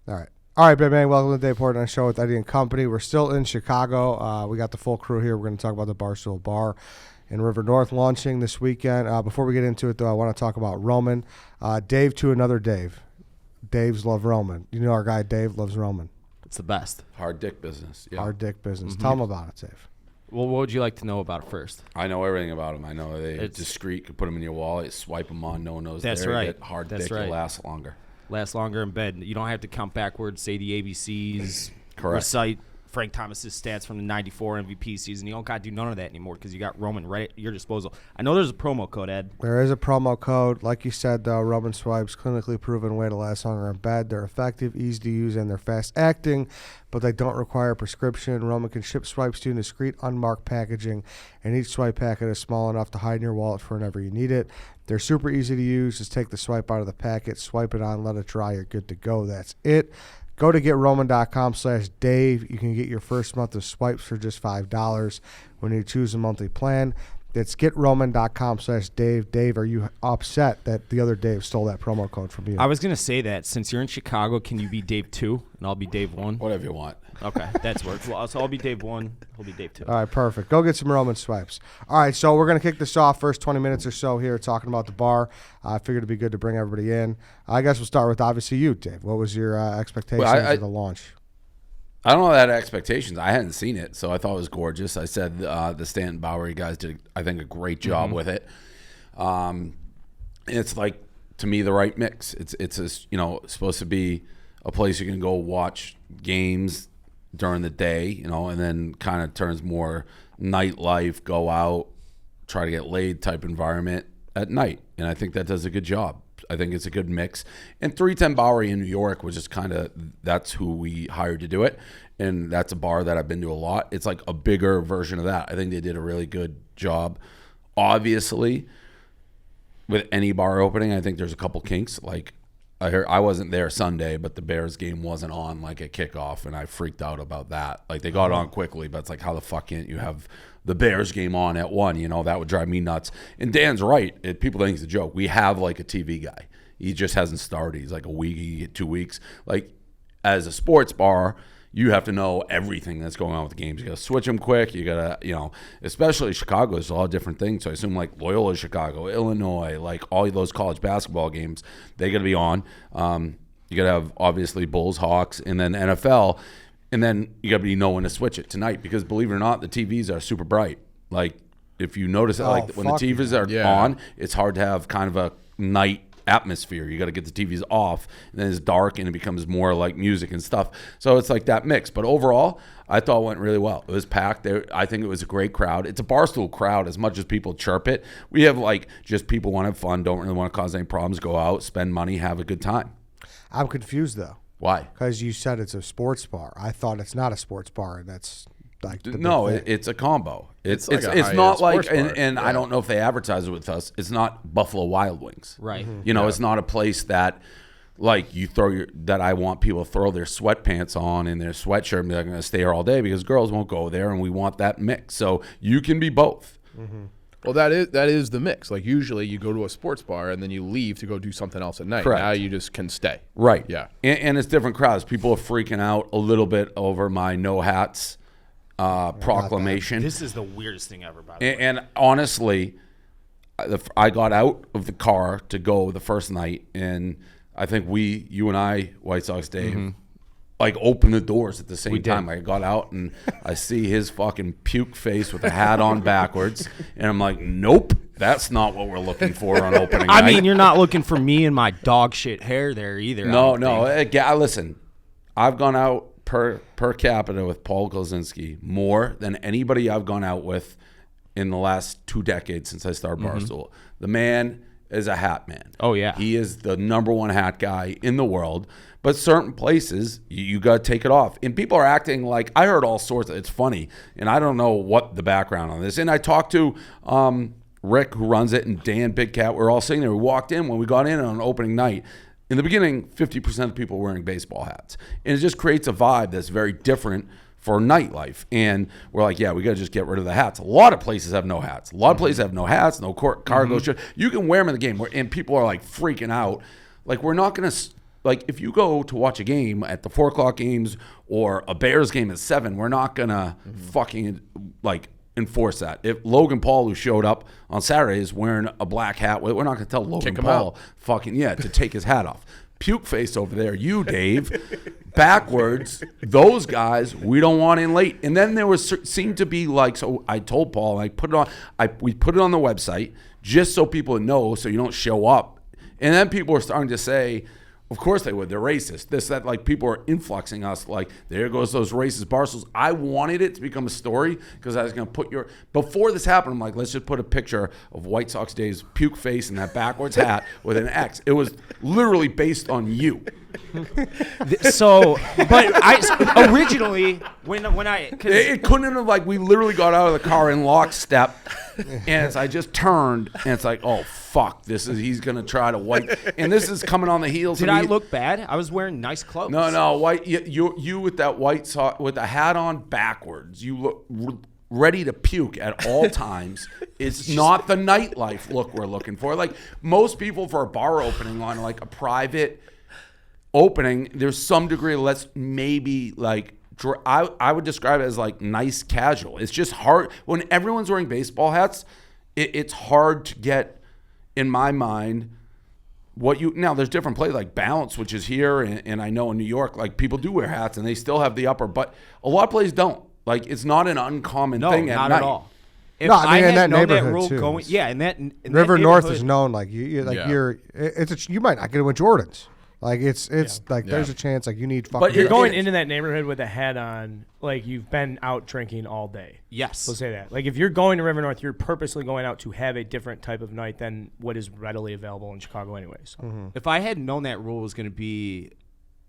All right, baby man. Welcome to the Dave Portnoy Show with Eddie and Company. We're still in Chicago. We got the full crew here. We're going to talk about the Barstool Bar in River North launching this weekend. Before we get into it, though, I want to talk about Roman. Dave to another Dave. Dave's love Roman. You know our guy Dave loves Roman. It's the best. Hard dick business. Yeah. Hard dick business. Tell him about it, Dave. Well, what would you like to know about it first? I know everything about them. I know they're discreet. You put them in your wallet, swipe them on, no one knows. That's there. right. Hard That's dick right. will last longer. Last longer in bed. You don't have to count backwards, say the ABCs, Correct. recite Frank Thomas's stats from the 94 MVP season. You don't got to do none of that anymore because you got Roman right at your disposal. I know there's a promo code, Ed. There is a promo code. Like you said, though, Roman swipes, clinically proven way to last longer in bed. They're effective, easy to use, and they're fast acting, but they don't require a prescription. Roman can ship swipes to you in discreet, unmarked packaging, and each swipe packet is small enough to hide in your wallet for whenever you need it. They're super easy to use. Just take the swipe out of the packet, swipe it on, let it dry. You're good to go. That's it. Go to GetRoman.com/Dave. You can get your first month of swipes for just $5 when you choose a monthly plan. That's GetRoman.com/Dave. Dave, are you upset that the other Dave stole that promo code from you? I was going to say that. Since you're in Chicago, can you be Dave 2 and I'll be Dave 1? Whatever you want. Okay, that's works. Well, so I'll be Dave 1. He'll be Dave 2. All right, perfect. Go get some Roman swipes. All right, so we're going to kick this off first 20 minutes or so here talking about the bar. I figured it'd be good to bring everybody in. I guess we'll start with, obviously, you, Dave. What was your expectations of the launch? I don't know that expectations. I hadn't seen it, so I thought it was gorgeous. I said the Stanton Bowery guys did, I think, a great job with it. It's like, to me, the right mix. It's supposed to be a place you can go watch games during the day, and then kind of turns more nightlife, go out, try to get laid type environment at night. And I think that does a good job. I think it's a good mix. And 310 Bowery in New York was just kind of, that's who we hired to do it. And that's a bar that I've been to a lot. It's like a bigger version of that. I think they did a really good job. Obviously, with any bar opening, I think there's a couple kinks. Like, I wasn't there Sunday, but the Bears game wasn't on like at kickoff, and I freaked out about that. Like, they got on quickly, but it's like, how the fuck can't you have the Bears game on at 1? That would drive me nuts. And Dan's right. People think it's a joke. We have like a TV guy. He just hasn't started. He's like a week, 2 weeks. Like, as a sports bar, you have to know everything that's going on with the games. You got to switch them quick. You got to, especially Chicago, there's a lot of different things. So I assume like Loyola Chicago, Illinois, like all of those college basketball games, they got to be on. You got to have, obviously, Bulls, Hawks, and then NFL. And then you got to be knowing to switch it tonight because, believe it or not, the TVs are super bright. Like, if you notice it, when the TVs are on, it's hard to have kind of a night atmosphere. You got to get the TVs off, and then it's dark, and it becomes more like music and stuff. So it's like that mix. But overall, I thought it went really well. It was packed. I think it was a great crowd. It's a Barstool crowd as much as people chirp it. We have like just people want to have fun, don't really want to cause any problems, go out, spend money, have a good time. I'm confused, though. Why? Because you said it's a sports bar. I thought it's not a sports bar, and that's like the no, big thing. it's a combo. It's like not like, sports bar. and I don't know if they advertise it with us. It's not Buffalo Wild Wings, Right. It's not a place that like you throw that I want people to throw their sweatpants on and their sweatshirt and they're going to stay here all day because girls won't go there, and we want that mix. So you can be both. Well, that is the mix. Like, usually you go to a sports bar and then you leave to go do something else at night. Correct. Now you just can stay. Right. Yeah. And it's different crowds. People are freaking out a little bit over my no hats proclamation. This is the weirdest thing ever, by the way. And honestly, I got out of the car to go the first night, and I think you and I, White Sox Dave, like opened the doors at the same time. I got out, and I see his fucking puke face with the hat on backwards, and I'm like, nope, that's not what we're looking for on opening night. I mean, you're not looking for me and my dog shit hair there either. No. Listen, I've gone out per capita with Paul Kozinski more than anybody I've gone out with in the last 2 decades since I started Barstool. The man is a hat man. Oh, yeah. He is the number one hat guy in the world. But certain places, you got to take it off. And people are acting like, I heard all sorts of, it's funny, and I don't know what the background on this. And I talked to Rick, who runs it, and Dan Big Cat. We're all sitting there. We walked in when we got in on opening night. In the beginning, 50% of people were wearing baseball hats. And it just creates a vibe that's very different for nightlife. And we're like, yeah, we got to just get rid of the hats. A lot of places have no hats. A lot of places have no hats, no cargo shirt. You can wear them in the game. And people are like freaking out. Like, we're not going to like if you go to watch a game at the 4 o'clock games or a Bears game at 7, we're not gonna fucking like enforce that. If Logan Paul, who showed up on Saturday, is wearing a black hat, we're not gonna tell Logan Paul to take his hat off. Puke face over there, you Dave, backwards. Those guys we don't want in late. And then there seemed to be like, so I told Paul, we put it on the website just so people know, so you don't show up. And then people were starting to say, of course they would. They're racist. This, that, like people are influxing us. Like, there goes those racist Barstools. I wanted it to become a story because I was going to put before this happened, I'm like, let's just put a picture of White Sox Dave's puke face and that backwards hat with an X. It was literally based on you. So, but I originally when it couldn't have, like, we literally got out of the car in lockstep, and I just turned, and it's like, oh fuck, he's gonna try to wipe, and this is coming on the heels. Did I look bad? I was wearing nice clothes. No, white. You with that white sock with the hat on backwards. You look ready to puke at all times. It's not the nightlife look we're looking for. Like most people for a bar opening on like a private opening, there's some degree of let's maybe like I would describe it as like nice casual. It's just hard when everyone's wearing baseball hats. It's hard to get, in my mind, now there's different places like Balance, which is here, and I know in New York, like people do wear hats and they still have the upper, but a lot of places don't. Like it's not an uncommon thing at night. No, not at all. If no, I mean, in that known neighborhood that rule too. going, yeah, in River that North is known like you might not get it with Jordans. Like it's like there's a chance like you need fucking. But you're going into that neighborhood with a hat on, like you've been out drinking all day. Yes, we'll say that. Like if you're going to River North, you're purposely going out to have a different type of night than what is readily available in Chicago, anyways. So. If I had known that rule was going to be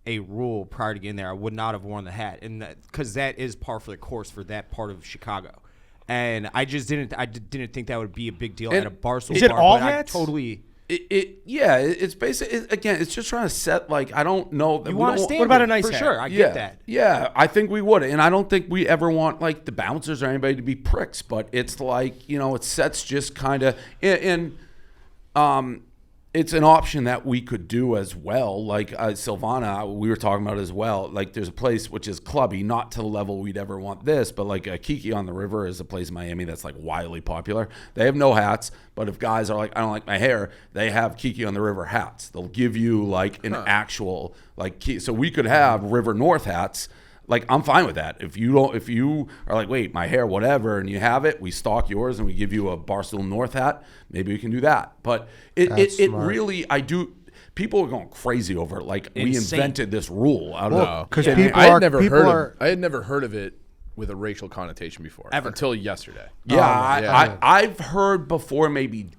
a rule prior to getting there, I would not have worn the hat, and because that is par for the course for that part of Chicago, and I just didn't think that would be a big deal at a Barstool. Is it bar, all but hats? I totally. It's basically again. It's just trying to set like I don't know. You want to stand? What about a nice for hat? sure? I get that. Yeah, I think we would, and I don't think we ever want like the bouncers or anybody to be pricks. But it's like it sets just kind of and it's an option that we could do as well. Like Silvana, we were talking about as well. Like there's a place which is clubby, not to the level we'd ever want this, but like Kiki on the River is a place in Miami that's like wildly popular. They have no hats, but if guys are like, I don't like my hair, they have Kiki on the River hats. They'll give you like an actual like so we could have River North hats. Like I'm fine with that. If you are like, wait, my hair, whatever, and you have it, we stock yours and we give you a Barstool North hat. Maybe we can do that. But it really, I do. People are going crazy over it. Like we invented this rule. I don't know because I had never heard of it with a racial connotation before until yesterday. Yeah, I've heard before maybe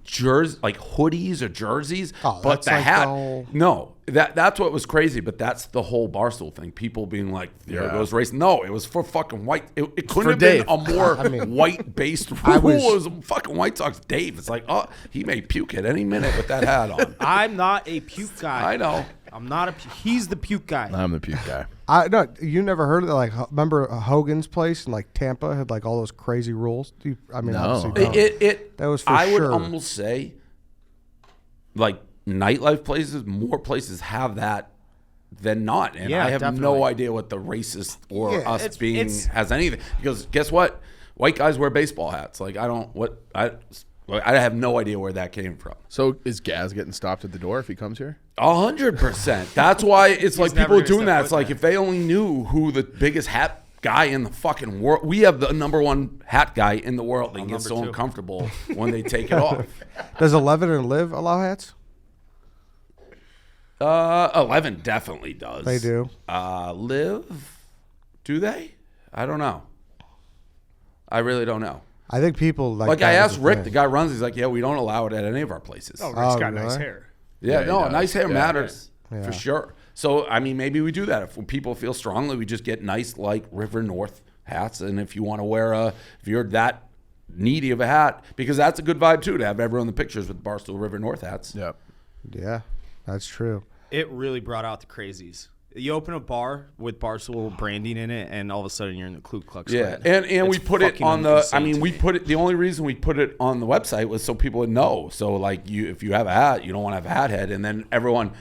like hoodies or jerseys, but the like hat. No, that's what was crazy. But that's the whole Barstool thing. People being like, "There goes race." No, it was for fucking white. It couldn't have been a more white-based rule. It was fucking White Sox Dave. It's like, oh, he may puke at any minute with that hat on. I'm not a puke guy. I know. I'm not he's the puke guy. I'm the puke guy. No, you never heard of that? Like, remember Hogan's place in like Tampa had like all those crazy rules? Obviously don't. That was for I sure. would almost say, like nightlife places, more places have that than not, and I have no idea what the racist or us being has anything. Because guess what, white guys wear baseball hats. Like I have no idea where that came from. So is Gaz getting stopped at the door if he comes here? 100%. That's why it's like people are doing that. It's like if they only knew who the biggest hat guy in the fucking world. We have the #1 hat guy in the world. They get so uncomfortable when they take it off. Does 11 and Live allow hats? 11 definitely does. They do. Live, do they? I don't know. I really don't know. I think people like. I asked Rick, the guy runs. He's like, yeah, we don't allow it at any of our places. Oh, Rick's got nice hair. Yeah, nice hair matters for sure. So, I mean, maybe we do that. If people feel strongly, we just get nice, like, River North hats. And if you want to wear if you're that needy of a hat, because that's a good vibe, too, to have everyone in the pictures with Barstool River North hats. Yep. Yeah, that's true. It really brought out the crazies. You open a bar with Barstool branding in it, and all of a sudden you're in the Ku Klux Klan. Yeah, and we put it on the. I mean, we put it. The only reason we put it on the website was so people would know. So, like, if you have a hat, you don't want to have a hat head, and then everyone.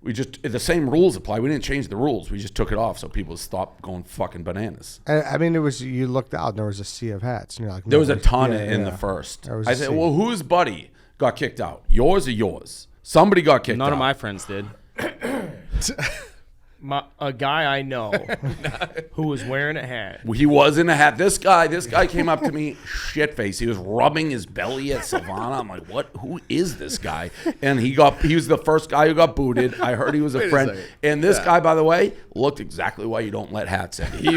the same rules apply. We didn't change the rules. We just took it off so people stopped going fucking bananas. I mean, it was you looked out and there was a sea of hats. And you're like, There was a nobody's- ton yeah, in yeah. the first. There was I a said, sea. well, whose buddy got kicked out? Yours or yours? Somebody got kicked out. None of my friends did. A guy I know who was wearing a hat. He was in a hat. This guy came up to me, shit face. He was rubbing his belly at Savannah. I'm like, what? Who is this guy? And he was the first guy who got booted. I heard he was a Wait a friend. second. And this guy, by the way, looked exactly why you don't let hats in. He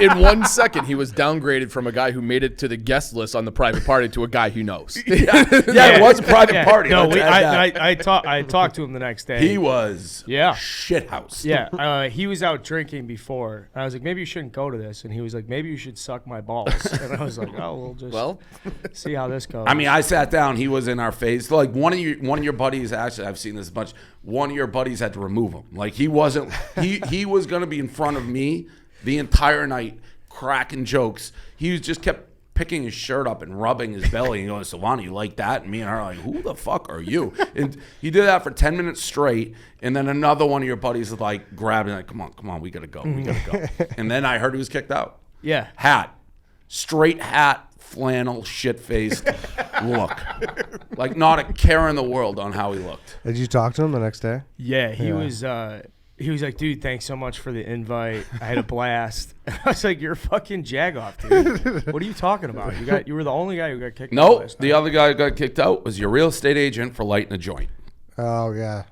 in 1 second he was downgraded from a guy who made it to the guest list on the private party to a guy he knows. yeah, it was a private party. No, Let's add that. I talked to him the next day. He was shithouse. Yeah, he was out drinking before. I was like, maybe you shouldn't go to this. And he was like, maybe you should suck my balls. And I was like, oh, we'll just see how this goes. I mean, I sat down. He was in our face. Like one of your buddies. Actually, I've seen this a bunch. One of your buddies had to remove him. Like he wasn't. He was going to be in front of me the entire night, cracking jokes. He just kept picking his shirt up and rubbing his belly and going, Savannah, you like that? And me and her are like, who the fuck are you? And he did that for 10 minutes straight. And then another one of your buddies is like grabbing, like, come on, we gotta go. And then I heard he was kicked out. Yeah. Hat, straight hat, flannel, shit faced look, like not a care in the world on how he looked. Did you talk to him the next day? Yeah, he was like, dude, thanks so much for the invite. I had a blast. I was like, you're a fucking jagoff, dude. What are you talking about? You were the only guy who got kicked out Nope, last the night. other guy who got kicked out was your real estate agent for lighting a joint. Oh yeah.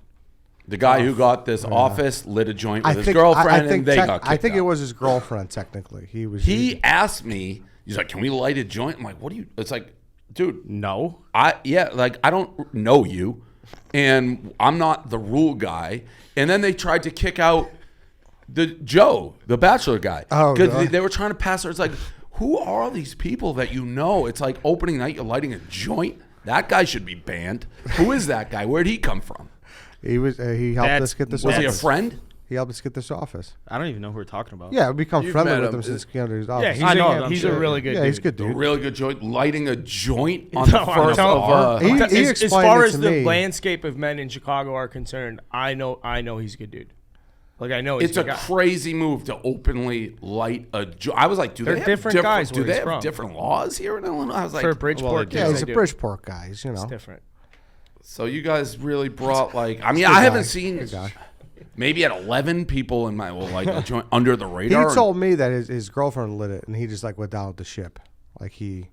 The guy who got this office lit a joint with his I girlfriend, think and they got kicked I think out. it was his girlfriend technically. He asked me, he's like, can we light a joint? I'm like, what do you, it's like, dude, No. I don't know you, and I'm not the rule guy. And then they tried to kick out Joe, the Bachelor guy. Oh, Because God. they were trying to pass her. It's like, who are these people that you know? It's like opening night, you're lighting a joint. That guy should be banned. Who is that guy? Where'd he come from? He was. He helped us get this. Was he a office. friend? He helped us get this office. I don't even know who we're talking about. Yeah, we become You've friendly met with him. him since he came to his Yeah, office. he's, I know, a, I'm he's sure. a really good yeah, dude. he's a good A dude. really good joint, lighting a joint on the No, I'm first telling of you. He As explained far it as to the me. landscape of men in Chicago are concerned, I know he's a good dude. Like I know he's It's a a good guy. crazy move to openly light a joint. I was like, do They're they have different guys Do where they he's have from. different laws here in Illinois? I was like, For Bridgeport, do. Yeah, yes, he's they a do. Bridgeport guy. You know. It's different. so you guys really brought like, I mean, Good I guy. haven't seen Good guy. maybe at 11 people in my like a joint under the He radar. told me that his girlfriend lit it, and he just like went down with the ship. Like he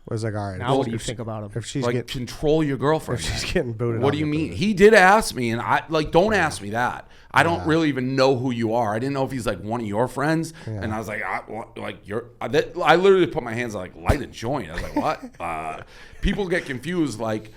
was like, all right. Now, what do you if- think about him? If she's like getting control your girlfriend. if she's getting booted? What I'll do you get mean? booted. He did ask me, and I like don't ask me that. I don't really even know who you are. I didn't know if he's like one of your friends, and I was like, I literally put my hands like light a joint. I was like, what? People get confused like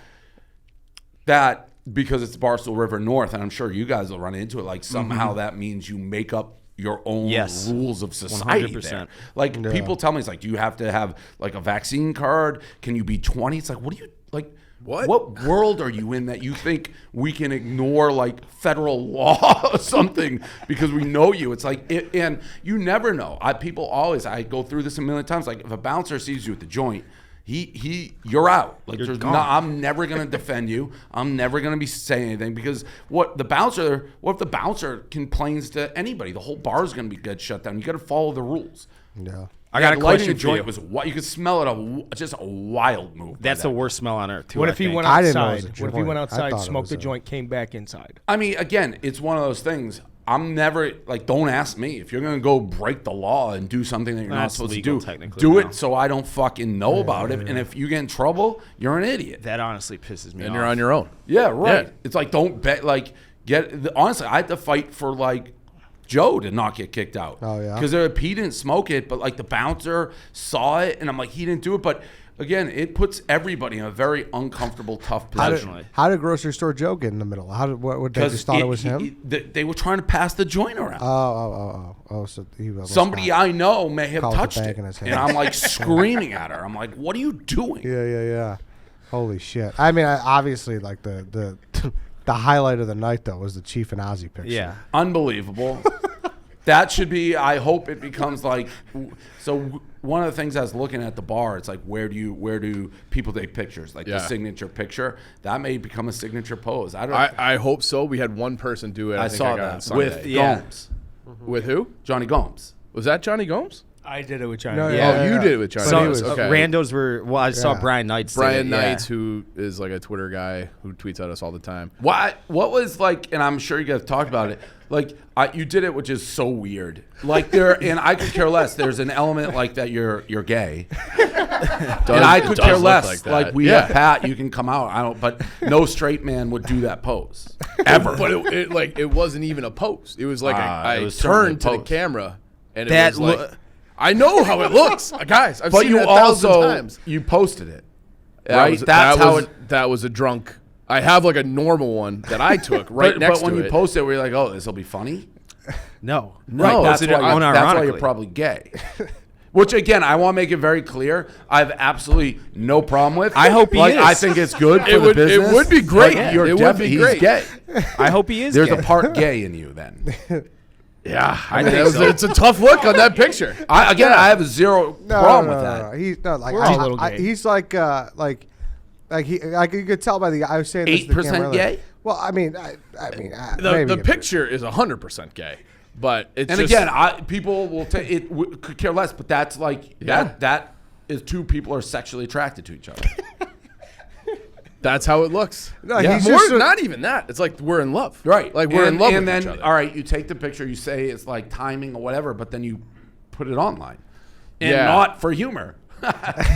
that because it's Barstool River North, and I'm sure you guys will run into it. Like somehow that means you make up your own Yes. rules of society. 100%. There. Like people tell me, it's like, do you have to have like a vaccine card? Can you be 20? It's like, what do you like? What world are you in that you think we can ignore like federal law or something because we know you? It's like, and you never know. People always, I go through this a million times. Like if a bouncer sees you at the joint, you're out. Like You're there's gone. I'm never gonna defend you. I'm never gonna be saying anything because what if the bouncer complains to anybody? The whole bar is gonna get shut down. You got to follow the rules. Yeah. I got a lighting question a for joint you. was you could smell it. Just a wild move. by That's that the worst smell on earth, too. What I if he think. went I didn't know it was outside? a What if he joint. went I outside, thought it smoked was the a- joint, came back inside? I mean, again, it's one of those things. I'm never like, don't ask me if you're gonna go break the law and do something that you're not That's supposed legal, to do. technically, Do now. it so I don't fucking know about it. And if you get in trouble, you're an idiot. That honestly pisses me off. And you're on your own. Yeah, right. Yeah. It's like don't bet. Like honestly, I had to fight for like Joe to not get kicked out. Oh, yeah? Because he didn't smoke it, but like the bouncer saw it, and I'm like, he didn't do it. But again, it puts everybody in a very uncomfortable, tough position. How did grocery store Joe get in the middle? What they just thought it was him? They were trying to pass the joint around. Oh, so he was Somebody I know may have Called the touched bag it, in his hand. and I'm like screaming at her. I'm like, "What are you doing?" Yeah. Holy shit! I mean, obviously, like the the highlight of the night though was the Chief and Ozzie picture. Yeah. Unbelievable. That should be. I hope it becomes like. So one of the things I was looking at the bar, it's like where do people take pictures? Like the signature picture. That may become a signature pose. I hope so. We had one person do it. I think saw I got that on Sunday. with Gomes. With who? Johnny Gomes. Was that Johnny Gomes? I did it with Johnny. No, Yeah. Oh, you did it with Johnny. So, Gomes. Okay. randos were. Well, I saw Brian Knights. Brian did it, Knights, who is like a Twitter guy who tweets at us all the time. What was like, and I'm sure you guys talked about it. Like you did it, which is so weird. Like and I could care less. There's an element like that you're gay, and I could care less. Like we have Pat, you can come out. I don't, but no straight man would do that pose ever. But it wasn't even a pose. It was like I was certainly turned to the pose. camera and it That was like, I know how it looks, guys. I've But seen you it 1,000 also times. you posted it, That right? was- That's how it. That was a drunk. I have like a normal one that I took right next But when to you it. post it, we're like, oh, this will be funny. No, No, that's posted it why unironically. you're probably gay. Which again, I want to make it very clear. I have absolutely no problem with. I hope he is. I think it's good for It the would- it business. would be great. but Yeah. You're It would definitely be great. He's gay. I hope he is. There's gay. a part gay in you then. Yeah, I think so. It's a tough look on that picture. I have zero problem with that. No. He's not like We're all a little gay. he's like you could tell by the I was saying this to the 8% camera earlier. gay? Well, I mean, maybe The picture is 100% gay, but it's And just, again, people will take it. Could care less, but that's like Yeah. that is two people are sexually attracted to each other. that's how it looks. No, Yeah. he's More, just not even that. It's like we're in love, Right. Like we're in love and with then, each other. all right, you take the picture, you say it's like timing or whatever, but then you put it online. And Yeah. not for humor.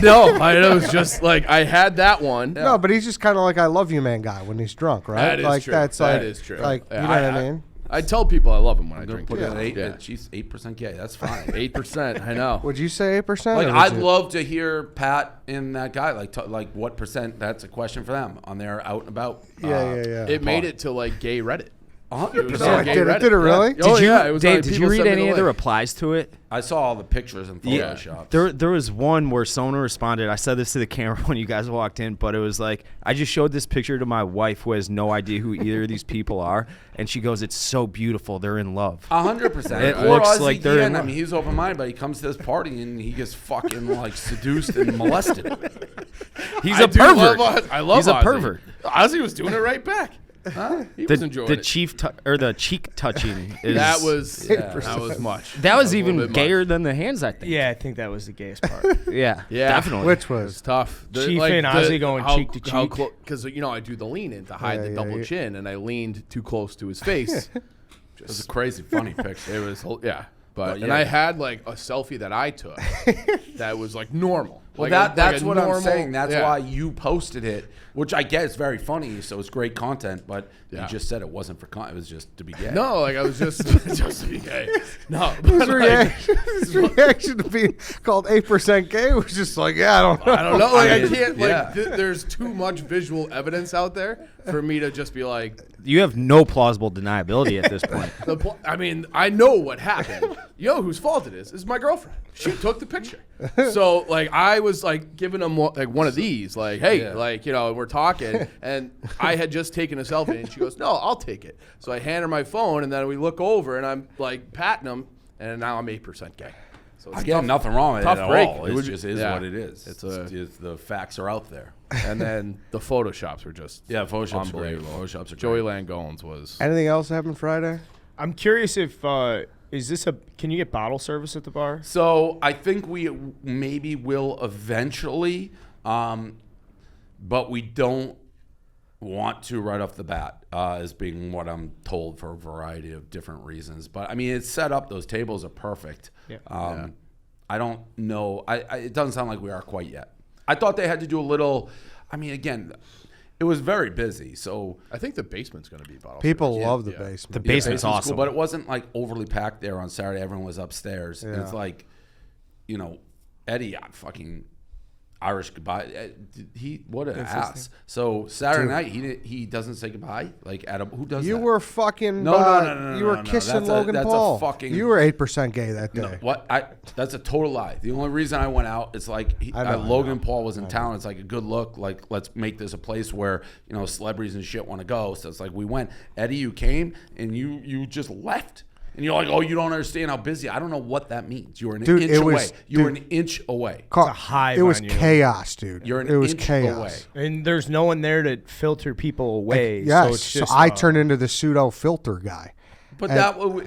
No, it was just like I had that one. no, but he's just kind of like I love you, man, guy when he's drunk, right? That is like true. that's That like is true. Like Yeah, you know what I mean? I tell people I love them when I drink. Put it at 8. Yeah. She's 8% gay. That's fine. 8%. I know. Would you say 8%? Like or would I'd you- love to hear Pat and that guy like what percent. That's a question for them on their out and about. Yeah. It made it to like gay Reddit. 100%. No, Yeah, did it? Reddit. Did it really? Oh, Did you, yeah, it was Dave, like did you people read sent me any the of the link. replies to it? I saw all the pictures and photoshops. There was one where someone responded. I said this to the camera when you guys walked in, but it was like, I just showed this picture to my wife who has no idea who either of these people are, and she goes, "It's so beautiful. They're in love." 100%. It Or looks Ozzie like they're in I love. mean, he's open-minded, but he comes to this party and he gets fucking like seduced and molested. He's I a do pervert. I love He's a Ozzie. pervert. Ozzie was doing it right back. He was enjoying The it. the cheek touching is That was much. that was a little even bit much. gayer than the hands. I think. Yeah, I think that was the gayest part. Yeah, Yeah. definitely. Which It's was tough. Chief and Ozzie going cheek to cheek. Because I do the lean in to hide Yeah, the yeah, double yeah. chin, and I leaned too close to his face. It was a crazy, funny picture. It was yeah. But yeah. and I had like a selfie that I took that was like normal. Well, Like that's a what I'm normal- saying. That's yeah. why you posted it, which I get is very funny. So it's great content, but Yeah. you just said it wasn't for content. It was just to be gay. No, like I was just just to be gay. No, his but, like, reaction to be called 8% gay was just like, yeah, I don't know. I don't know. Like I mean, can't. Like yeah. there's too much visual evidence out there for me to just be like. You have no plausible deniability at this point. I mean, I know what happened. You know whose fault it is? It's my girlfriend. She took the picture. So like I was like giving him like one of these, like, hey, Yeah. like we're talking, and I had just taken a selfie, and she goes, no, I'll take it. So I hand her my phone, and then we look over, and I'm like patting him, and now I'm 8% gay. So it's Again, tough. nothing wrong with it tough at break. all. It It would- just is yeah. what it is. It's the facts are out there. And then the photoshops were just Yeah, Photoshops are great. unbelievable. Photoshops are Joey great. Langone's was. Anything else happened Friday? I'm curious if is this can you get bottle service at the bar? So I think we maybe will eventually, but we don't want to right off the bat, as being what I'm told for a variety of different reasons. But I mean, it's set up; those tables are perfect. Yeah. I don't know. It doesn't sound like we are quite yet. I thought they had to do a little. I mean, again, it was very busy, so I think the basement's going to be bottle. People service. love the Yeah. basement. The basement's cool, awesome. but it wasn't like overly packed there on Saturday. Everyone was upstairs. And it's Yeah. like, Eddie, fucking Irish goodbye. What an ass. So Saturday night, he doesn't say goodbye. Like who does You that? were fucking. No, You were no. kissing That's Logan a Paul. fucking- You were 8% gay that day. No, what? That's a total lie. The only reason I went out is like I know. Logan Paul was in town. It's like a good look. Like let's make this a place where celebrities and shit want to go. So it's like we went. Eddie, you came and you just left. And you're like, oh, you don't understand how busy. I don't know what that means. You're an Dude, inch it away. was- You're dude. an inch away. Call- a hive It was on you. chaos, dude. You're an it was inch chaos. away. And there's no one there to filter people away. Yes. So it's just, I turned into the pseudo filter guy. But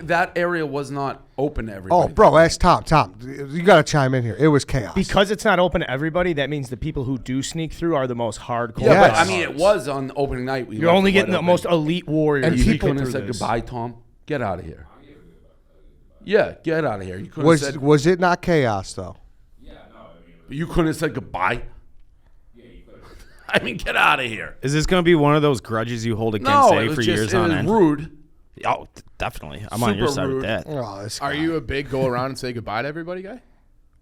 that area was not open to everybody. Oh, bro, ask Tom. Tom, you got to chime in here. It was chaos. because it's not open to everybody. That means the people who do sneak through are the most hardcore. Yeah, but Yes. I mean, it was on opening night. You're only getting the most elite warriors. And who you can couldn't have through said this. goodbye, Tom. Get out of here. Yeah, get out of here. You couldn't have said. was it not chaos though? You couldn't have said goodbye. I mean, get out of here. Is this going to be one of those grudges you hold against No, A it was for just years it on was end? rude. Oh, definitely. I'm on your Super side rude. with that. Oh, this Are guy. you a big go around and say goodbye to everybody guy?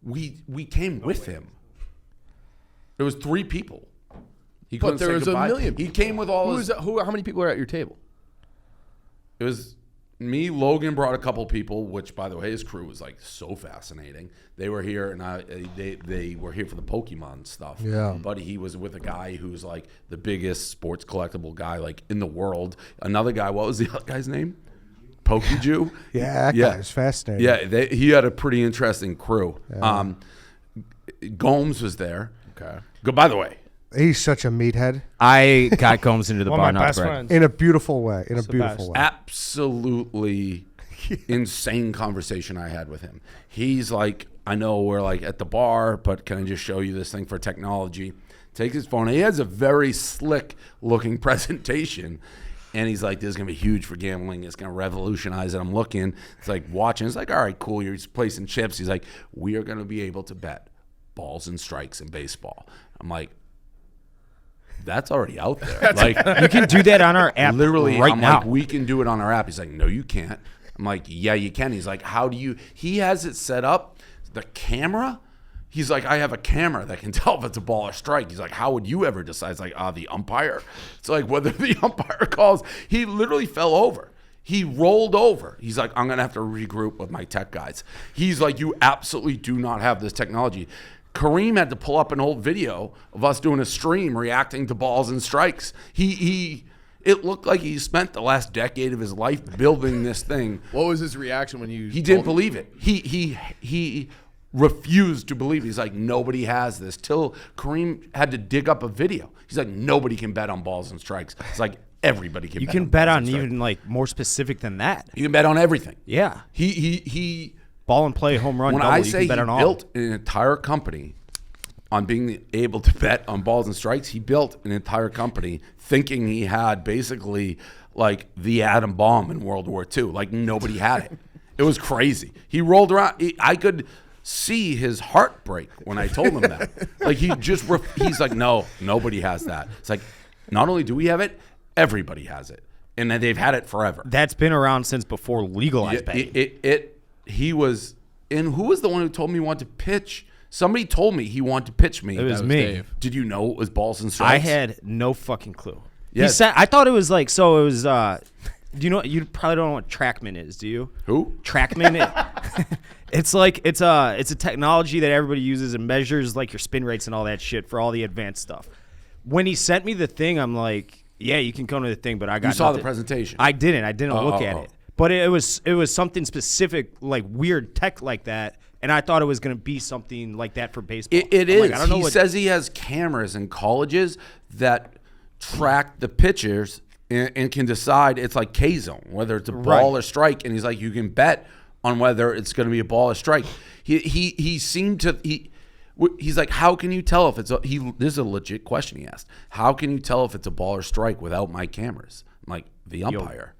We came with him. There was 3 people. He But couldn't there say was a goodbye. million He came with all his. How many people are at your table? It was me. Logan brought a couple people, which, by the way, his crew was like so fascinating. They were here, and they were here for the Pokemon stuff. Yeah. But he was with a guy who's like the biggest sports collectible guy like in the world. Another guy. What was the other guy's name? Pokeju. Yeah, that guy was fascinating. Yeah, he had a pretty interesting crew. Gomes was there. Okay. Go. By the way, He's such a meathead I got Gomes into the One bar, of my not best the bread. friends. in a beautiful way. In a the beautiful best. way. absolutely insane conversation I had with him. He's like, I know we're like at the bar, but can I just show you this thing for technology? Takes his phone. He has a very slick looking presentation. And he's like, this is going to be huge for gambling. It's going to revolutionize it. I'm looking. It's like watching. It's like, all right, cool. You're just placing chips. He's like, we are going to be able to bet balls and strikes in baseball. I'm like, that's already out there. Like, You can do that on our app literally, right I'm now. like, we can do it on our app. He's like, no, you can't. I'm like, yeah, you can. He's like, how do you? He has it set up. The camera. He's like, I have a camera that can tell if it's a ball or strike. He's like, how would you ever decide? It's like, the umpire. It's like whether the umpire calls. He literally fell over. He rolled over. He's like, I'm going to have to regroup with my tech guys. He's like, you absolutely do not have this technology. Kareem had to pull up an old video of us doing a stream reacting to balls and strikes. It looked like he spent the last decade of his life building this thing. What was his reaction when you? He didn't believe it. He refused to believe it. He's like, nobody has this. Till Kareem had to dig up a video. He's like, nobody can bet on balls and strikes. It's like, everybody can You bet can on bet balls on and strikes. even like more specific than that. You can bet on everything. Yeah. He Ball and play, home run, when double, I you say can bet he on all. built an entire company on being able to bet on balls and strikes, he built an entire company thinking he had basically like the atom bomb in World War II. Like nobody had it. It was crazy. He rolled around. I could see his heart break when I told him that. Like he's like, no, nobody has that. It's like, not only do we have it, everybody has it. And then they've had it forever. That's been around since before legalized betting. He was, and who was the one who told me he wanted to pitch? Somebody told me he wanted to pitch me. It was That was me. Dave. Did you know it was balls and strikes? I had no fucking clue. He Yes. said, I thought it was like, so it was, do you know, you probably don't know what TrackMan is, do you? Who? TrackMan, it's like, it's a technology that everybody uses and measures like your spin rates and all that shit for all the advanced stuff. When he sent me the thing, I'm like, yeah, you can come to the thing, but I got You saw the nothing. presentation. I didn't look at oh. it. But it was something specific, like weird tech like that, and I thought it was going to be something like that for baseball. It I'm is. like, I don't know He what, says he has cameras in colleges that track the pitchers and can decide it's like K-zone, whether it's a ball Right. or strike. And he's like, you can bet on whether it's going to be a ball or strike. He seemed to he's like, how can you tell if it's this is a legit question he asked. How can you tell if it's a ball or strike without my cameras? I'm like, the umpire.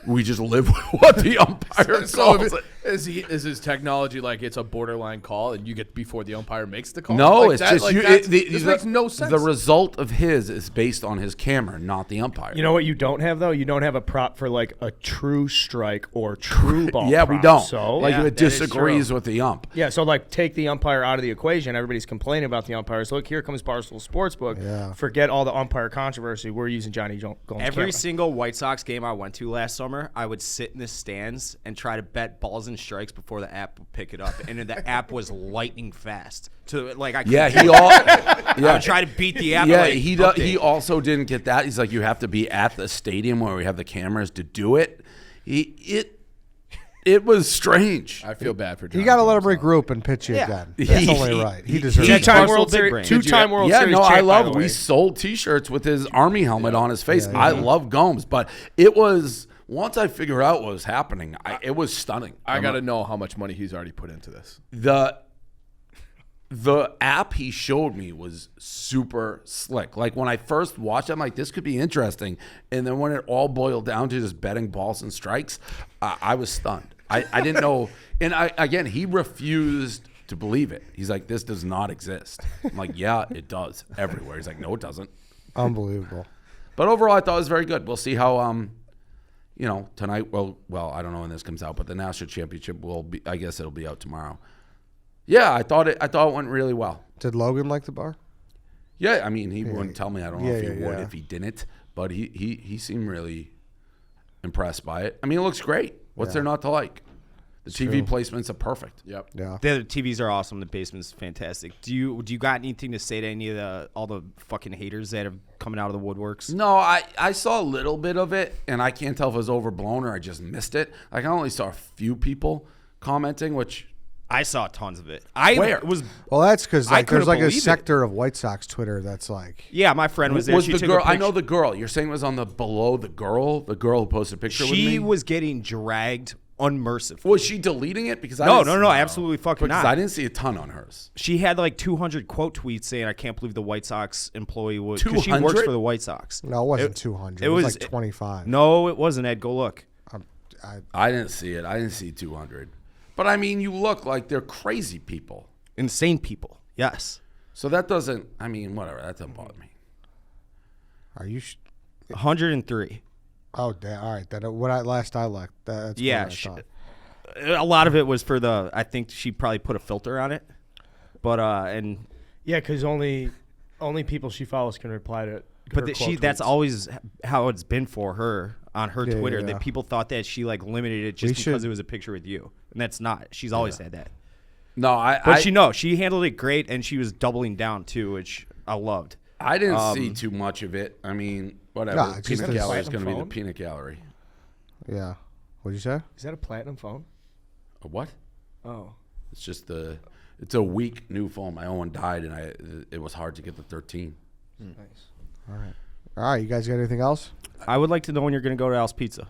We just live with what the umpire So calls it. is his technology like it's a borderline call and you get before the umpire makes the call? No, Like it's that- just like you. that's- this makes no sense. The result of his is based on his camera, not the umpire. You know what you don't have though? You don't have a prop for like a true strike or true ball. yeah, we prop. don't. So like yeah, if it that is disagrees true. with the ump. Yeah, so like take the umpire out of the equation. Everybody's complaining about the umpires. Look, here comes Barstool Sportsbook. Yeah. Forget all the umpire controversy. We're using Johnny Gold's every camera. single White Sox game I went to last summer, I would sit in the stands and try to bet balls and strikes before the app would pick it up, and the app was lightning fast. So like I Yeah, couldn't- I would try to beat the app. Yeah, like, he update. also didn't get that. He's like, you have to be at the stadium where we have the cameras to do it. It was strange. I feel bad for John. You got to let him Gomes, though. regroup and pitch you Yeah. again. That's only right. He deserves it. Two-time Two-time World Barstool big Series, brain. two-time World Yeah, Series no, I champ, by love. the We way. sold T-shirts with his Army helmet on his face. I love Gomes, but it was once I figured out what was happening, it was stunning. I got to know how much money he's already put into this. The app he showed me was super slick. Like when I first watched it, I'm like, this could be interesting. And then when it all boiled down to just betting balls and strikes, I was stunned. I didn't know. And again, he refused to believe it. He's like, this does not exist. I'm like, yeah, it does everywhere. He's like, no, it doesn't. Unbelievable. But overall, I thought it was very good. We'll see how, tonight, well, I don't know when this comes out, but the national championship will be, I guess it'll be out tomorrow. Yeah, I thought it went really well. Did Logan like the bar? Yeah, I mean, he wouldn't tell me. I don't know if he would yeah. if he didn't, but he seemed really impressed by it. I mean, it looks great. What's there not to like? The TV placements are perfect. Yep. Yeah. The TVs are awesome. The basement's fantastic. Do you got anything to say to any of all the fucking haters that are coming out of the woodworks? No, I saw a little bit of it, and I can't tell if it was overblown or I just missed it. Like, I only saw a few people commenting, which I saw tons of it. Where? Well, that's because I there's couldn't like a believe it. sector of White Sox Twitter that's like. Yeah, my friend was there. was She the took girl. a I know picture. the girl. You're saying it was on the below the girl who posted a picture with me. She was getting dragged unmercifully. Was she deleting it? Because No, absolutely fucking because not. I didn't see a ton on hers. She had like 200 quote tweets saying, "I can't believe the White Sox employee would." Because she 200? works for the White Sox. No, it wasn't 200. it It was was- like 25. No, it wasn't. Ed, go look. I didn't see it. I didn't see 200. But I mean, you look like they're crazy people. Insane people. Yes. So that doesn't. I mean, whatever. That doesn't bother me. Are you? 103. Oh, damn. All right. Last I looked. That's Yeah, what I thought. a lot of it was for the. I think she probably put a filter on it, but and Yeah, because only people she follows can reply to it. but that's always how it's been for her on her Yeah, Twitter. yeah. That people thought that she like limited it just because it was a picture with you, and that's not. She's always had that. No, But she handled it great, and she was doubling down too, which I loved. I didn't see too much of it. I mean, whatever. Nah, it's just Peanut a gallery is platinum going to be the phone? peanut gallery. Yeah. What'd you say? Is that a platinum phone? A what? Oh. It's just it's a weak new phone. My own one died, and it was hard to get the 13. Nice. All right. You guys got anything else? I would like to know when you're going to go to Al's Pizza.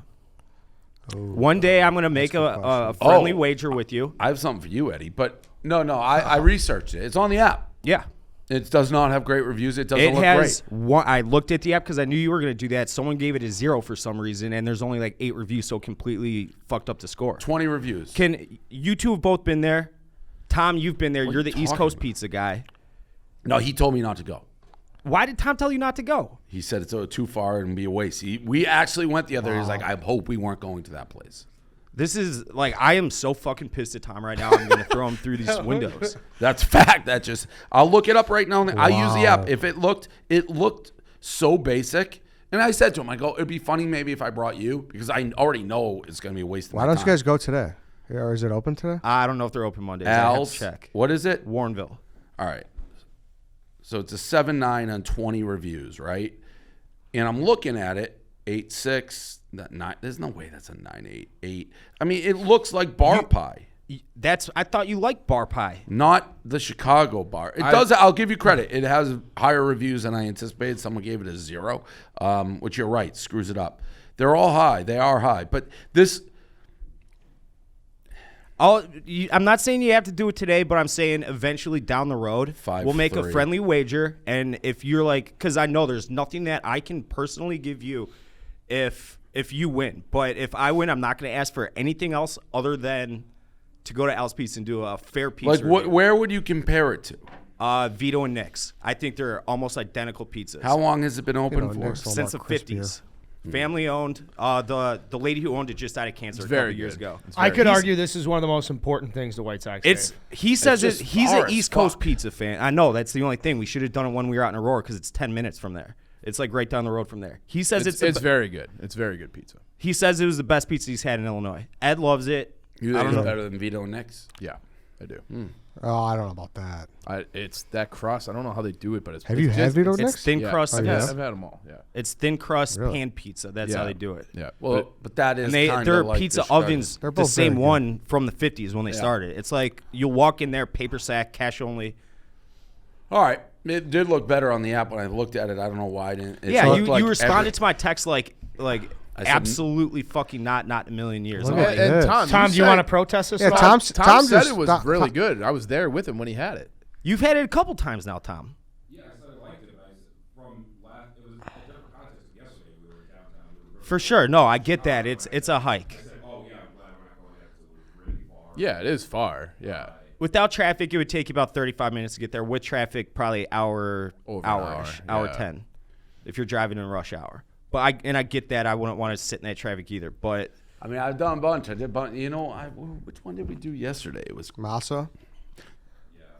One day I'm going to make a good a question. friendly wager with you. I have something for you, Eddie. But no, I researched it. It's on the app. Yeah. It does not have great reviews. It doesn't It look has great. one. I looked at the app because I knew you were going to do that. Someone gave it a 0 for some reason, and there's only like 8 reviews, so it completely fucked up the score. 20 reviews. Can you two have both been there? Tom, you've been there. What You're are you the East talking Coast about? pizza guy. No, he told me not to go. Why did Tom tell you not to go? He said it's too far and be a waste. We actually went the other day. He's like, I hope we weren't going to that place. This is like I am so fucking pissed at Tom right now. I'm going to throw him through these windows. That's fact. I'll look it up right now. I use the app. If it looked so basic. And I said to him, I go, it'd be funny maybe if I brought you because I already know it's going to be a waste of my Why time. don't you guys go today? Or is it open today? I don't know if they're open Mondays. I have Al's, to check. what is it? Warrenville. All right. So it's a 7.9 on 20 reviews, right? And I'm looking at it, 8.6, 9. There's no way that's a 9.8. I mean, it looks like bar pie, I thought you liked bar pie. not the Chicago bar. It does. I'll give you credit. It has higher reviews than I anticipated. Someone gave it a 0, which you're right, screws it up. They're all high. They are high. But this, I'm not saying you have to do it today, but I'm saying eventually down the road, 5-3. we'll make a friendly wager. And if you're like, because I know there's nothing that I can personally give you if you win. But if I win, I'm not going to ask for anything else other than to go to Al's Pizza and do a fair pizza like, review. where would you compare it to? Vito and Nick's. I think they're almost identical pizzas. How long has it been open for? Nick's. Since the More crispier. 50s. Family owned. The lady who owned it just died of cancer a very couple years good. ago. I could argue this is one of the most important things the White Sox It's do. he says just he's far an as East Coast fuck. pizza fan. I know that's the only thing. We should have done it when we were out in Aurora because it's 10 minutes from there. It's like right down the road from there. He says It's very good. It's very good pizza. he says it was the best pizza he's had in Illinois. Ed loves it. You I think don't it's know. better than Vito and Nick's? Yeah, I do. Oh, I don't know about that. It's that crust. I don't know how they do it, but it's. Have you it's had just- Vito it's- It's thin crust. Oh, Yeah, yeah? I've had them all. Yeah. It's thin crust Really? pan pizza. That's Yeah. how they do it. Yeah. Well, but that is And kind their of like pizza the Chicago- ovens, They're the both same very good. one from the 50s when they started. It's like you'll walk in there, paper sack, cash only. All right, it did look better on the app when I looked at it. I don't know why I didn't. It Yeah, looked like you responded every- to my text like I said- absolutely fucking not in a million years. Look I'm at like, this. And Tom, do you said- want to protest this? Yeah, Tom? Tom Tom said just it was really good. I was there with him when he had it. you've had it a couple times now, Tom. Yeah, I said I liked it. From last, it was a different context. Yesterday we were downtown. For sure. No, I get that. It's a hike. I said, oh yeah, I'm glad we're not going there because it was really far. Yeah, it is far. Yeah. Without traffic, it would take you about 35 minutes to get there. With traffic, probably Over an hour, hour yeah. 10, if you're driving in rush hour. But I get that. I wouldn't want to sit in that traffic either. But I mean, I've done a bunch. I did, but you know, which one did we do yesterday? It was. Masa?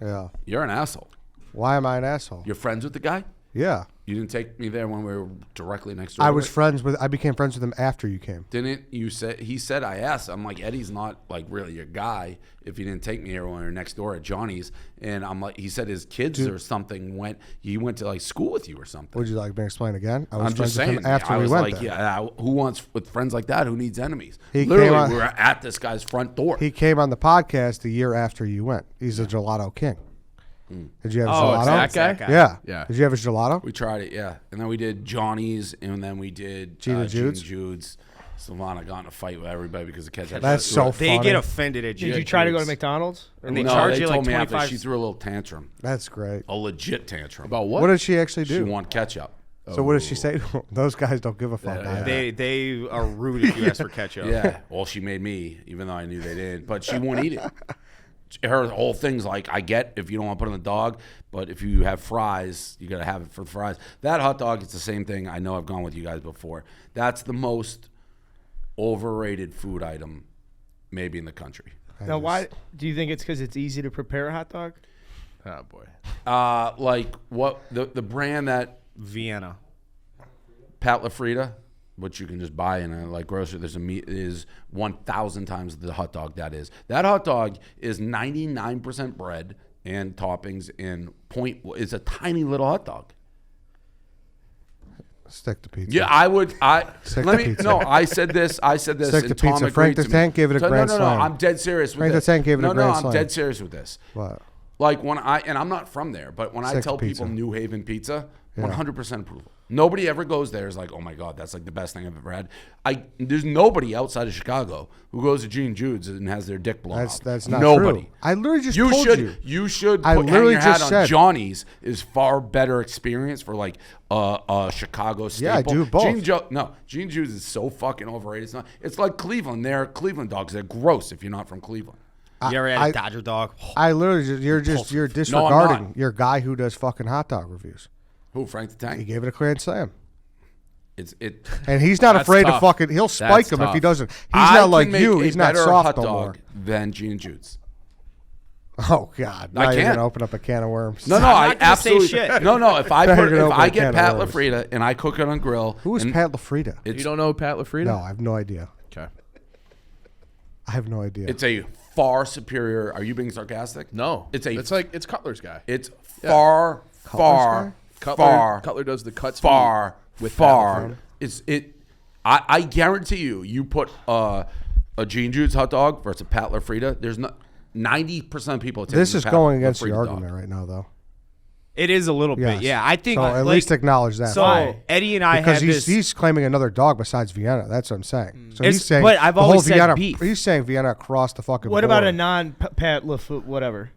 Yeah. You're an asshole. Why am I an asshole? You're friends with the guy. Yeah. You didn't take me there when we were directly next door. I to was it? I became friends with him after you came. Didn't you say? He said I asked. I'm like, Eddie's not like really your guy. If you didn't take me here when we were next door at Johnny's, and I'm like, he said his kids or something he went to like school with you or something. Would you like me to explain again? I was I'm just friends with saying. him after I we was went like, there. yeah, who wants with friends like that? Who needs enemies? He Literally, came on- we were at this guy's front door. He came on the podcast the year after you went. He's a gelato king. Did you have a Oh, gelato? it's that guy? Yeah. Yeah. Did you have a gelato? We tried it, yeah, and then we did Johnny's, and then we did Gene and Jude's? Jude's. Savannah got in a fight with everybody because the kids had. That's so they funny. get offended at you. Did you try to go to McDonald's? And they no, charge they you told like me after 25. she threw a little tantrum, That's great. a legit tantrum. About what? What did she actually She do? wanted ketchup. So what did she say? Those guys don't give a fuck. Yeah. either. They are rude if you ask for ketchup. Yeah, well, she made me, even though I knew they didn't, but she wouldn't eat it. Her whole thing's like, I get if you don't want to put it on the dog, but if you have fries, you got to have it for the fries. That hot dog, it's the same thing. I know I've gone with you guys before. That's the most overrated food item maybe in the country. Now, why do you think it's because it's easy to prepare a hot dog? Oh boy. Like what the brand that Vienna. Pat LaFrida, which you can just buy in a like grocery. There's a meat is 1,000 times the hot dog that is. That hot dog is 99% bread and toppings and it's a tiny little hot dog. Stick to pizza. Yeah, I would. Stick Let to me. pizza. No, I said this. Stick and to Tom pizza. agreed Frank the to me. Tank gave it a So, grand no, slam. I'm dead serious with Frank the this. Tank gave it a grand I'm slam. dead serious with this. What? Like when I'm not from there, but when I Stick to tell people pizza. New Haven pizza, Yeah. 100% approval. Nobody ever goes there is like, oh my God, that's like the best thing I've ever had. There's nobody outside of Chicago who goes to Gene Jude's and has their dick blown off. That's not nobody. true. I literally just You told should you. you should I put hang literally your hat just on said- Johnny's is far better experience for like a Chicago staple. Yeah, I do both. Gene Jude's is so fucking overrated. It's not. It's like Cleveland. They're Cleveland dogs. They're gross if you're not from Cleveland. You ever had a Dodger dog? I literally you're No, I'm disregarding not. your guy who does fucking hot dog reviews. Who, Frank the He Tank? gave it a grand slam. It. And he's not That's afraid tough. to fucking. He'll spike That's him if he tough. doesn't. He's I not can like make you. a He's not better soft hot no dog more. than Gene Jude's. Oh God! I Now you're can't. gonna open up a can of worms. No, I'm I not gonna say absolutely shit. no. If I Now put you're gonna if open I a get can of Pat worms. LaFrida and I cook it on grill, Who is and Pat LaFrida? It's You don't know Pat LaFrida? No, I have no idea. Okay. I have no idea. it's a far superior. Are you being sarcastic? No. It's it's Cutler's guy. It's far, far, far, Cutler does the cuts far, with far. Pat It's it. I guarantee you put a Gene Jude's hot dog versus a Pat LaFrida. There's not 90% of people. This is going against your your argument right now, though. It is a little Yes. bit. Yeah, I think. So at like, least acknowledge that. So Why? Eddie and I because have this. he's claiming another dog besides Vienna. That's what I'm saying. So It's- he's saying, but I've the whole always said Vienna, beef. He's saying Vienna across the fucking. What about board. a non-Pat LaFoot, whatever?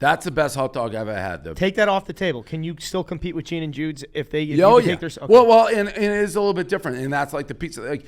That's the best hot dog I've ever had. Though. Take that off the table. Can you still compete with Gene and Jude's if they Oh you can yeah. take their? Okay. Well, and it is a little bit different, and that's like the pizza. Like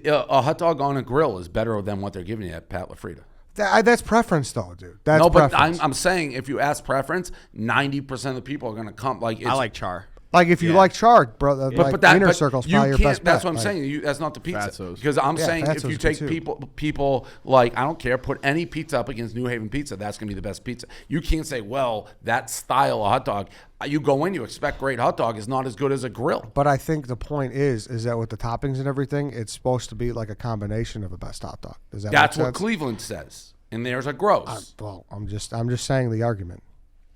a hot dog on a grill is better than what they're giving you at Pat LaFrida. That's preference, though, dude. That's No, but preference. I'm saying if you ask preference, 90% of the people are going to come. Like it's, I like char. Like if you like chard, bro, like Wiener but Circle's you probably your can't- best That's bet. what I'm Like, saying. That's not the pizza. Fatso's. Because I'm Yeah, saying if Fatso's you good take too. people like I don't care, put any pizza up against New Haven pizza, that's going to be the best pizza. You can't say, well, that style of hot dog. You go in, you expect great hot dog is not as good as a grill. But I think the point is that with the toppings and everything, it's supposed to be like a combination of a best hot dog. Does that That's make what sense? Cleveland says. and theirs are gross. Well, I'm just saying the argument.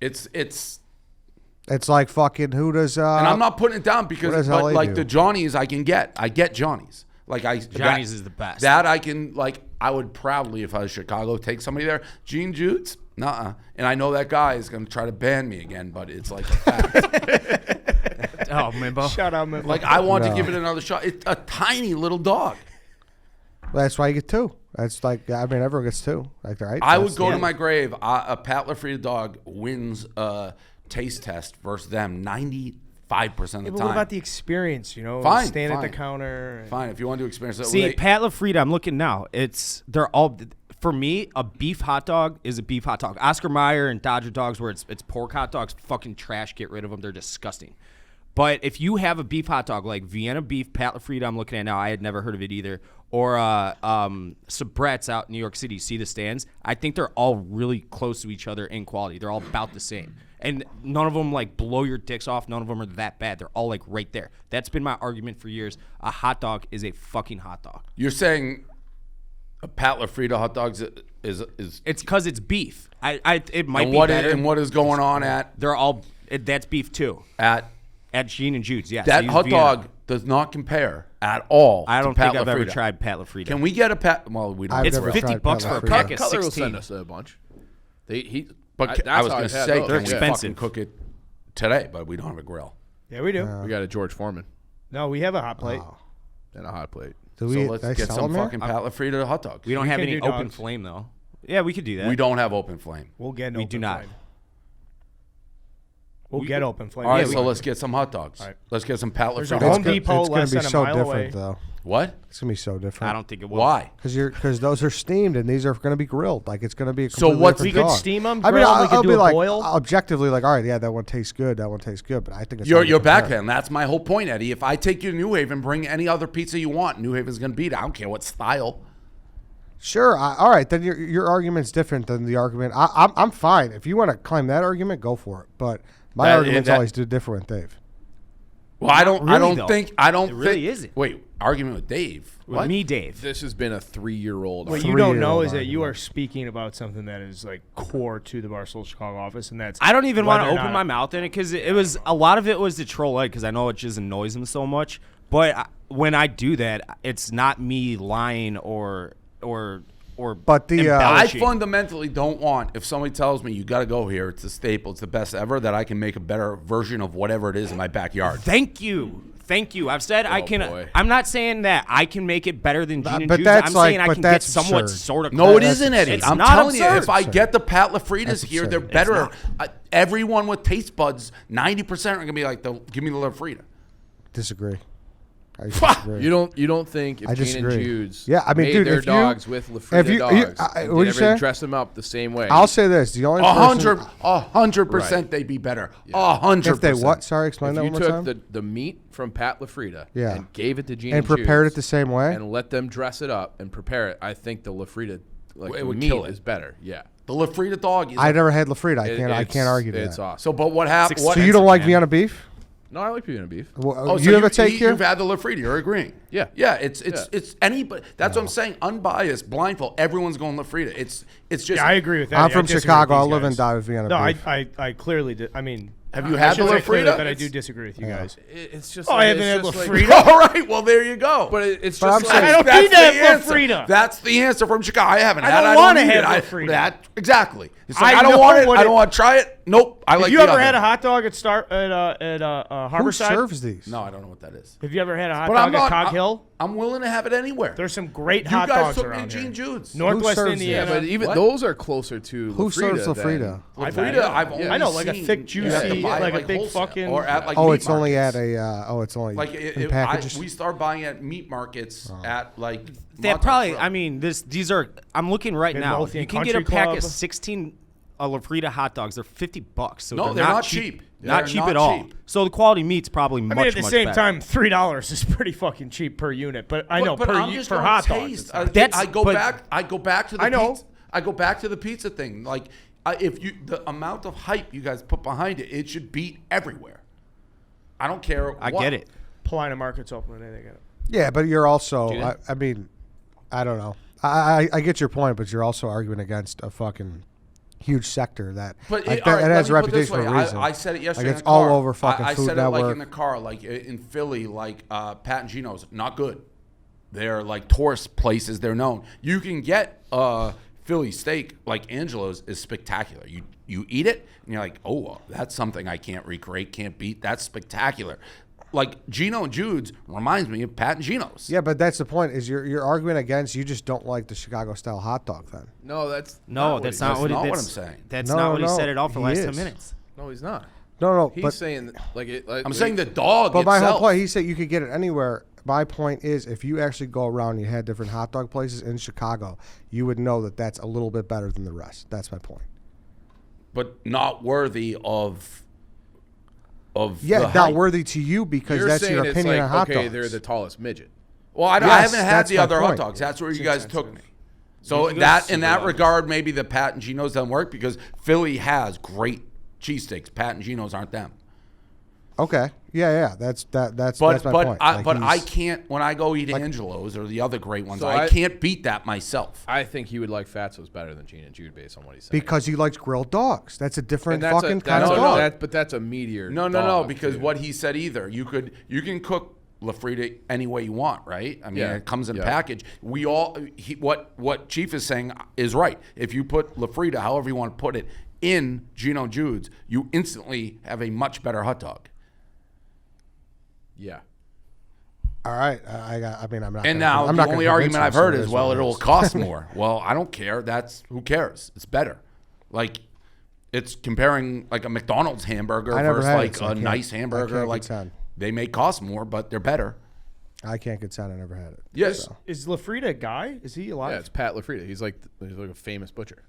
It's It's like fucking who does? and I'm not putting it down what because does but LA like do? the Johnnies I get Johnnies. Like Johnny's is the best. That I can like. I would proudly, if I was Chicago, take somebody there. Gene Jude's, nuh-uh. And I know that guy is going to try to ban me again, but it's like a fact. Oh, Mimbo. Shout out, man. Like I want to No. give it another shot. It's a tiny little dog. Well, that's why you get two. That's like everyone gets two. Like right. I would That's- go to my grave. A Pat LaFrida dog wins a taste test versus them 95% of the Yeah, but time. what about the experience? You know, Fine, stand at fine. the counter. and- Fine, if you want to experience that. See, Pat LaFrida, I'm looking now. They're all, for me, a beef hot dog is a beef hot dog. Oscar Mayer and Dodger dogs where it's pork hot dogs, fucking trash. Get rid of them. They're disgusting. But if you have a beef hot dog like Vienna beef, Pat LaFrida, I'm looking at now. I had never heard of it either. Or Sabret's out in New York City. You see the stands? I think they're all really close to each other in quality. They're all about the same. And none of them like blow your dicks off. None of them are that bad. They're all like right there. That's been my argument for years. A hot dog is a fucking hot dog. You're saying a Pat LaFrida hot dogs is It's because it's beef. It might and be what better. and what is going on at They're all that's beef too. at At Gene and Jude's, yes. that I use hot Vienna. dog does not compare at all. I to don't Pat think I've ever LaFrida. tried Pat LaFrida. Can we get a Pat? Well, we don't. I've It's never $50 tried bucks Pat for a LaFrida. pack of Cutler will 16. send us a bunch. But That's I was how going I've to had say, those. can we expensive. fucking cook it today? But we don't have a grill. Yeah, we do. We got a George Foreman No, we have a hot plate. and a hot plate. Do So we? let's they get sell some them here? fucking Pat LaFrida hot dogs. We don't We have can any do open dogs. flame though. Yeah, we could do that. We don't have open flame. We'll get. We open do not. Flame. We'll get open flame. All right, Yeah, so we- let's get some hot dogs. All right. Let's get some Pat There's a LaFrida. Home Depot It's gonna less be than a so mile different away. though. What? It's gonna be so different. I don't think it will. Why? Because those are steamed and these are going to be grilled. Like it's going to be a So completely what's- different We could dog. steam 'em, I mean, grill 'em, we I'll could do be a like boil. objectively like, all right, yeah, that one tastes good. That one tastes good. But I think it's You're hard to compare. backhand. That's my whole point, Eddie. If I take you to New Haven, bring any other pizza you want. New Haven's going to beat it. I don't care what style. Sure. All right, then your argument's different than the argument. I'm fine if you want to claim that argument, go for it. But my argument's always different with Dave. Well, I don't really, though. think. It really isn't. Wait, argument with Dave. With What? me, Dave. This has been a 3-year-old. What you don't know 3-year-old is that you argument. are speaking about something that is like core to the Barstool Chicago office, and that's I don't even want to whether or open not- my mouth in it because it was a lot of it was to troll Ed because I know it just annoys him so much. But when I do that, it's not me lying or But the, I embellishing. fundamentally don't want, if somebody tells me you got to go here, it's a staple, it's the best ever, that I can make a better version of whatever it is in my backyard. Thank you. I've said I can. boy. I'm not saying that I can make it better than Gene and but Jude's. that's I'm like- saying I but can get that's somewhat absurd. sort of. No, close. it isn't, Eddie. It's I'm not telling you, absurd. if I get the Pat LaFridas That's here, they're absurd. better. Everyone with taste buds, 90% are going to be like, give me the LaFrida. disagree. I disagree. You don't think if I Gene and disagree. Jude's Yeah, I mean, made dude, their if you- dogs with if LaFrida you- dogs, you- and what did you everything, say? dress them up the same way? I'll say this: the only person 100% Right. they'd be better. 100%. if they what? Sorry, explain If that you one more took time. the meat from Pat LaFrida Yeah. and gave it to Gene And prepared Jude's it the same way? and let them dress it up and prepare it, I think the LaFrida It the would meat kill it. is better. Yeah, The LaFrida dog is I never had LaFrida. I It's- can't argue that. It's awesome. So, but what happened? So you don't like Vienna beef? No, I like Vienna beef. Well, so you have a take here? You've had the LaFrida. You're agreeing. Yeah. Yeah. It's anybody. That's Oh. what I'm saying. Unbiased, blindfold. Everyone's going LaFrida. It's just. Yeah, I agree with that. I'm I from disagree Chicago. with I'll these live and guys. die with Vienna No, beef. I clearly did. I mean, Have you I had the shouldn't say clearly, LaFrida? but I do disagree with you guys. It's just. Oh, like, I haven't it's had just LaFrida. Like, All right. Well, there you go. but it's But just. I'm like, saying- I don't That's need to have the answer. LaFrida. That's the answer from Chicago. I haven't I had. don't I wanna need have it. LaFrida. That exactly. It's I like I don't know want it. what I it- don't want to try it. Nope. I Have like. you the ever other. had a hot dog at Who Harborside? serves these? No, I don't know what that is. Have you ever had a hot But dog I'm at not. Cog Hill? I'm willing to have it anywhere. There's some great You hot guys dogs took me to around Gene here. Jude's. Northwest serves yeah, Indiana. but even What? those are closer to Who serves LaFrida than- LaFrida? LaFrida, I've only I know, like a seen thick, you juicy, have to buy it, like a big wholesale, fucking- or at like Oh, meat it's only markets. at a. It's only Like in packages. we start buying at meat markets at like. That Montauk probably. Grill. I mean, these are. I'm looking right now. Midlothian You can get a Country pack Club. of 16 LaFrida hot dogs. They're $50. So No, they're not cheap. Not They're cheap not at all. cheap. So the quality meat's probably I much. mean, at the much same better. time, $3 is pretty fucking cheap per unit. But I know But I'm per just for gonna hot dogs. taste. it's not. That's- I go but- back. I go back to the. I know. Pizza. I go back to the pizza thing. Like if you the amount of hype you guys put behind it, it should beat everywhere. I don't care. I what. get it. Paulina Market's open today. They got it. Yeah, but you're also. Do they? I mean, I don't know. I get your point, but you're also arguing against a fucking huge sector that But like, it, all right, it has a let me put it this reputation for way. a reason. I said it yesterday. Like, it's in the car. all over fucking I Food said Network. it like in the car, like in Philly, like Pat and Gino's, not good. They're like tourist places. They're known. You can get Philly steak like Angelo's is spectacular. You eat it and you're like, oh, that's something I can't recreate, can't beat. That's spectacular. Like Gino and Jude's reminds me of Pat and Gino's. Yeah, but that's the point. Is you're arguing against? You just don't like the Chicago style hot dog, then? No, that's No, that's not what I'm that's, saying. That's No, not what he no, said at all for the he last 10 is. minutes. no, he's not. No, He's but saying like it. Like, I'm saying the dog but my itself. whole point. He said you could get it anywhere. My point is, if you actually go around and you had different hot dog places in Chicago, you would know that that's a little bit better than the rest. That's my point. But not worthy of Yeah, the not hype. worthy to you because you're that's saying your it's opinion like, on hot okay, dogs. they're the tallest midget. Well, I Yes, haven't had that's the my other hot point. dogs. That's where you guys took me. So You can go that in super that levels. regard, maybe the Pat and Gino's doesn't work because Philly has great cheesesteaks. Pat and Gino's aren't them. Okay. Yeah. That's my But point. Like, I he's- can't when I go eat Angelo's or the other great ones. So I I- can't beat that myself. I think he would like Fatso's better than Gene and Jude based on what he said. because he likes grilled dogs. That's a different And that's fucking a, kind of that's a- dog. that- but that's a meteor. No, dog, because dude. what he said either you can cook La Frida any way you want, right? I mean, Yeah. it comes in Yeah. package. What Chief is saying is right. If you put La Frida, however you want to put it, in Gino Jude's, you instantly have a much better hot dog. Yeah. All right. I'm not. And gonna, now I'm the not only gonna argument convince I've him, heard so it is, well, what it it'll is. cost more. Well, I don't care. Who cares? It's better. Like, it's comparing like a McDonald's hamburger I never versus had it, like so I a can't- nice I hamburger. can't Like, contend. they may cost more, but they're better. I can't consent. I never had it. Yes. Is Lafrida a guy? Is he alive? Yeah, it's Pat LaFrida. He's like a famous butcher.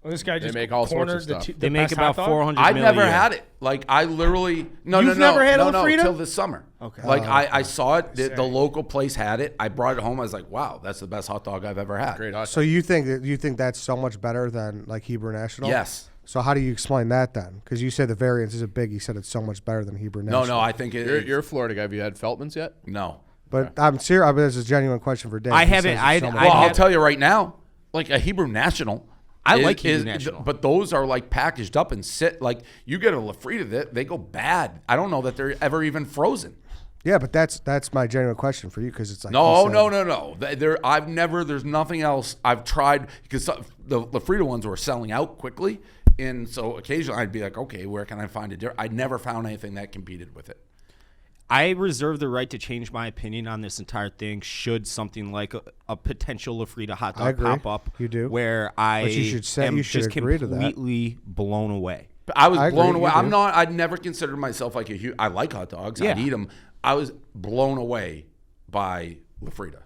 Well, this guy just make all sorts of cornered the stuff. the They make best about hot dog? 400 I've million never a year. had it. Like I literally no You've no never had a no Lafrida? till this summer. Okay. Like I saw it. The Say. local place had it. I brought it home. I was like, wow, that's the best hot dog I've ever had. Great hot So you think that's so much better than like Hebrew National? Yes. So how do you explain that then? Because you said the variance isn't big. You said it's so much better than Hebrew National. No, I think it. You're a Florida guy. Have you had Feltman's yet? no. But I'm serious. I mean, it's a genuine question for Dave. I He haven't- says it's I- so much I Well, better. I'll had- tell you right now, like a Hebrew National. I like Hebrew National. But those are like packaged up and sit. Like you get a La Frida, they go bad. I don't know that they're ever even frozen. Yeah, but that's my genuine question for you because it's like No, you said- no. I've never. There's nothing else. I've tried because the La Frida ones were selling out quickly, and so occasionally I'd be like, okay, where can I find it? I never found anything that competed with it. I reserve the right to change my opinion on this entire thing should something like a potential La Frida hot I dog agree. pop up. You do. Where I But you should say- am you should just agree to that. completely blown away. I was I agree, blown away. you I'm do. not. I'd never considered myself like a huge. I like hot dogs. I'd Yeah. eat them. I was blown away by La Frida.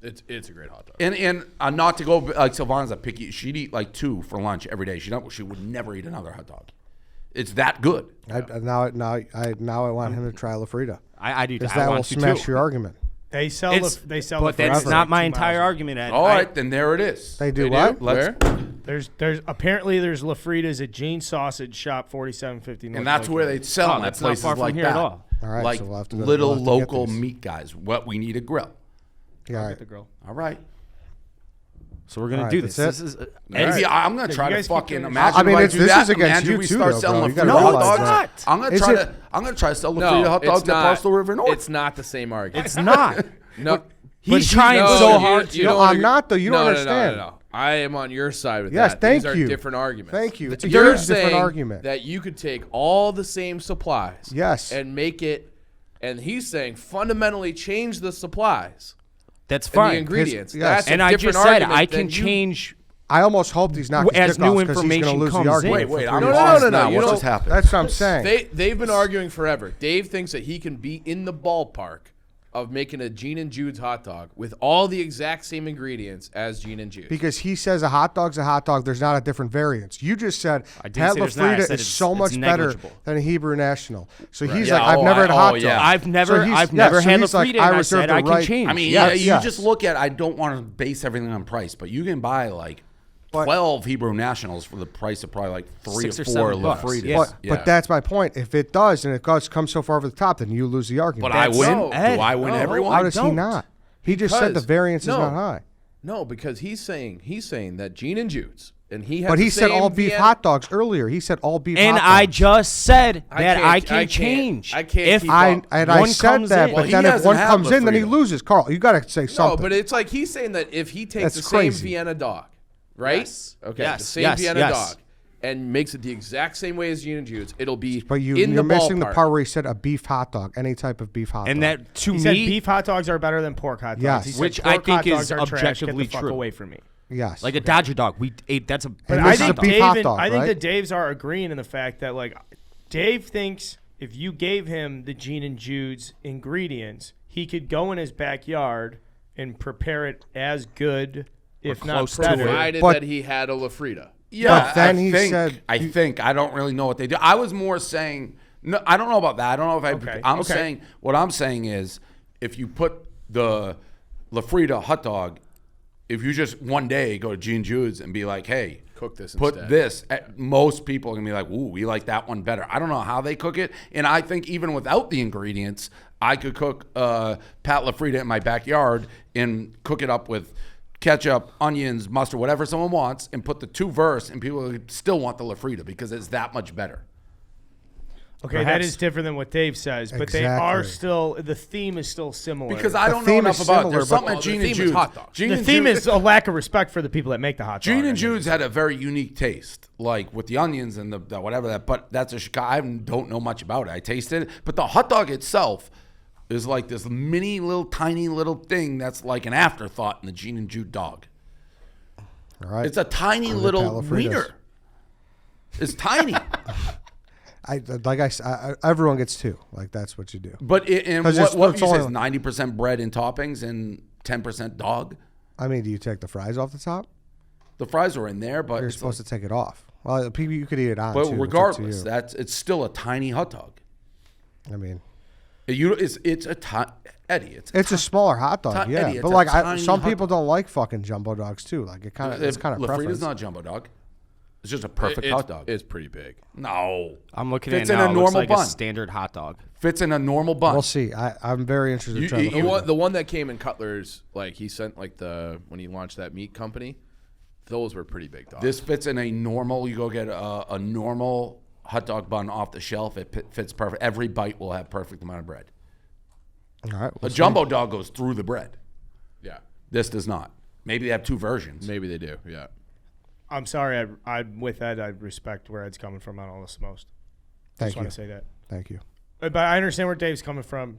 It's a great hot dog. And not to go like Sylvana's a picky. She'd eat like 2 for lunch every day. She would never eat another hot dog. It's that good. Now I want him to try La Frida I do. because I that will want to smash too. your argument. They sell It's- they sell But the that's forever not at my 2 entire miles. argument. Ed. All right, then there it is. They do They what? do? Let's- Where? There's apparently there's Lafrida's at Jane's Sausage Shop 4750 North. And that's Lake where Road. they sell Oh, them at that's not places far from like here that. at all. All right, like so we'll have to go- little we'll have to get local these. meat guys. What we need a grill. Yeah, all Get right. the grill. All right. So we're gonna All right, do that's this. it? This is Maybe I'm gonna Yeah, try you to guys keep fucking doing imagine. I mean, if it's- do this that. is against Imagine you we too, start though, selling bro. La You gotta Frida hot realize dogs. that. I'm gonna Is try it- to. I'm gonna try to sell La No, Frida hot dogs it's at not. Barstool River North. It's not the same argument. It's not. no. He's trying No, so you- hard. you No, don't I'm agree- not, though. You don't No, understand. No. I am on your side with Yes, that. thank These are you. different arguments. Thank you. It's a You're huge different saying argument. that you could take all the same supplies, Yes. and make it. And he's saying fundamentally change the supplies That's and fine. the ingredients. Yes. That's a And I different just said argument I than can you- change. I almost hope he's not As new information lose comes the in. argument. Wait, for I'm 3 No, lost months. now. you What don't- just happened? That's what I'm saying. They've been arguing forever. Dave thinks that he can be in the ballpark of making a Gene and Jude's hot dog with all the exact same ingredients as Gene and Jude's. Because he says a hot dog's a hot dog. There's not a different variance. You just said I didn't Pat say there's not. I LaFrida said is it's- so it's much better negligible. than a Hebrew National. So he's Yeah, like, I've never had a hot dog. yeah. I've never So he's- had so La he's like, Frida, and I reserve said the I can right- change. I mean, Yes, you yes. just look at. I don't want to base everything on price, but you can buy like But- 12 Hebrew Nationals for the price of probably like 3 $6 or or 4 $7 La bucks. Fridas. Yeah. But that's my point. If it does and it comes so far over the top, then you lose the argument. But I win. No, Do Ed, I win no. everyone? How does he don't. not? He just said the Because- variance is no. not high. No, because he's saying that Gene and Jude's, and he has But the he said same all beef Vienna- hot dogs earlier. He said all beef And hot I dogs. just said I that can't- I I can can't- change. I can't if keep I one said comes that, in. but Well, then he if one hasn't had comes in, then he Lafrito. loses. Carl, you got to say No, something. but it's like he's saying that if he takes That's the crazy. same Vienna dog, right? Yes. Okay, Yes. the same Yes. Vienna Yes. dog, and makes it the exact same way as Gene and Jude's, it'll be But in you're the missing the ballpark. part where he said a beef hot dog, any type of beef hot dog. and that to He said me, beef hot dogs are better than pork hot dogs. Yes. He said Which pork I think hot is dogs are trash. objectively Get the fuck true. away from me. yes. like a Dodger dog, we ate. That's a. But And I this is think a beef Dave hot and, dog, I think right? the Daves are agreeing in the fact that like Dave thinks if you gave him the Gene and Jude's ingredients, he could go in his backyard and prepare it as good, if not close to better. it. Provided But- that he had a Lafrita. Yeah, But then I he think, said- I don't really know what they do. I was more saying, no, I don't know about that. I don't know if Okay, I'm okay. saying, what I'm saying is, if you put the Lafrita hot dog, if you just one day go to Gene Jude's and be like, hey, Cook this put instead. this, most people are going to be like, ooh, we like that one better. I don't know how they cook it. And I think even without the ingredients, I could cook Pat Lafrita in my backyard and cook it up with ketchup, onions, mustard, whatever someone wants, and put the two verse, and people still want the Lafrita because it's that much better. Okay, that Perhaps. is different than what Dave says, but they are Exactly. still the theme is still similar. Because I The don't know theme enough is about it. similar, There's but- something Well, at the Gene theme and is Jude's. hot dogs. Gene the and theme Jude- is a lack of respect for the people that make the hot dog. Gene I and think. Jude's had a very unique taste, like with the onions and the whatever that. But that's a Chicago. I don't know much about it. I tasted it, but the hot dog itself is like this mini little tiny little thing that's like an afterthought in the Gene and Jude dog. All right. It's a tiny Or the little Palafritas. wiener. It's tiny, Everyone gets two. Like that's what you do. but and 'Cause what it's you say only- is 90% bread and toppings and 10% dog. I mean, do you take the fries off the top? The fries are in there, but You're it's supposed to take it off. Well, people you could eat it on. but too. It's up to regardless, you. it's still a tiny hot dog. I mean, It's a Eddie. it's a smaller hot dog, Ti- yeah. Eddie, it's But a like, tiny some hot people dog. don't like fucking jumbo dogs too. Like it's kind of Lafrita's preference. not a jumbo dog. It's just a perfect hot dog. It's pretty big. No, I'm looking Fits at it in now. a It looks normal like bun. a standard hot dog. fits in a normal bun. We'll see. I'm very interested in You- trying you- to The find one, it. the one that came in Cutler's, like he sent like when he launched that meat company, those were pretty big dogs. This fits in a normal. You go get a normal hot dog bun off the shelf. It fits perfect. Every bite will have perfect amount of bread. All right, A we'll see. jumbo dog goes through the bread. yeah, This does not. Maybe they have two versions. maybe they do. Yeah. I'm sorry. I with Ed, I respect where Ed's coming from on all this most. Thank Just want you. to say that. Thank you. But I understand where Dave's coming from.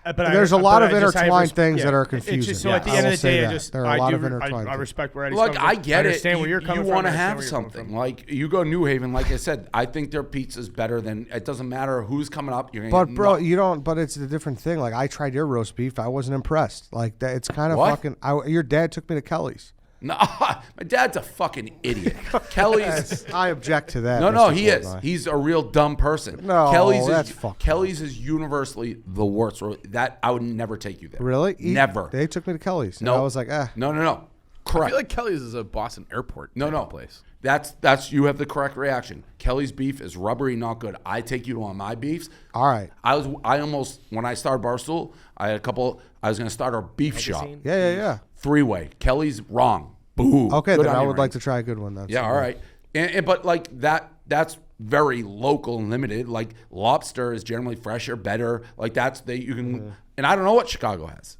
But There's a lot of intertwined things that are It's confusing. just, so at the I end will of the say day, that. I just There are a lot of I intertwined things. respect where Eddie's Look, coming from. I get it. understand where you're coming you from. want to I understand have where you're coming something. from. Like you go New Haven. Like I said, I think their pizza's better than. It doesn't matter who's coming up. You're gonna But get bro, nothing. you don't. But it's a different thing. Like I tried your roast beef. I wasn't impressed. Like that. It's kind of What? fucking. Your dad took me to Kelly's. No, my dad's a fucking idiot. Kelly's. I object to that. No, Mr. he is. Portnoy. He's a real dumb person. No, that's fucked up. Kelly's is universally the worst. That I would never take you there. Really? Never. They took me to Kelly's. No. And I was like, No. I Correct. feel like Kelly's is a Boston airport. No, type no. of place. That's you have the correct reaction. Kelly's beef is rubbery, not good. I take you to one of my beefs. all right. I almost when I started Barstool, I had a couple. I was going to start our beef shop. Yeah. 3-way. Kelly's wrong. Boo. Okay, Good then I onion would like rings. to try a good one. Then. Yeah, all right. And but like that's very local and limited. Like lobster is generally fresher, better. Like you can. And I don't know what Chicago has.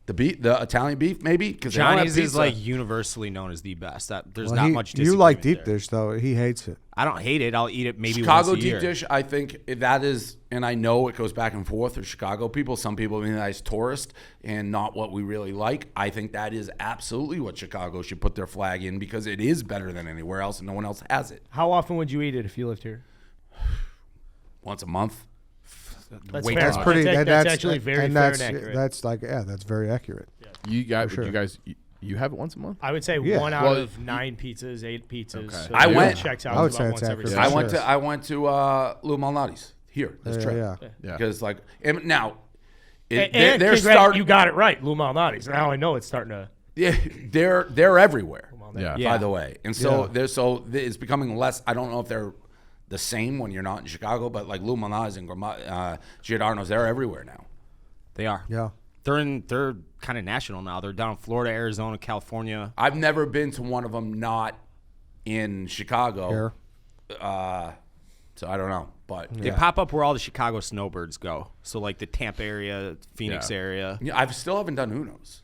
The Italian beef maybe because Johnny's is like universally known as the best. There's not much. You like disagreement deep there. dish though. He hates it. I don't hate it. I'll eat it maybe Chicago once a deep year. dish. I think that is, and I know it goes back and forth with Chicago people. Some people mean that as tourist and not what we really like. I think that is absolutely what Chicago should put their flag in because it is better than anywhere else, and no one else has it. How often would you eat it if you lived here? Once a month. That's Way fair. too That's much. pretty. That's actually very and fair that's, and accurate. That's like that's very accurate. You guys, sure. you have it once a month. I would say Yeah. 1 out Well, of 9 pizzas, 8 pizzas. Okay. So I it went- Checks out I would about say once it's every accurate. six Yeah. I went to Lou Malnati's here this trip. Yeah. Yeah. Because like and now, And they're congrats, starting. you got it right, Lou Malnati's. Now I know it's starting to. Yeah, they're everywhere. Yeah. Yeah. By the way, and so Yeah. it's becoming less. I don't know if they're the same when you're not in Chicago, but like Lou Malnati's and Giordano's, they're everywhere now. They are. Yeah. They're kind of national now. They're down in Florida, Arizona, California. I've never been to one of them not in Chicago. Here. So I don't know, but They pop up where all the Chicago snowbirds go. So like the Tampa area, Phoenix Yeah. area. yeah, I still haven't done Uno's.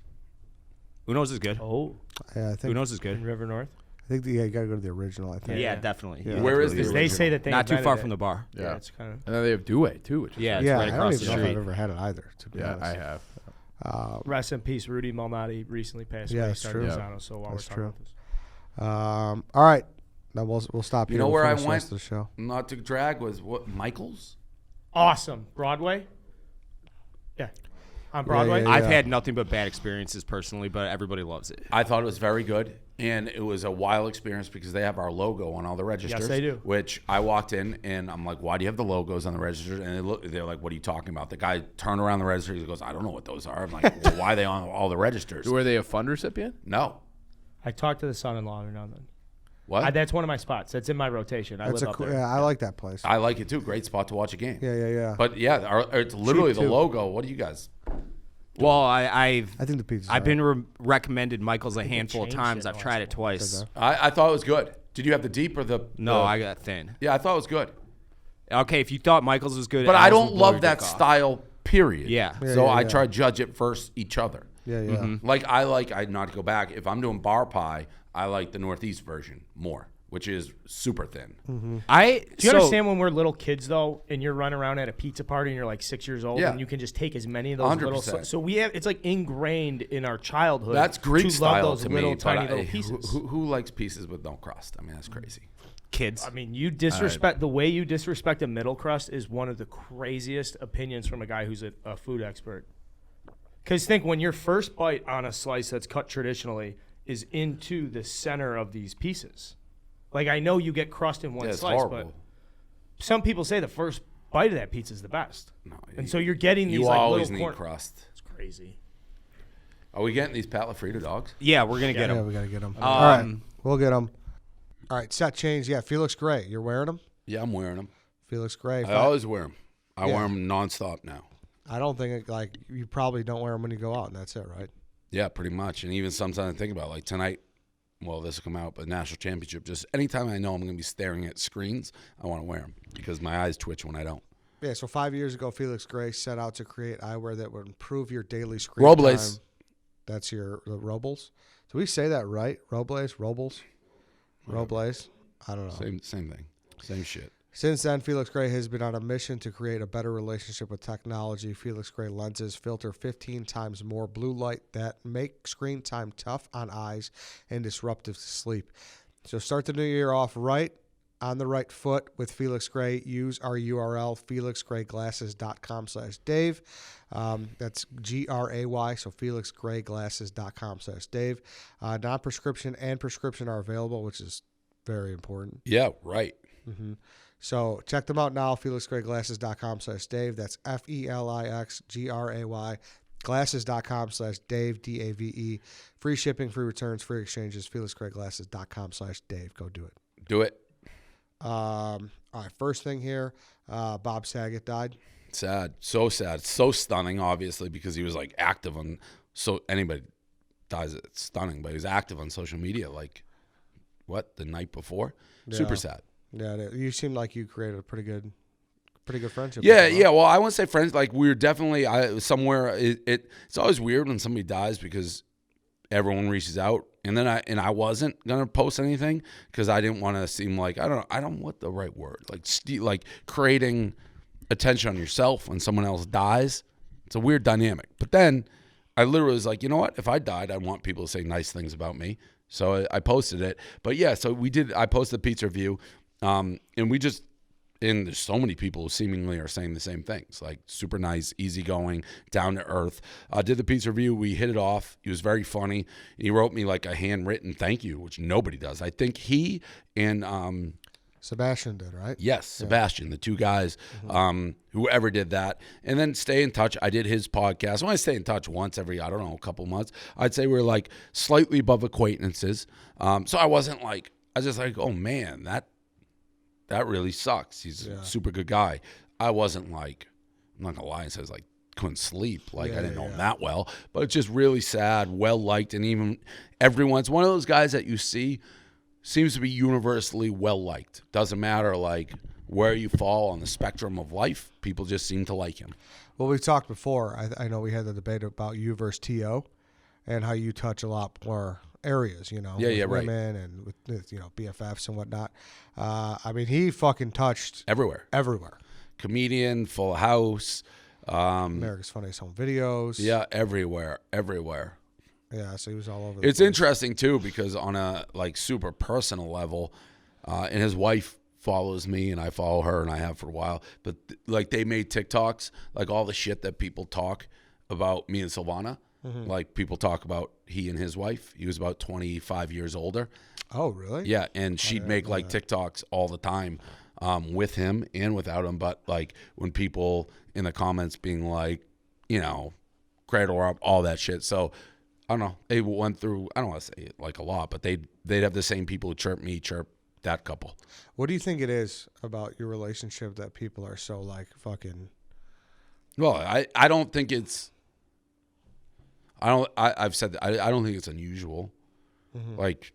Uno's is good. Oh, Yeah, I think Uno's is in good. River North. you got to go to the original. I think. Yeah, definitely. Yeah. Where is Definitely the They original? say that they Not too invented far it. from the bar. Yeah, it's kind of. And then they have Duet too, which is Yeah, it's Yeah, right I across don't the even know if street. I've ever had it either. To be yeah, honest. I have. Rest in peace, Rudy Malnati recently passed Yeah, away. that's Started true. Lozano, so while That's we're true. talking about this. All right. Now we'll stop You here. know We'll where I finish the went? rest of the show. Not to drag was what Michael's. Awesome. Broadway? Yeah. On Broadway? yeah, I've had nothing but bad experiences personally, but everybody loves it. I thought it was very good, and it was a wild experience because they have our logo on all the registers. they do. Which I walked in and I'm like, "Why do you have the logos on the registers?" And they're like, "What are you talking about?" The guy turned around the register. He goes, "I don't know what those are." I'm like, "Well, why are they on all the registers?" Were they a fund recipient? No. I talked to the son-in-law every now and then. What? That's one of my spots. That's in my rotation. I That's live a up cool, there. yeah, I like that place. I like it too. Great spot to watch a game. Yeah. But yeah, it's literally the too. logo. What do you guys? Well, I've I think the pizza's I've all been recommended Michael's a handful of changed times. it I've the tried last it twice. I thought it was good. Did you have the deep or the? No, the- I got thin. Yeah, I thought it was good. Okay, if you thought Michael's was good, But I Al's don't will blow love your that dick off. style. Period. Yeah. So I yeah. try to judge it first each other. Yeah. Like I not to go back. If I'm doing bar pie, I like the Northeast version more, which is super thin. Do you understand when we're little kids though, and you're running around at a pizza party and you're like 6 years old, Yeah. and you can just take as many of those little. 100%. So we have it's like ingrained in our childhood. That's Greek to style love those to little me. tiny but little pieces. Who likes pieces with no crust? I mean, that's crazy. kids. I mean, you disrespect the way you disrespect a middle crust is one of the craziest opinions from a guy who's a food expert. Because think when your first bite on a slice that's cut traditionally is into the center of these pieces. Like I know you get crust in one Yeah, it's slice, horrible. but some people say the first bite of that pizza is the best. No, And so you're getting these you like always little need corn. crust. It's crazy. Are we getting these Pat LaFrida dogs? Yeah, we're gonna get Yeah, him. we got to get them. All right. Um, We'll get them. All right. Set change. Yeah. Felix Gray. You're wearing them? Yeah, I'm wearing them. Felix Gray. I always wear them. I Yeah. wear them nonstop now. I don't think like you probably don't wear them when you go out, and that's it, right? Yeah, pretty much. And even sometimes I think about like tonight. Well, this will come out, but national championship. Just anytime I know I'm going to be staring at screens, I want to wear them because my eyes twitch when I don't. Yeah. So 5 years ago, Felix Gray set out to create eyewear that would improve your daily screen Robles. time. That's the Robles. Do we say that right? Robles. Robles. I don't know. Same thing. Same shit. Since then, Felix Gray has been on a mission to create a better relationship with technology. Felix Gray lenses filter 15 times more blue light that make screen time tough on eyes and disruptive to sleep. So start the new year off right, on the right foot with Felix Gray. Use our URL, felixgrayglasses.com/Dave. That's GRAY, so felixgrayglasses.com/Dave. Non-prescription and prescription are available, which is very important. Yeah, right. So check them out now, felixgrayglasses.com/Dave. That's FELIXGRAY, glasses.com/Dave, DAVE. Free shipping, free returns, free exchanges, felixgrayglasses.com/Dave. Go do it. Do it. All right, first thing here, Bob Saget died. Sad. So sad. So stunning, obviously, because he was like active on, so anybody dies, it's stunning, but he was active on social media like, what, the night before? Super Yeah. sad. Yeah, you seem like you created a pretty good friendship. Yeah, with him, yeah. Well, I wouldn't say friends. Like we were definitely somewhere. It's always weird when somebody dies because everyone reaches out, and then I wasn't gonna post anything because I didn't want to seem like I don't what the right word like creating attention on yourself when someone else dies. It's a weird dynamic. But then I literally was like, you know what? If I died, I want people to say nice things about me. So I posted it. But yeah, so we did. I posted the pizza review. And there's so many people who seemingly are saying the same things, like super nice, easygoing, down to earth. Did the pizza review. We hit it off. He was very funny. He wrote me like a handwritten thank you, which nobody does. I think he and Sebastian did, right? yes, Sebastian, the two guys, whoever did that. And then stay in touch. I did his podcast. When I stay in touch once every, I don't know, a couple months, I'd say we're like slightly above acquaintances. So I wasn't like, I was just like, oh man, that really sucks. He's a super good guy. I wasn't like, I'm not gonna lie and say I was like couldn't sleep. Like, Yeah, I didn't know yeah. him that well. But it's just really sad, well-liked, and even everyone's one of those guys that you see seems to be universally well-liked. Doesn't matter, like, where you fall on the spectrum of life, people just seem to like him. Well, we've talked before. I know we had the debate about you versus T.O. and how you touch a lot more areas, with right. women and with BFFs and whatnot. I mean, he fucking touched Everywhere. Comedian, Full House. America's Funniest Home Videos. Yeah, everywhere. Yeah, so he was all over the It's place. interesting, too, because on a, like, super personal level, and his wife follows me and I follow her and I have for a while, but like they made TikToks, like all the shit that people talk about me and Silvana, like people talk about he and his wife. He was about 25 years older. Oh, really? Yeah, and she'd make like TikToks all the time with him and without him, but like when people in the comments being like, cradle her up, all that shit. So I don't know. They went through, I don't want to say it like a lot, but they'd have the same people who chirp me, chirp that couple. What do you think it is about your relationship that people are so like fucking? Well, I don't think it's. I've said that I don't think it's unusual. Like,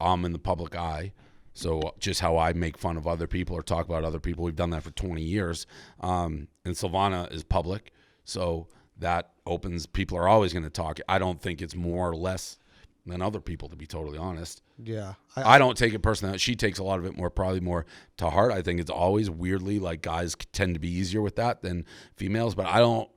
I'm in the public eye, so just how I make fun of other people or talk about other people, we've done that for 20 years. And Silvana is public, so that opens. People are always going to talk. I don't think it's more or less than other people, to be totally honest. Yeah, I don't take it personally. She takes a lot of it probably more to heart. I think it's always weirdly like guys tend to be easier with that than females, but I don't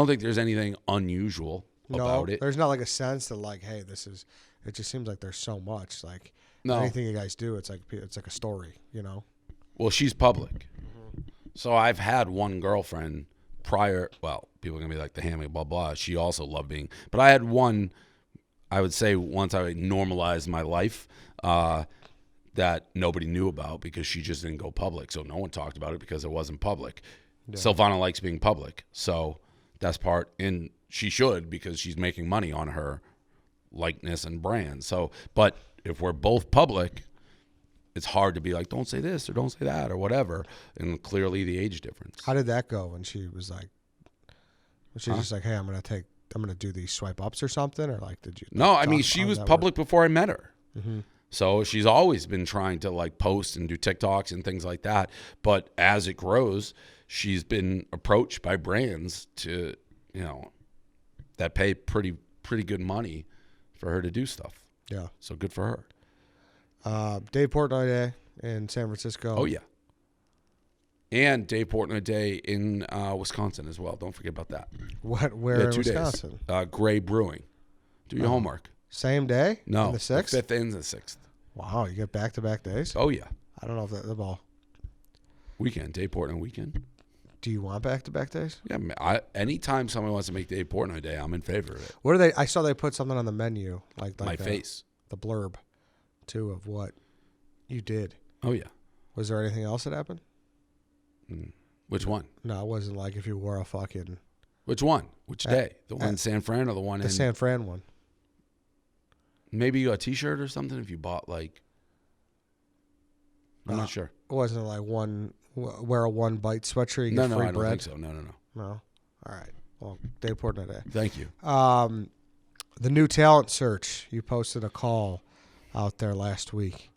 think there's anything unusual about it. There's not like a sense that like, hey, this is. It just seems like there's so much like No. anything you guys do. It's like a story, Well, she's public, so I've had one girlfriend prior. Well, people are gonna be like the hammy, blah blah. She also loved being, but I had one. I would say once I normalized my life that nobody knew about because she just didn't go public. So no one talked about it because it wasn't public. Yeah. Silvana likes being public. So that's part, and she should because she's making money on her likeness and brand. So, but if we're both public, it's hard to be like, don't say this or don't say that or whatever. And clearly the age difference. How did that go when she was like, just like, hey, I'm going to do these swipe ups or something, or like, did you? No, I mean, she was public before I met her. So she's always been trying to like post and do TikToks and things like that. But as it grows, she's been approached by brands to, that pay pretty good money for her to do stuff. Yeah. So good for her. Dave Portnoy Day in San Francisco. Oh, yeah. And Dave Portnoy Day in Wisconsin as well. Don't forget about that. Where in 2 days. Wisconsin? Gray Brewing. Do your homework. Same day? No. On the 6th? The 5th and the 6th. Wow, you get back-to-back days? Oh, yeah. I don't know if the ball. Weekend. Dave Portnoy weekend. Do you want back-to-back days? Yeah, anytime someone wants to make Dave Portnoy Day, I'm in favor of it. What are they? I saw they put something on the menu, like My face. the blurb, too, of what you did. Oh, yeah. Was there anything else that happened? Which one? No, it wasn't like if you wore a fucking... Which one? Which day? The one in San Fran or the one in... The San Fran one. Maybe you got a T-shirt or something if you bought, like... I'm not sure. It wasn't like wear a one-bite sweatshirt, you get No, free I don't bread? think so. No. No? All right. Well, Dave Portnoy Day. Thank you. The new talent search, you posted a call out there last week.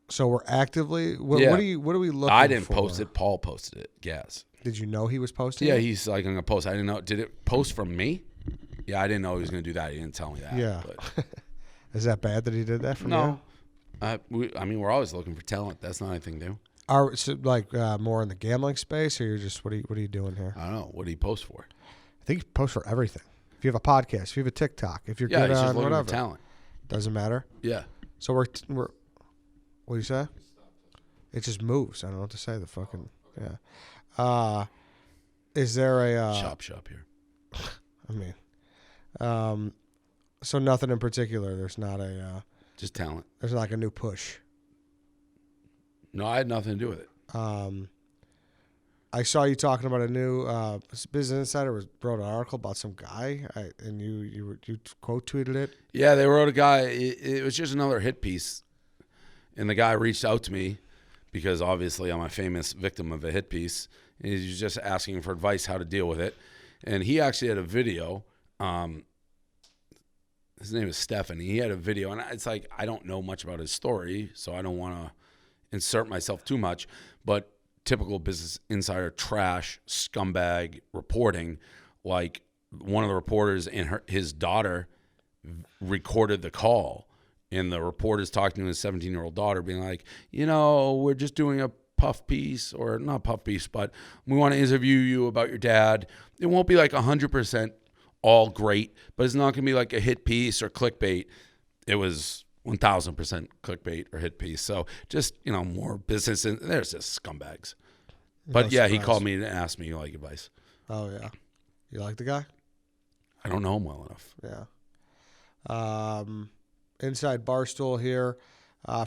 So we're actively... What are we looking for? I didn't post it. Paul posted it. Yes. Did you know he was posting Yeah, it? he's like, I'm going to post. I didn't know. Did it post from me? Yeah, I didn't know he was going to do that. He didn't tell me that. Yeah. But. Is that bad that he did that from No. you? I mean, we're always looking for talent. That's not anything new. Are so more in the gambling space, or you're just what are you doing here? I don't know. What do you post for? I think you post for everything. If you have a podcast, if you have a TikTok, if you're Yeah, good he's just on looking whatever, for talent. doesn't matter. Yeah. So we're what do you say? It just moves. I don't know what to say. The fucking yeah. Is there a shop here? I mean, so nothing in particular. There's not a Just talent. there's not like a new push. No, I had nothing to do with it. I saw you talking about a new Business Insider wrote an article about some guy, and you quote tweeted it. Yeah, they wrote a guy. It was just another hit piece, and the guy reached out to me because obviously I'm a famous victim of a hit piece, And he's just asking for advice how to deal with it. And he actually had a video. His name is Stefan. He had a video, and it's like I don't know much about his story, so I don't want to insert myself too much. But typical Business Insider trash, scumbag reporting. Like one of the reporters and his daughter recorded the call, and the reporter's talking to his 17-year-old daughter, being like, we're just doing a puff piece, or not puff piece, but we want to interview you about your dad. It won't be like 100% all great, but it's not going to be like a hit piece or clickbait. It was 1,000% clickbait or hit piece. So just, more business. And there's just scumbags. But yeah, he called me and asked me advice. Oh, yeah. You like the guy? I don't know him well enough. Yeah. Inside Barstool here.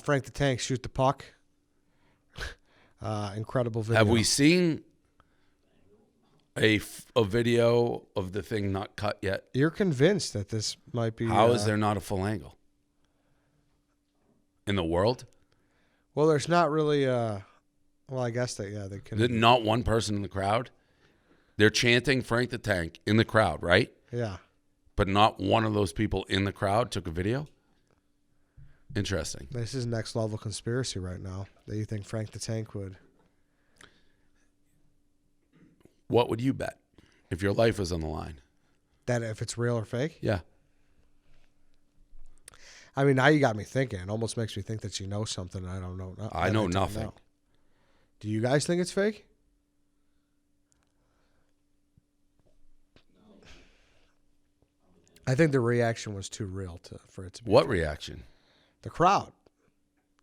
Frank the Tank shoot the puck. Incredible video. Have we seen a video of the thing not cut yet? You're convinced that this might be... How is there not a full angle? In the world? Well, there's not really... well, I guess they can... Not one person in the crowd? They're chanting Frank the Tank in the crowd, right? Yeah. But not one of those people in the crowd took a video? Interesting. This is next level conspiracy right now that you think Frank the Tank would. What would you bet if your life was on the line? That if it's real or fake? Yeah. I mean, now you got me thinking. It almost makes me think that you know something I don't know. I know nothing. Do you guys think it's fake? I think the reaction was too real for it to be. What fake. reaction? The crowd.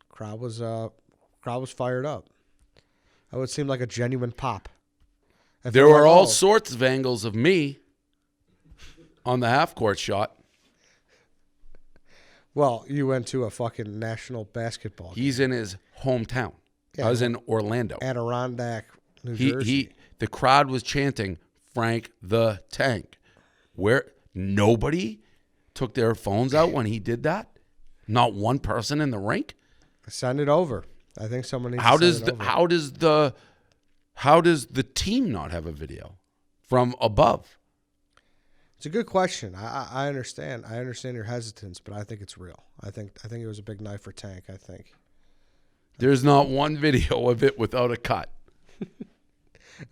Crowd was fired up. That would seem like a genuine pop. If There they're were like, all "Oh, sorts of angles of me on the half-court shot. Well, you went to a fucking national basketball game. He's in his hometown. Yeah, I was in Orlando. Adirondack, New Jersey. The crowd was chanting Frank the Tank. Where nobody took their phones out when he did that? Not one person in the rink? Send it over. I think someone needs How to does send it over. how does the team not have a video from above? It's a good question. I understand. I understand your hesitance, but I think it's real. I think it was a big night for Tank, I think. There's not one video of it without a cut.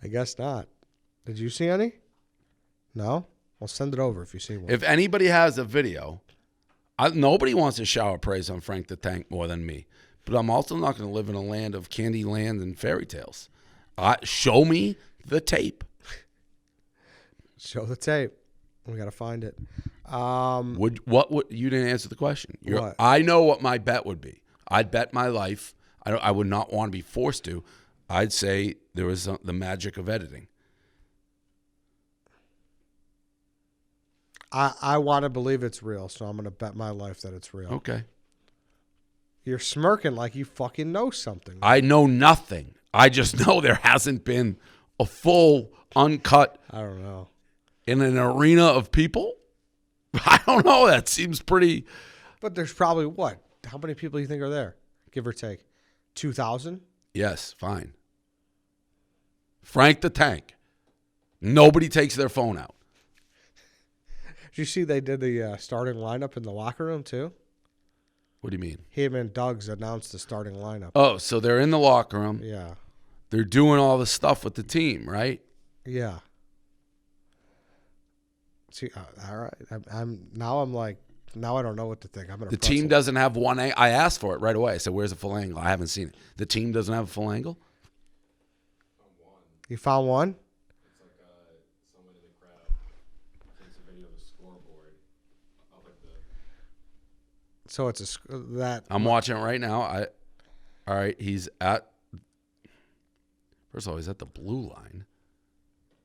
I guess not. Did you see any? No? Well, send it over if you see one. If anybody has a video, nobody wants to shower praise on Frank the Tank more than me. But I'm also not going to live in a land of candy land and fairy tales. Show me the tape. Show the tape. We got to find it. You didn't answer the question. What? I know what my bet would be. I'd bet my life. I would not want to be forced to. I'd say there was the magic of editing. I want to believe it's real, so I'm going to bet my life that it's real. Okay. You're smirking like you fucking know something. I know nothing. I just know there hasn't been a full uncut I don't know. in an arena of people. I don't know. That seems pretty. But there's probably what? How many people do you think are there? Give or take. 2,000? Yes, fine. Frank the Tank. Nobody takes their phone out. Did you see they did the starting lineup in the locker room too? What do you mean? Him and Doug's announced the starting lineup. Oh, so they're in the locker room. Yeah. They're doing all the stuff with the team, right? Yeah. See, all right. Now I don't know what to think. The team doesn't have one angle. I asked for it right away. I said, where's the full angle? I haven't seen it. The team doesn't have a full angle? You found one? It's like someone in the crowd takes a video of the scoreboard of like the. So it's that. I'm watching it right now. All right, he's at. First of all, he's at the blue line.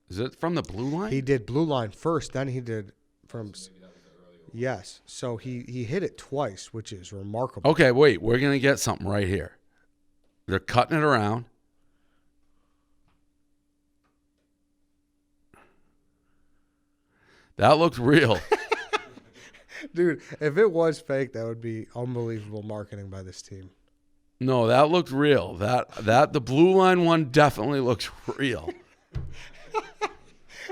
Is it from the blue line? He did blue line first, then he did from. Yes. So he hit it twice, which is remarkable. Okay, wait. We're going to get something right here. They're cutting it around. That looked real. Dude, if it was fake, that would be unbelievable marketing by this team. No, that looked real. That the blue line one definitely looks real.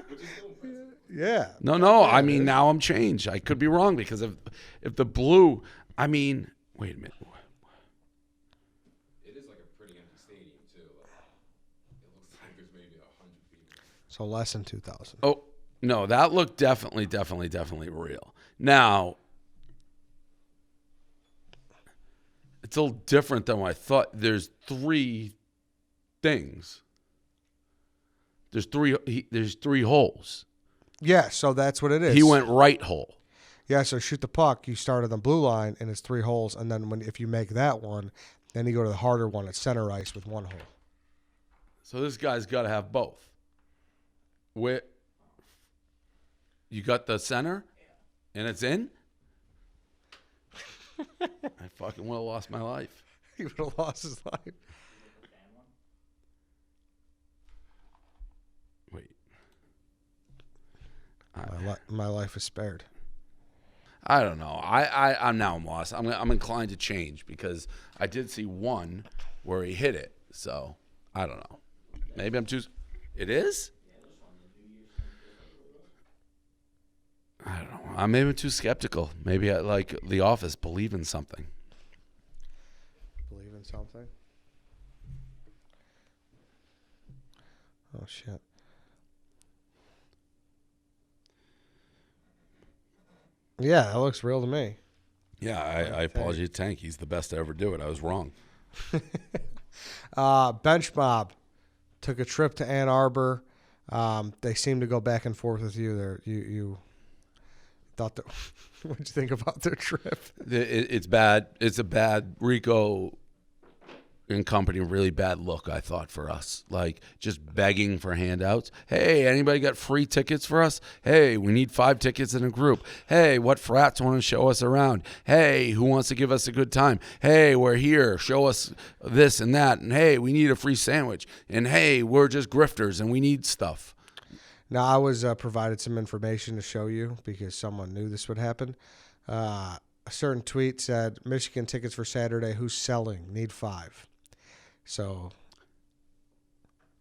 Which is still impressive. Yeah. No. I mean, now I'm changed. I could be wrong because if the blue, I mean, wait a minute. It is like a pretty empty stadium too. Like, it looks like there's maybe 100 people. So less than 2,000. Oh, no, that looked definitely real. Now, it's a little different than what I thought. There's three things. There's three holes. Yeah, so that's what it is. He went right hole. Yeah, so shoot the puck. You start at the blue line, and it's 3 holes. And then if you make that one, then you go to the harder one at center ice with 1 hole. So this guy's got to have both. Where you got the center, and it's in. I fucking would have lost my life. He would have lost his life. Wait. My life is spared. I don't know. I'm lost. I'm inclined to change because I did see one where he hit it. So I don't know. Maybe I'm too. It is. I don't know. I'm maybe too skeptical. Maybe I like The Office. Believe in something. Believe in something? Oh, shit. Yeah, that looks real to me. Yeah, I apologize to Tank. He's the best to ever do it. I was wrong. Benchmob took a trip to Ann Arbor. They seem to go back and forth with you. There, you thought that. What'd you think about their trip? It's bad. It's a bad Rico and company, really bad look, I thought, for us. Like, just begging for handouts. Hey, anybody got free tickets for us? Hey, we need 5 tickets in a group. Hey, what frats want to show us around? Hey, who wants to give us a good time? Hey, we're here. Show us this and that. And hey, we need a free sandwich. And hey, we're just grifters and we need stuff. Now, I was provided some information to show you because someone knew this would happen. A certain tweet said, Michigan tickets for Saturday, who's selling? Need 5. So,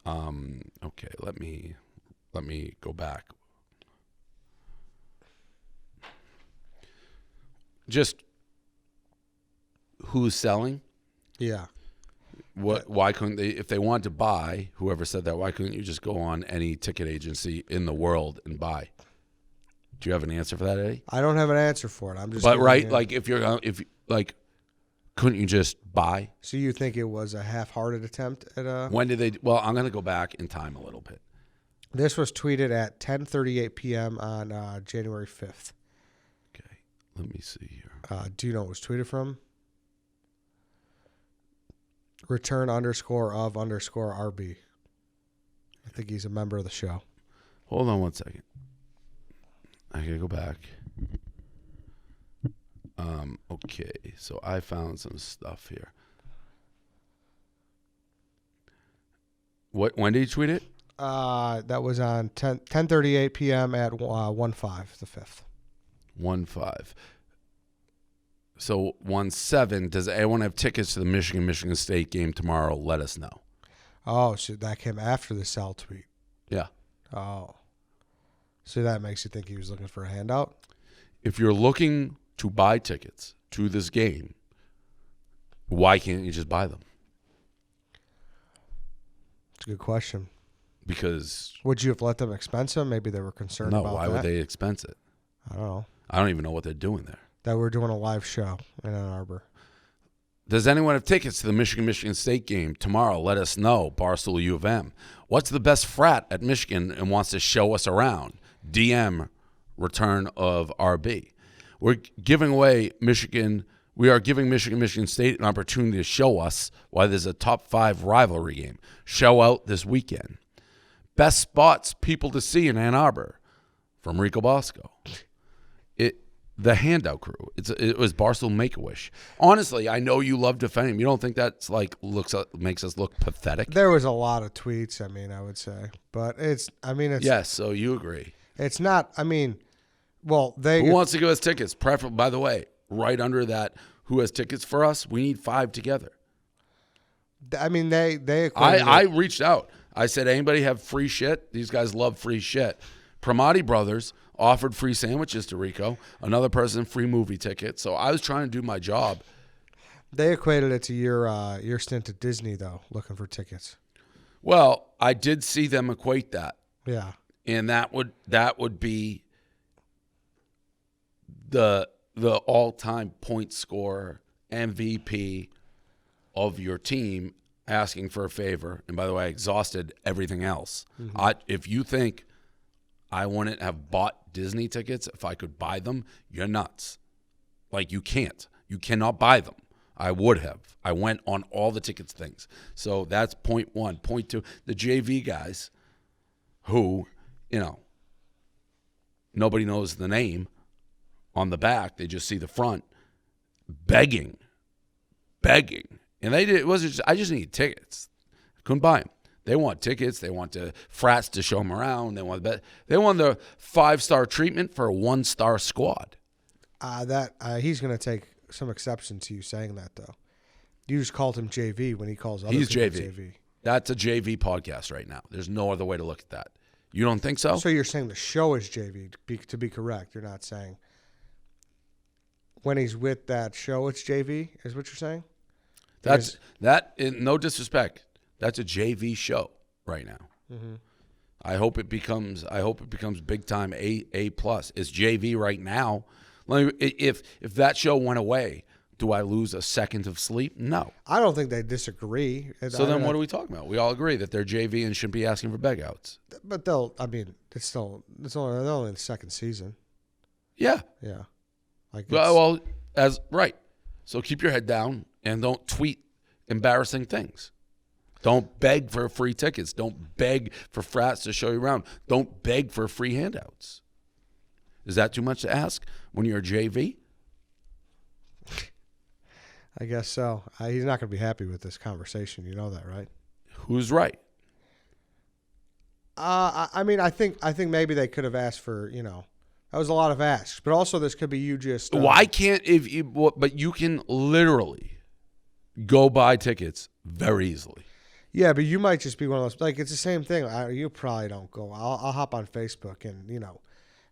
okay, let me go back. Just who's selling? yeah. What? Why couldn't they? If they wanted to buy, whoever said that, why couldn't you just go on any ticket agency in the world and buy? Do you have an answer for that, Eddie? I don't have an answer for it. I'm just. But giving right, you- like if couldn't you just buy? So you think it was a half-hearted attempt at a? When did they? Well, I'm going to go back in time a little bit. This was tweeted at 10:38 p.m. on January 5th. Okay, let me see here. Do you know what was tweeted from? Return_of_RB. I think he's a member of the show. Hold on one second. I gotta go back. Okay, so I found some stuff here. When did he tweet it? That was on 10:38 p.m. at 1/5, the 5th. 1-5. So 1-7. Does anyone have tickets to the Michigan State game tomorrow? Let us know. Oh, so that came after the sell tweet. Yeah. Oh. So that makes you think he was looking for a handout? If you're looking to buy tickets to this game, why can't you just buy them? It's a good question. Because Would you have let them expense them? Maybe they were concerned no, about why that. would they expense it? I don't know. I don't even know what they're doing there. That we're doing a live show in Ann Arbor. Does anyone have tickets to the Michigan State game tomorrow? Let us know. Barstool U of M. What's the best frat at Michigan and wants to show us around? DM return of RB. We're giving away Michigan. We are giving Michigan State an opportunity to show us why there's a top 5 rivalry game. Show out this weekend. Best spots people to see in Ann Arbor from Rico Bosco. The handout crew. It was Barstool Make-A-Wish. Honestly, I know you love defending him. You don't think that's like makes us look pathetic? There was a lot of tweets, I would say. But it's Yes, so you agree. it's not, well, they Who wants to give us tickets? Preferably, by the way, right under that, who has tickets for us? We need 5 together. they equated I it. reached out. I said, anybody have free shit? These guys love free shit. Primati Brothers offered free sandwiches to Rico. Another person free movie ticket. So I was trying to do my job. They equated it to your stint at Disney, though, looking for tickets. Well, I did see them equate that. Yeah. And that would be the all-time point scorer, MVP of your team asking for a favor. And by the way, I exhausted everything else. If you think I wouldn't have bought Disney tickets if I could buy them, you're nuts. Like, you can't. You cannot buy them. I would have. I went on all the tickets things. So that's point one. Point two, the JV guys who, nobody knows the name on the back. They just see the front begging. And it wasn't just, I just needed tickets. I couldn't buy them. They want tickets. They want the frats to show them around. They want the 5-star treatment for a 1-star squad. He's going to take some exception to you saying that, though. You just called him JV when he calls other He's people JV. That's a JV podcast right now. There's no other way to look at that. You don't think so? So you're saying the show is JV, to be correct. You're not saying when he's with that show it's JV, is what you're saying? No disrespect. That's a JV show right now. Mm-hmm. I hope it becomes big time A plus. It's JV right now. If that show went away, do I lose a second of sleep? No. I don't think they disagree. So then what are we talking about? We all agree that they're JV and shouldn't be asking for begouts. But it's only the second season. Yeah. Yeah. Right. So keep your head down and don't tweet embarrassing things. Don't beg for free tickets. Don't beg for frats to show you around. Don't beg for free handouts. Is that too much to ask when you're a JV? I guess so. He's not going to be happy with this conversation. You know that, right? Who's right? I think maybe they could have asked for, that was a lot of asks. But also this could be you just. Why can't but you can literally go buy tickets very easily. Yeah, but you might just be one of those. Like, it's the same thing. You probably don't go. I'll hop on Facebook and,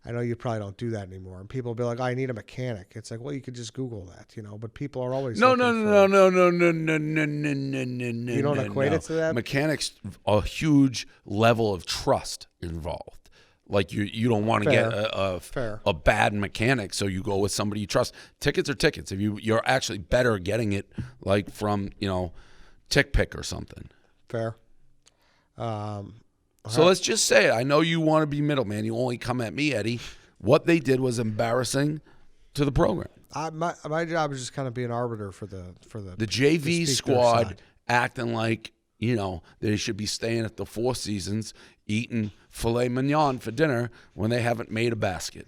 I know you probably don't do that anymore. And people will be like, I need a mechanic. It's like, well, you could just Google that, But people are always No. You don't equate it to that? Mechanics, a huge level of trust involved. Like, you don't want to get a bad mechanic, so you go with somebody you trust. Tickets are tickets. If you're actually better getting it, like from, Tick Pick or something. Fair. So let's just say it. I know you want to be middleman. You only come at me, Eddie. What they did was embarrassing to the program. My job is just kind of be an arbiter for the JV squad acting like they should be staying at the Four Seasons eating filet mignon for dinner when they haven't made a basket.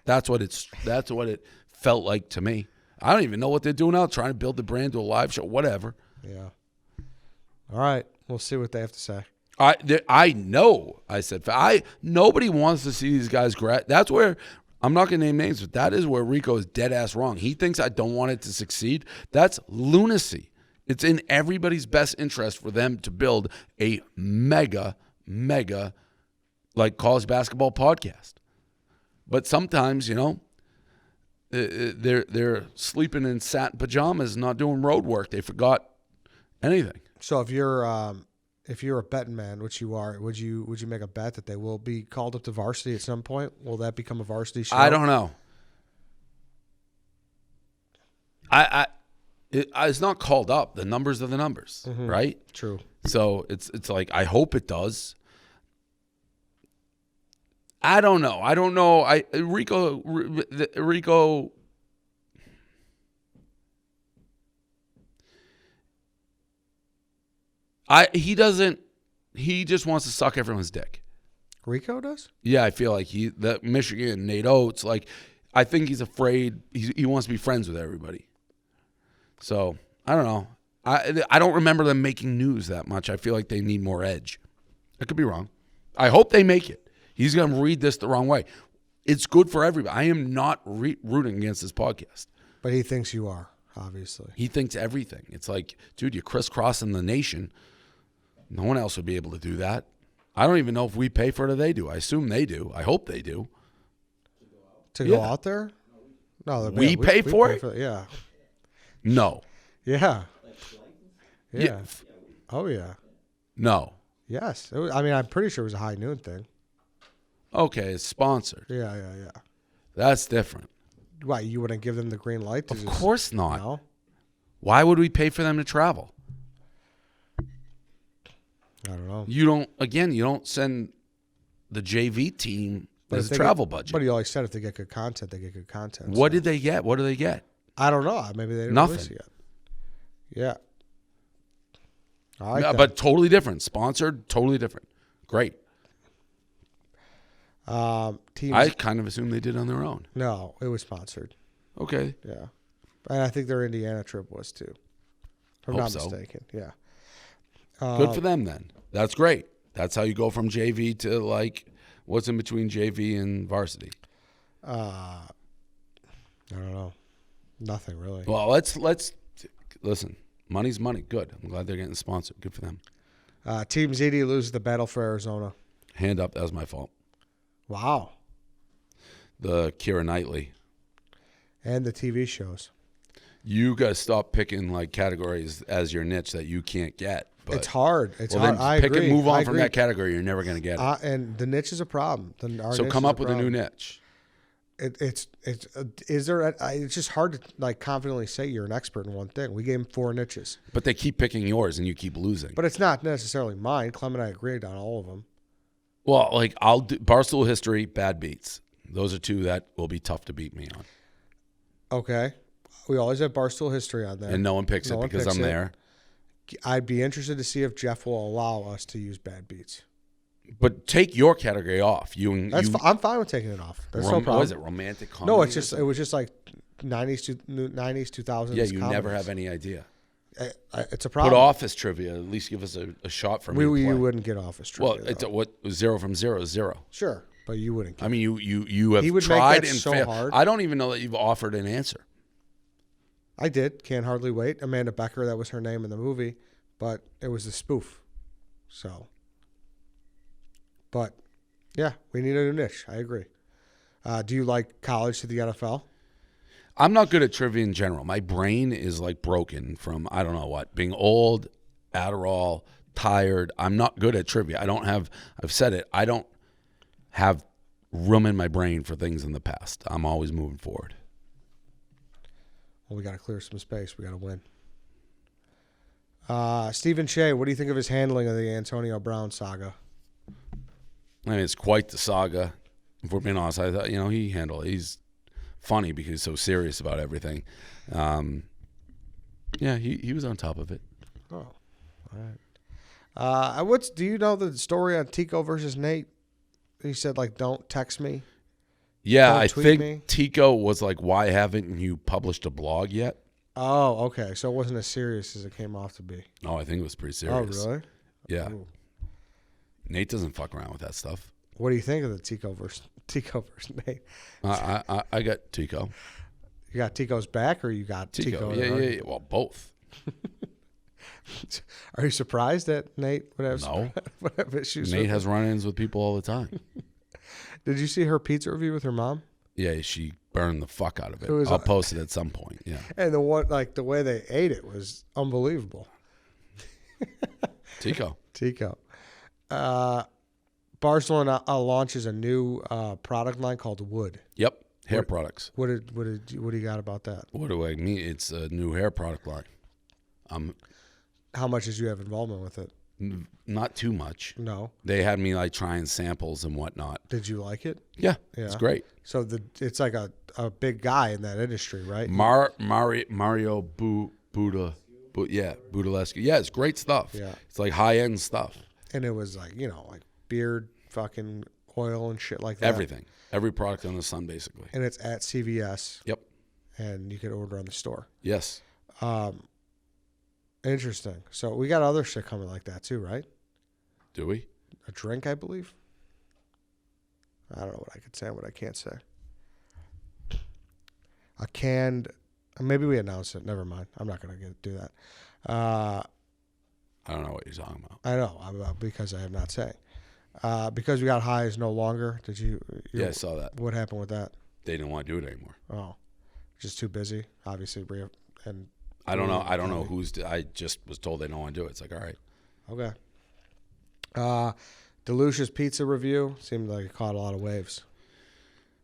That's what it felt like to me. I don't even know what they're doing out, trying to build the brand to a live show, whatever. Yeah. All right, we'll see what they have to say. I know. I said nobody wants to see these guys. That's where I'm not going to name names, but that is where Rico is dead ass wrong. He thinks I don't want it to succeed. That's lunacy. It's in everybody's best interest for them to build a mega like college basketball podcast. But sometimes, they're sleeping in satin pajamas, not doing road work. They forgot anything. So if you're a betting man, which you are, would you make a bet that they will be called up to varsity at some point? Will that become a varsity show? I don't know. It's not called up. The numbers are the numbers, right? True. So it's like, I hope it does. I don't know. Rico. He just wants to suck everyone's dick. Rico does? Yeah, I feel like Michigan, Nate Oates, I think he's afraid. He wants to be friends with everybody. So, I don't know. I don't remember them making news that much. I feel like they need more edge. I could be wrong. I hope they make it. He's going to read this the wrong way. It's good for everybody. I am not rooting against this podcast. But he thinks you are, obviously. He thinks everything. It's like, dude, you're crisscrossing the nation. No one else would be able to do that. I don't even know if we pay for it or they do. I assume they do. I hope they do. To go Yeah. out there? No, We pay for it? Yeah. No. Yeah. Yeah. Yeah. Oh, yeah. No. Yes. I'm pretty sure it was a high noon thing. Okay, it's sponsored. Yeah. That's different. Why, you wouldn't give them the green light? To Of course not. No? Why would we pay for them to travel? I don't know. You don't send the JV team as a travel budget. But he always said if they get good content, they get good content. What so. did they get? What do they get? I don't know. Maybe they didn't Nothing. release it yet. Yeah. I like Yeah, that. but totally different. Sponsored, totally different. Great. Teams. I kind of assumed they did on their own. No, it was sponsored. Okay. Yeah. And I think their Indiana trip was too. If I'm Hope not so. mistaken. Yeah. Good for them then. That's great. That's how you go from JV to like what's in between JV and varsity. I don't know. Nothing really. Well, let's listen. Money's money. Good. I'm glad they're getting sponsored. Good for them. Team ZD loses the battle for Arizona. Hand up. That was my fault. Wow. The Keira Knightley. And the TV shows. You got to stop picking like categories as your niche that you can't get. But, It's hard. It's well, hard. then I pick agree. and move I on from agree. that category. You're never going to get it. And the niche is a problem. So come up with a new niche. It's just hard to like confidently say you're an expert in one thing. We gave him 4 niches, But they keep picking yours and you keep losing. but it's not necessarily mine. Clem and I agreed on all of them. Well, like I'll do Barstool history, bad beats. Those are 2 that will be tough to beat me on. Okay, we always have Barstool history on there, And no one picks No it one because picks I'm it. there. I'd be interested to see if Jeff will allow us to use bad beats. But take your category off. I'm fine with taking it off. That's no problem. What is it? Romantic comedy? No, or it was something? just like 90s, 2000s. Yeah, you never comedies. have any idea. It's a Put problem. office trivia. At least give us a shot for me. to You play. wouldn't get office trivia. Well, it's though. what 0 from 0 is 0. Sure, but you wouldn't get I mean, you have He would make tried that and so failed. hard. I don't even know that you've offered an answer. I did. Can't hardly wait. Amanda Becker, that was her name in the movie, but it was a spoof. So, but yeah, we need a new niche. I agree. Do you like college to the NFL? I'm not good at trivia in general. My brain is like broken from I don't know what, being old, Adderall, tired. I'm not good at trivia. I've said it. I don't have room in my brain for things in the past. I'm always moving forward. Well, we got to clear some space. We got to win. Stephen Shea, what do you think of his handling of the Antonio Brown saga? I mean, it's quite the saga. If we're being honest, I thought he handled it. He's funny because he's so serious about everything. Yeah, he was on top of it. Oh, all right. Do you know the story on Tico versus Nate? He said like, "Don't text me." Yeah, Don't I tweet think me. Tico was like, "Why haven't you published a blog yet?" Oh, okay. So it wasn't as serious as it came off to be. No, I think it was pretty serious. Oh, really? Yeah. Ooh. Nate doesn't fuck around with that stuff. What do you think of the Tico versus Nate? I got Tico. You got Tico's back, or you got Tico? Yeah. Well, both. Are you surprised that Nate would have, No. would have issues? Nate with has it? run-ins with people all the time. Did you see her pizza review with her mom? Yeah, she burned the fuck out of it. It was I'll post it at some point. Yeah. And the way they ate it was unbelievable. Tico. Tico. Barcelona launches a new product line called Wood. Yep. Hair products. What do you got about that? What do I mean? It's a new hair product line. How much did you have involvement with it? Not too much. No. They had me like trying samples and whatnot. Did you like it? Yeah. Yeah. It's great. So it's like a big guy in that industry, right? Mario Budalescu. Yeah, it's great stuff. Yeah. It's like high-end stuff. And it was like, like beard fucking oil and shit like that. Everything. Every product under the sun, basically. And it's at CVS. Yep. And you could order on the store. Yes. Interesting. So we got other shit coming like that too, right? Do we? A drink, I believe. I don't know what I could say and what I can't say. A canned, maybe we announced it. Never mind. I'm not going to do that. I don't know what you're talking about. I know, because I am not saying. Because we got high is no longer. Did you? Yeah, I saw that. What happened with that? They didn't want to do it anymore. Oh, just too busy. Obviously, and I don't know. I don't know who's. I just was told they don't want to do it. It's like, all right. Okay. Delucia's pizza review seemed like it caught a lot of waves.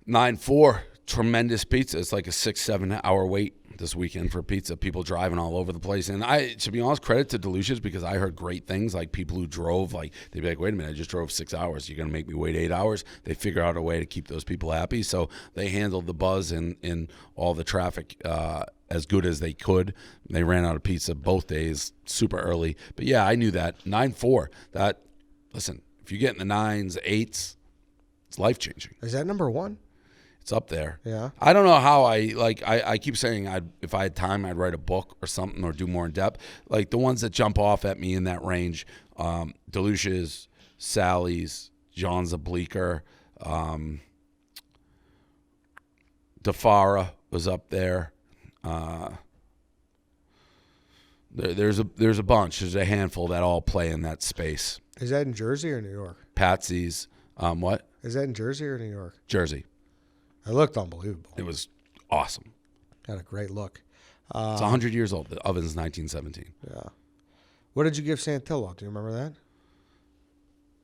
9-4, tremendous pizza. It's like a 6-7 hour wait this weekend for pizza. People driving all over the place. And to be honest, credit to Delucia's because I heard great things. Like people who drove, like they'd be like, wait a minute, I just drove 6 hours. You're going to make me wait 8 hours? They figure out a way to keep those people happy. So they handled the buzz and all the traffic as good as they could. They ran out of pizza both days, super early. But yeah, I knew that. 9-4. Listen, if you get in the 9s, 8s, it's life-changing. Is that number one? It's up there. Yeah. I don't know how I keep saying if I had time, I'd write a book or something or do more in depth. Like the ones that jump off at me in that range, Delucia's, Sally's, John's a Bleecker, DeFara was up there. There's a bunch. There's a handful that all play in that space. Is that in Jersey or New York? Patsy's. What? Is that in Jersey or New York? Jersey. It looked unbelievable. It was awesome. Had a great look. It's 100 years old. The oven's 1917. Yeah. What did you give Santillo? Do you remember that?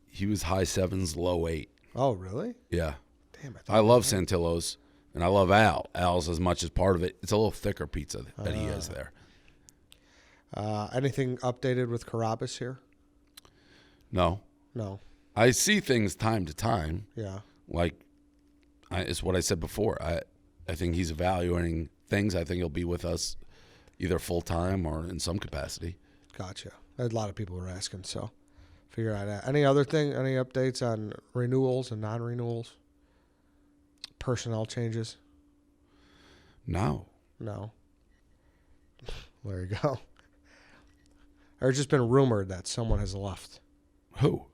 He was high 7s, low 8. Oh, really? Yeah. Damn it. I love Santillo's, and I love Al. Al's as much as part of it. It's a little thicker pizza that he has there. Anything updated with Carabas here? No. No. I see things time to time. Yeah. Like, it's what I said before. I think he's evaluating things. I think he'll be with us either full-time or in some capacity. Gotcha. A lot of people were asking, so figure out that. Any other thing, any updates on renewals and non-renewals? Personnel changes? No. No. There you go. There's just been rumored that someone has left. Who?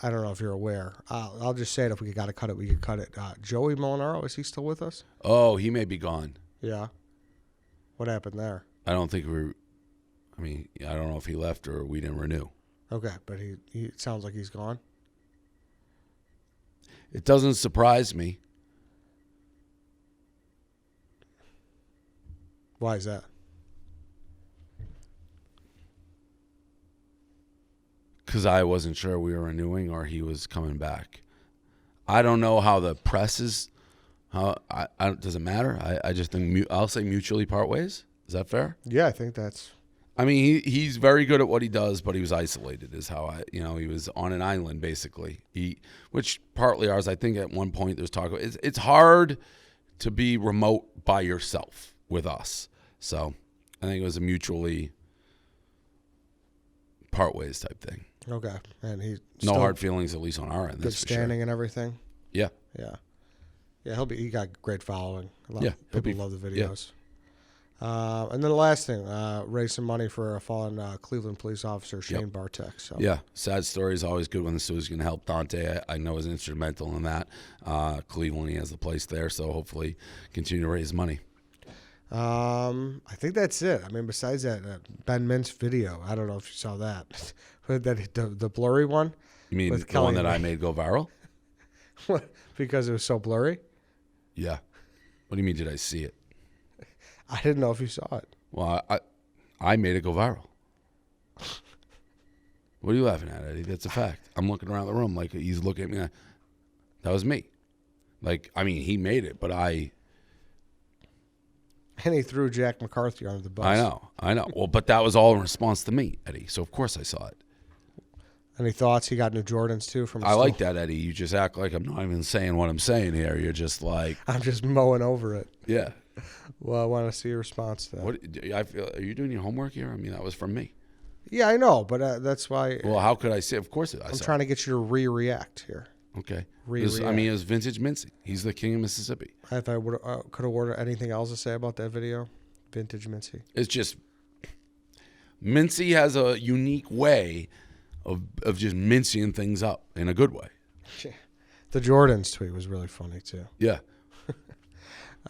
I don't know if you're aware. I'll just say it. If we got to cut it, we could cut it. Joey Molinaro, is he still with us? Oh, he may be gone. Yeah. What happened there? I don't think I don't know if he left or we didn't renew. Okay, but he it sounds like he's gone. It doesn't surprise me. Why is that? Because I wasn't sure we were renewing or he was coming back. I don't know how the press is. Does it matter? I just think I'll say mutually part ways. Is that fair? Yeah, I think that's. I mean, he's very good at what he does, but he was isolated. Is how he was on an island basically. Which partly ours. I think at one point there's talk. It's hard to be remote by yourself with us. So I think it was a mutually part ways type thing. Okay, and he's No hard feelings, at least on our end. Good That's for standing sure. and everything. Yeah. Yeah. He got great following. Yeah, People love the videos. And then the last thing, raise some money for a fallen Cleveland police officer, Shane Bartek. So. Yeah, sad story is always good when the Sue's going to help Dante. I know is instrumental in that. Cleveland, he has the place there, so hopefully continue to raise money. I think that's it. I mean, besides that, Ben Mintz video, I don't know if you saw that. the blurry one? You mean with the one Kelly that I made go viral? Because it was so blurry? Yeah. What do you mean, did I see it? I didn't know if you saw it. Well, I made it go viral. What are you laughing at, Eddie? That's a fact. I'm looking around the room like he's looking at me. That was me. Like, I mean, he made it, but I... And he threw Jack McCarthy under the bus. I know. Well, but that was all in response to me, Eddie. So, of course, I saw it. Any thoughts? He got new Jordans, too. I like that, Eddie. You just act like I'm not even saying what I'm saying here. You're just like... I'm just mowing over it. Yeah. Well, I want to see your response to that. Are you doing your homework here? I mean, that was from me. Yeah, I know, but that's why... Well, how could I say? Of course I'm trying to get you to react here. Okay. React. It was vintage Mincy. He's the king of Mississippi. If I could have ordered anything else to say about that video, vintage Mincy. It's just... Mincy has a unique way of just mincing things up in a good way. The Jordans tweet was really funny, too. Yeah.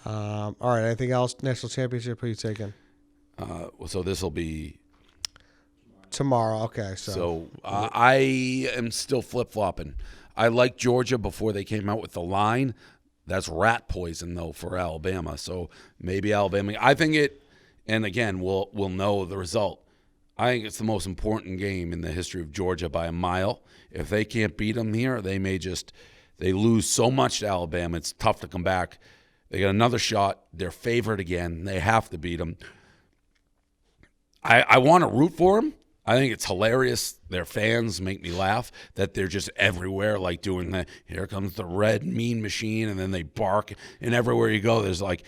All right, anything else? National championship, who are you taking? So this will be... Tomorrow. Okay. So I am still flip-flopping. I liked Georgia before they came out with the line. That's rat poison, though, for Alabama. So maybe Alabama. I think it, and again, we'll know the result. I think it's the most important game in the history of Georgia by a mile. If they can't beat them here, they lose so much to Alabama. It's tough to come back. They got another shot. They're favored again. They have to beat them. I want to root for them. I think it's hilarious. Their fans make me laugh that they're just everywhere, like doing the here comes the red mean machine, and then they bark. And everywhere you go, there's like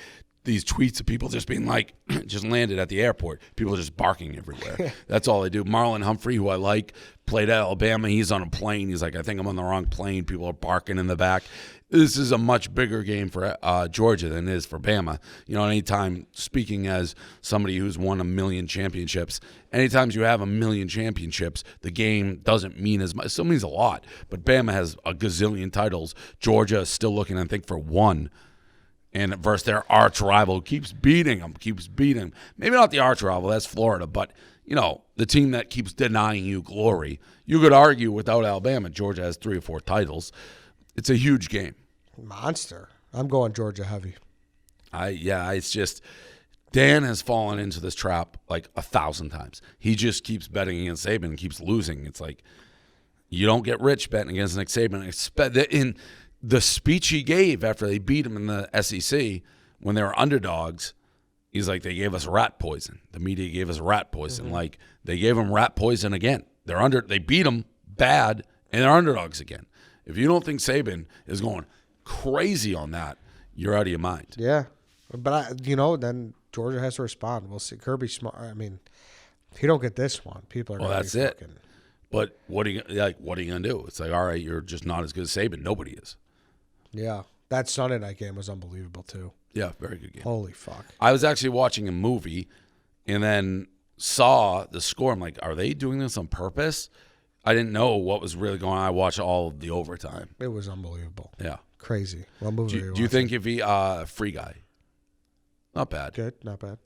these tweets of people just being like, just landed at the airport. People just barking everywhere. That's all they do. Marlon Humphrey, who I like, played at Alabama. He's on a plane. He's like, I think I'm on the wrong plane. People are barking in the back. This is a much bigger game for Georgia than it is for Bama. You know, anytime, speaking as somebody who's won 1 million championships, anytime you have 1 million championships, the game doesn't mean as much. It still means a lot, but Bama has a gazillion titles. Georgia is still looking, I think, for one. And versus their arch rival, keeps beating them. Maybe not the arch rival, that's Florida, but, you know, the team that keeps denying you glory. You could argue without Alabama, Georgia has 3 or 4 titles. It's a huge game. Monster. I'm going Georgia heavy. It's just Dan has fallen into this trap like 1,000 times. He just keeps betting against Saban and keeps losing. It's like you don't get rich betting against Nick Saban. In the speech he gave after they beat him in the SEC when they were underdogs, he's like, they gave us rat poison. The media gave us rat poison. Mm-hmm. Like they gave him rat poison again. They beat him bad and they're underdogs again. If you don't think Saban is going crazy on that, you're out of your mind. Yeah. But, then Georgia has to respond. We'll see. Kirby's smart. I mean, if you don't get this one, people are going to be that's fucking... it. But what are you going to do? It's like, all right, you're just not as good as Saban. Nobody is. Yeah. That Sunday night game was unbelievable, too. Yeah, very good game. Holy fuck. I was actually watching a movie and then saw the score. I'm like, are they doing this on purpose? I didn't know what was really going on. I watched all of the overtime. It was unbelievable. Yeah. Crazy. What movie do you think if he Free Guy? Not bad. Good. Not bad.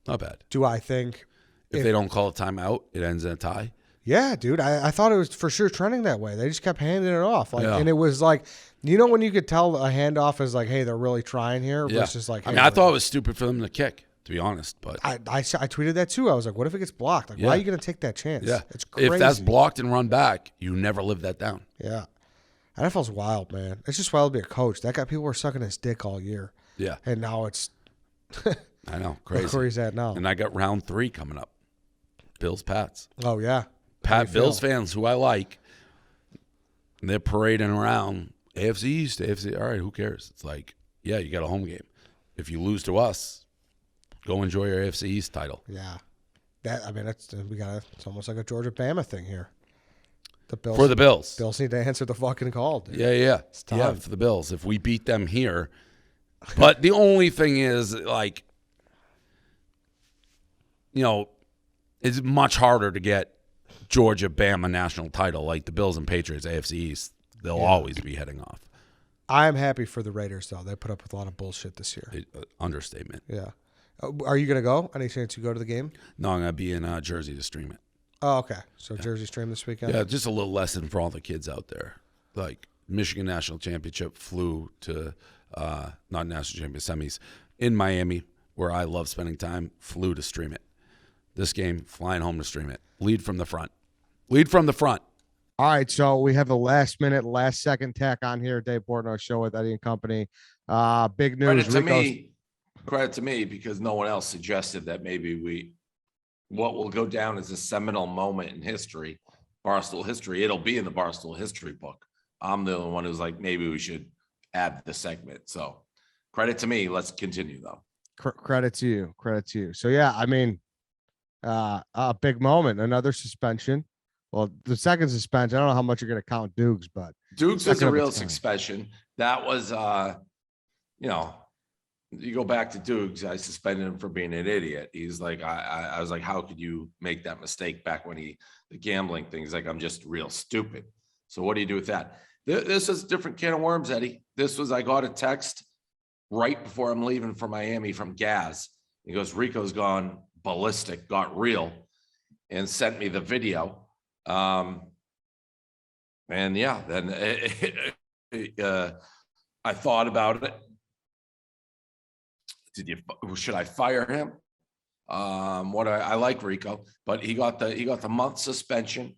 Not bad. Do I think if they don't call a timeout, it ends in a tie? Yeah, dude. I thought it was for sure trending that way. They just kept handing it off. And it was like, when you could tell a handoff is like, hey, they're really trying here. Yeah. Versus like, hey, I thought it was stupid for them to kick, to be honest. But I tweeted that too. I was like, what if it gets blocked? Like, why are you going to take that chance? Yeah. It's crazy. If that's blocked and run back, you never live that down. Yeah. NFL's wild, man. It's just wild to be a coach. That guy, people were sucking his dick all year. Yeah. And now it's... I know. Crazy. Look where he's at now. And I got round 3 coming up. Bills-Pats. Oh, yeah. Bills fans who I like, they're parading around AFC East, AFC. All right, who cares? It's like, yeah, you got a home game. If you lose to us, go enjoy your AFC East title. Yeah. It's almost like a Georgia Bama thing here. The Bills, for the Bills. Bills need to answer the fucking call, dude. Yeah. Yeah, for the Bills. If we beat them here. But the only thing is, like, it's much harder to get Georgia Bama national title like the Bills and Patriots AFC East. They'll always be heading off. I'm happy for the Raiders, though. They put up with a lot of bullshit this year. Understatement. Yeah. Are you going to go? Any chance you go to the game? No, I'm going to be in Jersey to stream it. Oh, okay. So Jersey stream this weekend? Yeah, just a little lesson for all the kids out there. Like, Michigan National Championship flew to, not National Championship, semis, in Miami, where I love spending time, flew to stream it. This game, flying home to stream it. Lead from the front. All right, so we have a last second tack on here. Dave Portnoy Show with Eddie and Company. Big news. Credit to me because no one else suggested that maybe what will go down as a seminal moment in history, Barstool history. It'll be in the Barstool history book. I'm the only one who's like, maybe we should add the segment. So credit to me. Let's continue though. Credit to you. So yeah, a big moment, another suspension. Well, the second suspension, I don't know how much you're going to count Dukes, but Dukes was a real suspension. That was, you go back to Dukes, I suspended him for being an idiot. He's like, I was like, how could you make that mistake back when the gambling thing? He's like, I'm just real stupid. So what do you do with that? This is a different can of worms, Eddie. I got a text right before I'm leaving for Miami from Gaz. He goes, Rico's gone ballistic, got real. and sent me the video. And yeah, then I thought about it. Should I fire him? I like Rico, but he got the month suspension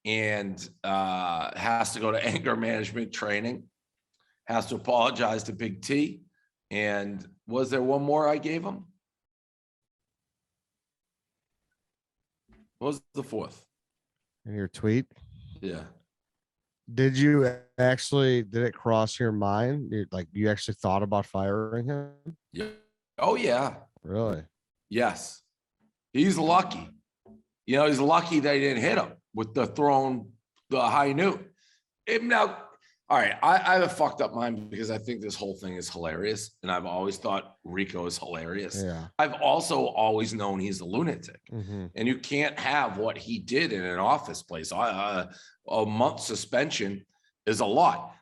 and has to go to anger management training, has to apologize to Big T. And was there one more I gave him? What was the fourth? In your tweet? Yeah. Did it cross your mind? You actually thought about firing him? Yeah. Oh yeah. Really? Yes. He's lucky. He's lucky they didn't hit him with the high noon. Now, all right, I have a fucked up mind because I think this whole thing is hilarious. And I've always thought Rico is hilarious. Yeah. I've also always known he's a lunatic. Mm-hmm. And you can't have what he did in an office place. A month suspension is a lot.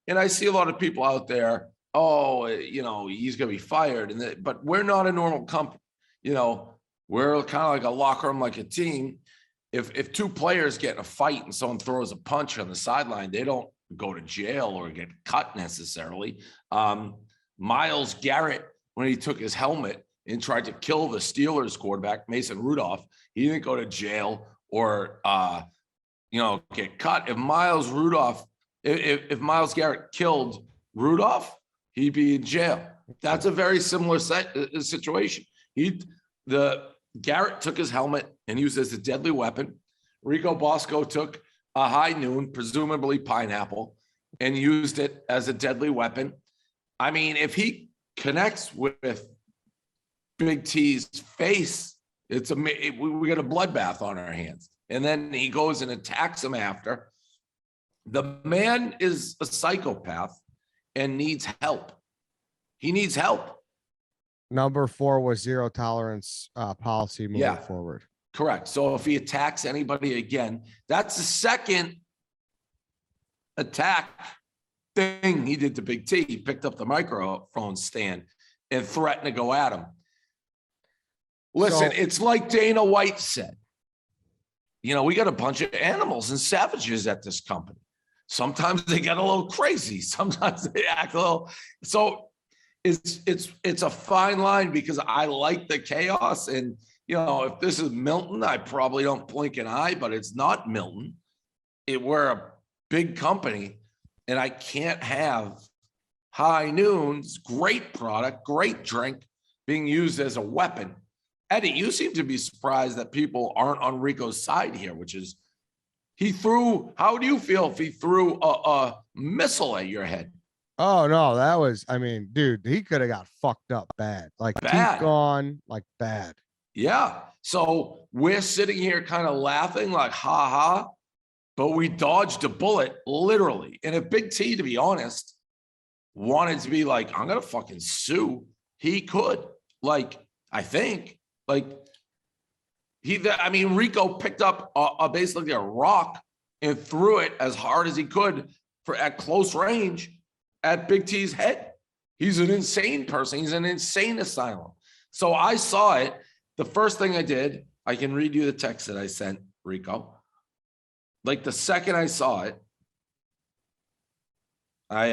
And I see a lot of people out there, he's going to be fired. But we're not a normal company. We're kind of like a locker room, like a team. If two players get in a fight and someone throws a punch on the sideline, they don't go to jail or get cut necessarily. Myles Garrett, when he took his helmet and tried to kill the Steelers quarterback, Mason Rudolph, he didn't go to jail or, get cut. If Myles Garrett killed Rudolph, he'd be in jail. That's a very similar situation. Garrett took his helmet and used it as a deadly weapon. Rico Bosco took a high noon, presumably pineapple, and used it as a deadly weapon. I mean, if he connects with Big T's face, we get a bloodbath on our hands. And then he goes and attacks him after. The man is a psychopath and needs help. He needs help. Number 4 was zero tolerance policy moving forward. Correct. So if he attacks anybody again, that's the second attack thing he did to Big T. He picked up the microphone stand and threatened to go at him. Listen, it's like Dana White said. We got a bunch of animals and savages at this company. Sometimes they get a little crazy. Sometimes they act a little. So it's a fine line because I like the chaos. And, if this is Milton, I probably don't blink an eye, but it's not Milton. We're a big company and I can't have high noons, great product, great drink being used as a weapon. Eddie, you seem to be surprised that people aren't on Rico's side here, which is how do you feel if he threw a missile at your head? Oh, no, dude, he could have got fucked up bad. Teeth gone, bad. Yeah. So we're sitting here kind of laughing like, ha ha, but we dodged a bullet literally. And if Big T, to be honest, wanted to be like, I'm going to fucking sue, he could. I think. Rico picked up basically a rock and threw it as hard as he could at close range at Big T's head. He's an insane person. He's an insane asylum. So I saw it. The first thing I did, I can read you the text that I sent Rico. The second I saw it, I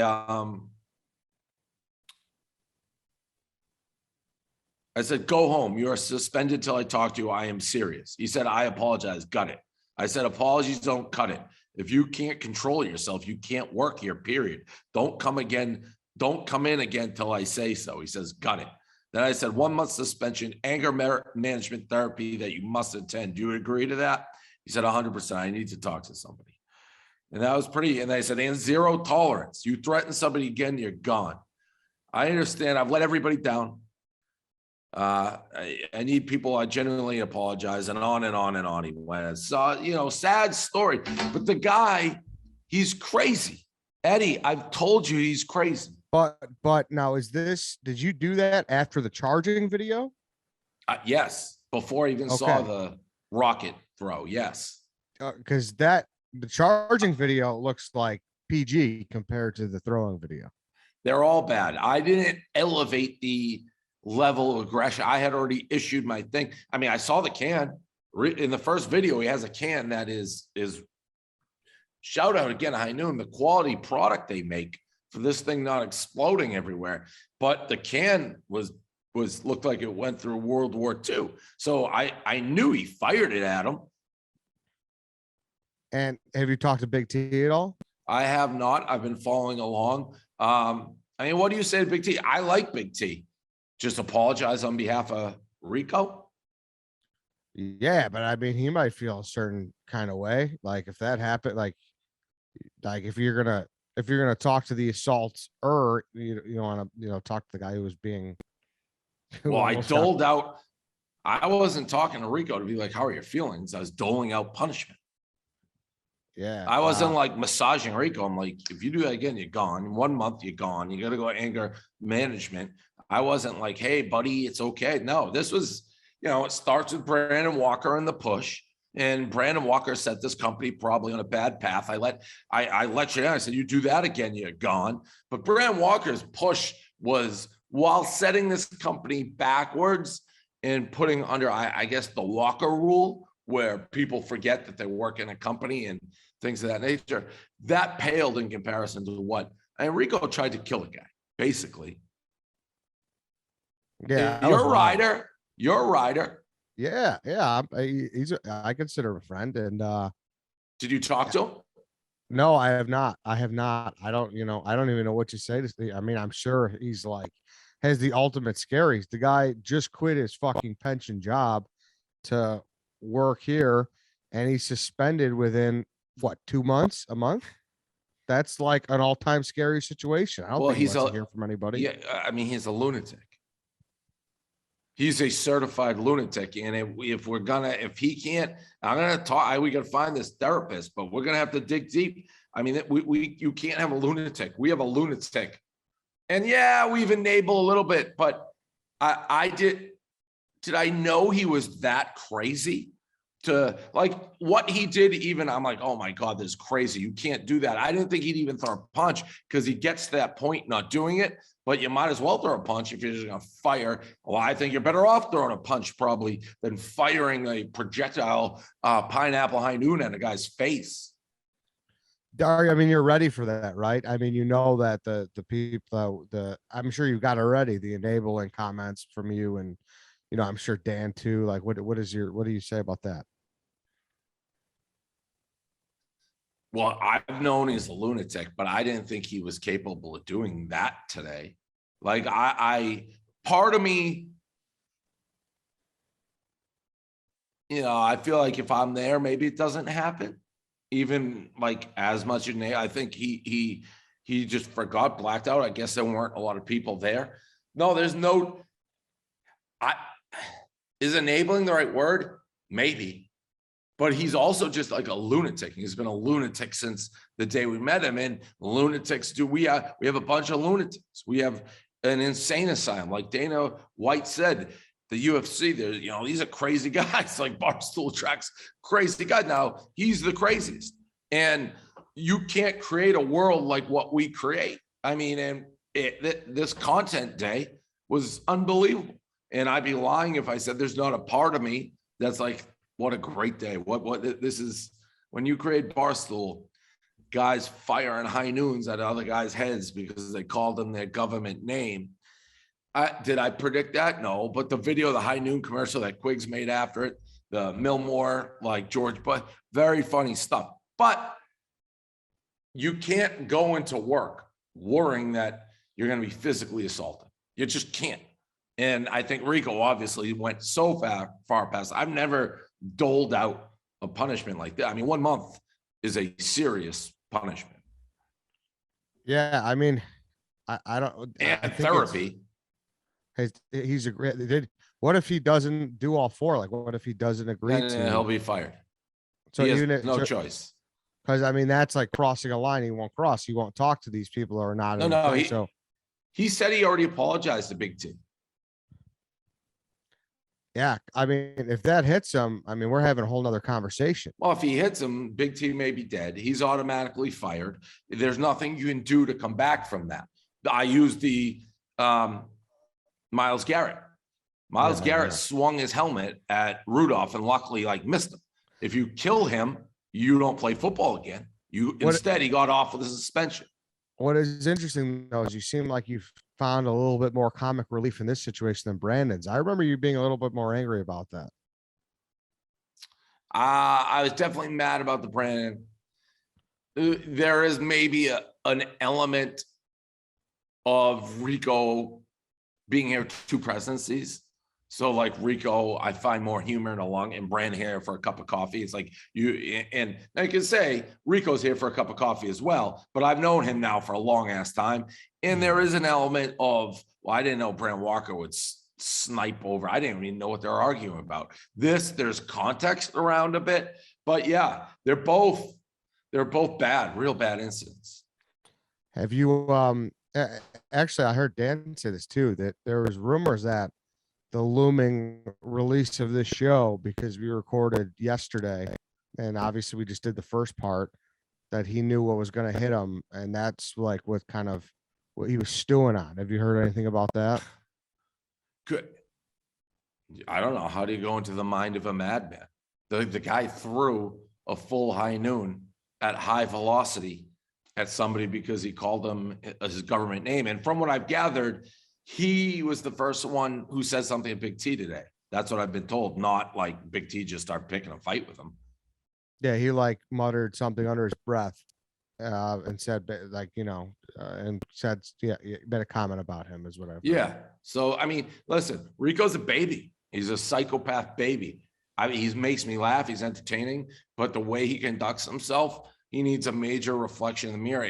said, go home. You are suspended till I talk to you. I am serious. He said, I apologize. Got it. I said, apologies don't cut it. If you can't control yourself, you can't work here, period. Don't come in again till I say so. He says, got it. Then I said, 1 month suspension, anger management therapy that you must attend. Do you agree to that? He said, 100%. I need to talk to somebody. And that was and I said, and zero tolerance. You threaten somebody again, you're gone. I understand. I've let everybody down. I need people. I genuinely apologize, and on and on and on he went. So, sad story. But the guy, he's crazy. Eddie, I've told you he's crazy. But now did you do that after the charging video? Yes, before I even saw the rocket throw. Yes. Because the charging video looks like PG compared to the throwing video. They're all bad. I didn't elevate the level of aggression. I had already issued my thing. I mean, I saw the can. In the first video, he has a can that is shout out again, High Noon, the quality product they make for this thing not exploding everywhere. But the can was looked like it went through World War II. So I knew he fired it at him. And have you talked to Big T at all? I have not. I've been following along. I mean, what do you say to Big T? I like Big T. Just apologize on behalf of Rico. Yeah, but I mean, he might feel a certain kind of way. Like if that happened, like if you're gonna talk to the assaults, or you want to talk to the guy who was being. Well, I doled out. I wasn't talking to Rico to be like, "How are your feelings?" I was doling out punishment. Yeah, I wasn't like massaging Rico. I'm like, if you do that again, you're gone. In 1 month, you're gone. You got to go anger management. I wasn't like, hey, buddy, it's okay. No, this was, it starts with Brandon Walker and the push. And Brandon Walker set this company probably on a bad path. I let you down. I said, you do that again, you're gone. But Brandon Walker's push was while setting this company backwards and putting under, I guess, the Walker rule, where people forget that they work in a company and things of that nature. That paled in comparison to what Enrico tried to kill a guy, basically. Yeah, Your rider. Yeah. I consider him a friend. And did you talk to him? No, I have not. I don't even know what to say to. I mean, I'm sure he's like has the ultimate scaries. The guy just quit his fucking pension job to work here, and he's suspended within what, 2 months, a month. That's like an all-time scary situation. I don't think he wants to hear from anybody. Yeah, I mean, he's a lunatic. He's a certified lunatic, and if he can't, I'm gonna talk. We gotta find this therapist, but we're gonna have to dig deep. I mean, you can't have a lunatic. We have a lunatic, and yeah, we've enabled a little bit, but I did I know he was that crazy to like what he did? Even I'm like, oh my God, this is crazy. You can't do that. I didn't think he'd even throw a punch because he gets to that point not doing it. But you might as well throw a punch if you're just going to fire. Well, I think you're better off throwing a punch probably than firing a projectile pineapple high noon at a guy's face. Dario, I mean, you're ready for that, right? I mean, that the people, I'm sure you got already the enabling comments from you, and I'm sure Dan too. Like, what do you say about that? Well, I've known he's a lunatic, but I didn't think he was capable of doing that today. Like part of me, I feel like if I'm there, maybe it doesn't happen. Even like as much as I think he just forgot, blacked out. I guess there weren't a lot of people there. No, is enabling the right word? Maybe. But he's also just like a lunatic. He's been a lunatic since the day we met him. And lunatics we have a bunch of lunatics. We have an insane asylum. Like Dana White said, the UFC, these are crazy guys. Like Barstool tracks crazy guys. Now he's the craziest. And you can't create a world like what we create. I mean, and this content day was unbelievable. And I'd be lying if I said there's not a part of me that's like, what a great day. What this is when you create Barstool, guys firing high noons at other guys' heads because they called them their government name. Did I predict that? No, but the video, the high noon commercial that Quiggs made after it, the Millmore, like George Bush, very funny stuff. But you can't go into work worrying that you're going to be physically assaulted. You just can't. And I think Rico obviously went so far past. I've never doled out a punishment like that. I mean, 1 month is a serious punishment. Yeah, I mean, I don't. And therapy. He's agreed. What if he doesn't do all four? Like, what if he doesn't agree to? He'll be fired. So he has no choice. Because I mean, that's like crossing a line. He won't cross. He won't talk to these people or not. No. He said he already apologized to Big T. Yeah, I mean, if that hits him, I mean, we're having a whole nother conversation. Well, if he hits him, Big T may be dead. He's automatically fired. There's nothing you can do to come back from that. I used the Myles Garrett. Miles Yeah, Garrett yeah. swung his helmet at Rudolph and luckily missed him. If you kill him, you don't play football again. Instead, he got off with a suspension. What is interesting though is you seem like you've found a little bit more comic relief in this situation than Brandon's. I remember you being a little bit more angry about that. I was definitely mad about the Brandon. There is maybe an element of Rico being here 2 presidencies. So like Rico, I find more humor in a lung, and Brandon here for a cup of coffee. It's like and I can say Rico's here for a cup of coffee as well, but I've known him now for a long ass time. And there is an element of, well, I didn't know Brandon Walker would snipe over. I didn't even know what they're arguing about. There's context around a bit, but yeah, they're both bad, real bad incidents. Have you actually I heard Dan say this too, that there was rumors that the looming release of this show, because we recorded yesterday and obviously we just did the first part, that he knew what was going to hit him, and that's like what he was stewing on. Have you heard anything about that? Good. I don't know. How do you go into the mind of a madman? The guy threw a full high noon at high velocity at somebody because he called them his government name. And from what I've gathered, he was the first one who said something to Big T today. That's what I've been told. Not like Big T just started picking a fight with him. Yeah, he like muttered something under his breath and said like, and said, yeah, made a comment about him is what I've heard. Yeah. So, I mean, listen, Rico's a baby. He's a psychopath baby. I mean, he makes me laugh. He's entertaining, but the way he conducts himself, he needs a major reflection in the mirror.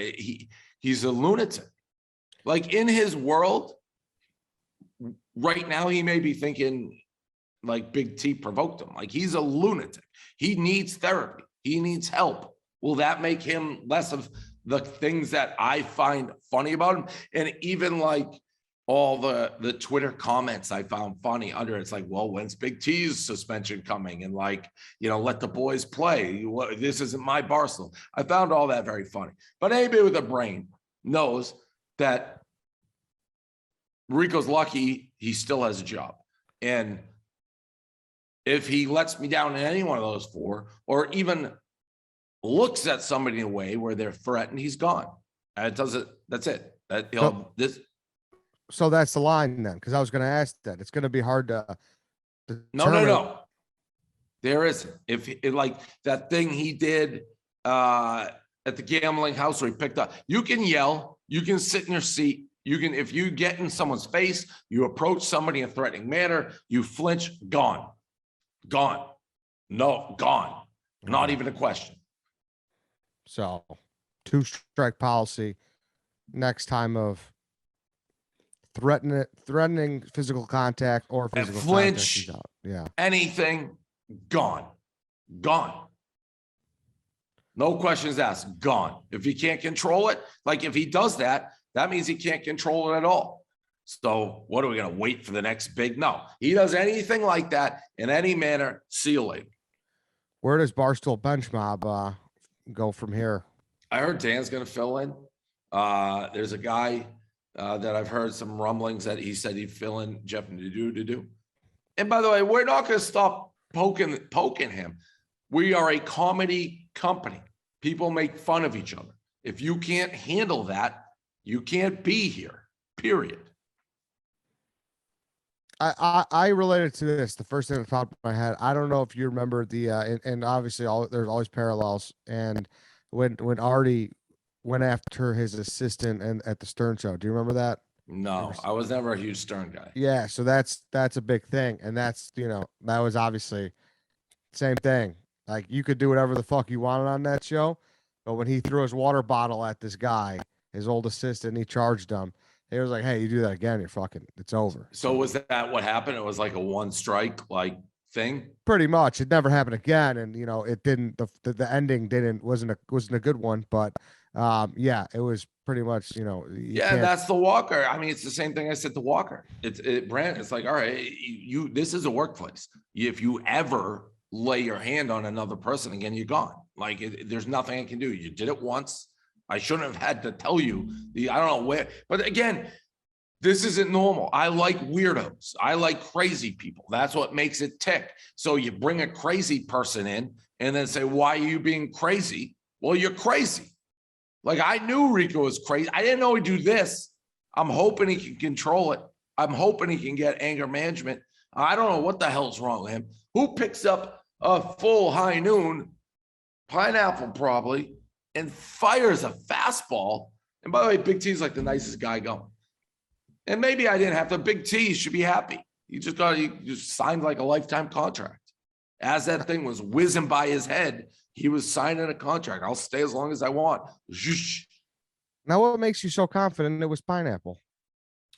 He's a lunatic. Like in his world right now, he may be thinking like Big T provoked him. Like he's a lunatic. He needs therapy. He needs help. Will that make him less of the things that I find funny about him? And even like all the Twitter comments I found funny under it's like, well, when's Big T's suspension coming? And like, let the boys play. This isn't my Barstool. I found all that very funny. But anybody with a brain knows that Rico's lucky he still has a job. And if he lets me down in any one of those 4, or even looks at somebody in a way where they're threatened, he's gone. And it doesn't, that's it. So that's the line then, because I was going to ask that. It's going to be hard to No. There isn't. If like that thing he did at the gambling house where he picked up, you can yell, you can sit in your seat. You can, if you get in someone's face, you approach somebody in a threatening manner, you flinch, gone. No, gone. Not even a question. So 2-strike policy next time of threatening physical contact or physical flinch, contact. Yeah. Anything, gone. No questions asked, gone. If he can't control it, like if he does that, that means he can't control it at all. So what are we going to wait for the next big? No, he does anything like that in any manner, see you later. Where does Barstool Benchmob go from here? I heard Dan's going to fill in. There's a guy that I've heard some rumblings that he said he'd fill in Jeff to do. And by the way, we're not going to stop poking him. We are a comedy company. People make fun of each other. If you can't handle that, you can't be here, period. I related to this. The first thing that popped in my head, I don't know if you remember and obviously there's always parallels. And when Artie went after his assistant and at the Stern show, do you remember that? No, I was never a huge Stern guy. Yeah, so that's a big thing, and that's that was obviously same thing. Like you could do whatever the fuck you wanted on that show, but when he threw his water bottle at this guy, his old assistant, and he charged him. He was like, "Hey, you do that again, it's over." So was that what happened? It was like a 1-strike thing. Pretty much, it never happened again, and it didn't. The ending wasn't a good one, but yeah, it was pretty much Yeah, that's the Walker. I mean, it's the same thing I said to Walker. Brand. It's like, all right, this is a workplace. If you ever lay your hand on another person again, you're gone. Like there's nothing I can do. You did it once. I shouldn't have had to tell you I don't know where, but again, This isn't normal. I like weirdos. I like crazy people. That's what makes it tick. So you bring a crazy person in and then say, why are you being crazy? Well, you're crazy. Like, I knew Rico was crazy. I didn't know he'd do this. I'm hoping he can control it. I'm hoping he can get anger management. I don't know what the hell's wrong with him. Who picks up a full high noon pineapple probably and fires a fastball? And by the way, Big T's like the nicest guy going. And maybe I didn't have to. Big T should be happy. He just signed like a lifetime contract. As that thing was whizzing by his head, he was signing a contract. I'll stay as long as I want. Zhoosh. Now, what makes you so confident it was pineapple?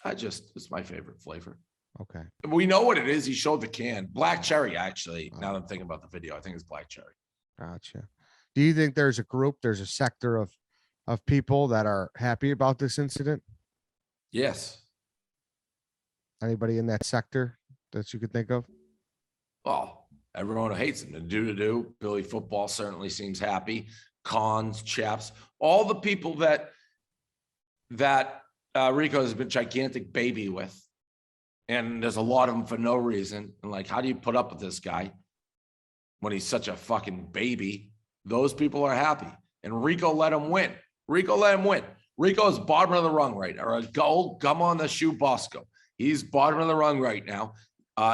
It's my favorite flavor. Okay. We know what it is. He showed the can. Black cherry, actually. Now that I'm thinking about the video, I think it's black cherry. Gotcha. Do you think there's a sector of people that are happy about this incident? Yes. Anybody in that sector that you could think of? Well, everyone who hates him. The do. Billy Football certainly seems happy. Cons, Chaps, all the people that Rico has been gigantic baby with. And there's a lot of them for no reason. And like, how do you put up with this guy when he's such a fucking baby? Those people are happy. And Rico let him win. Rico is bottom of the rung right now. Or a gold gum on the shoe Bosco. He's bottom of the rung right now.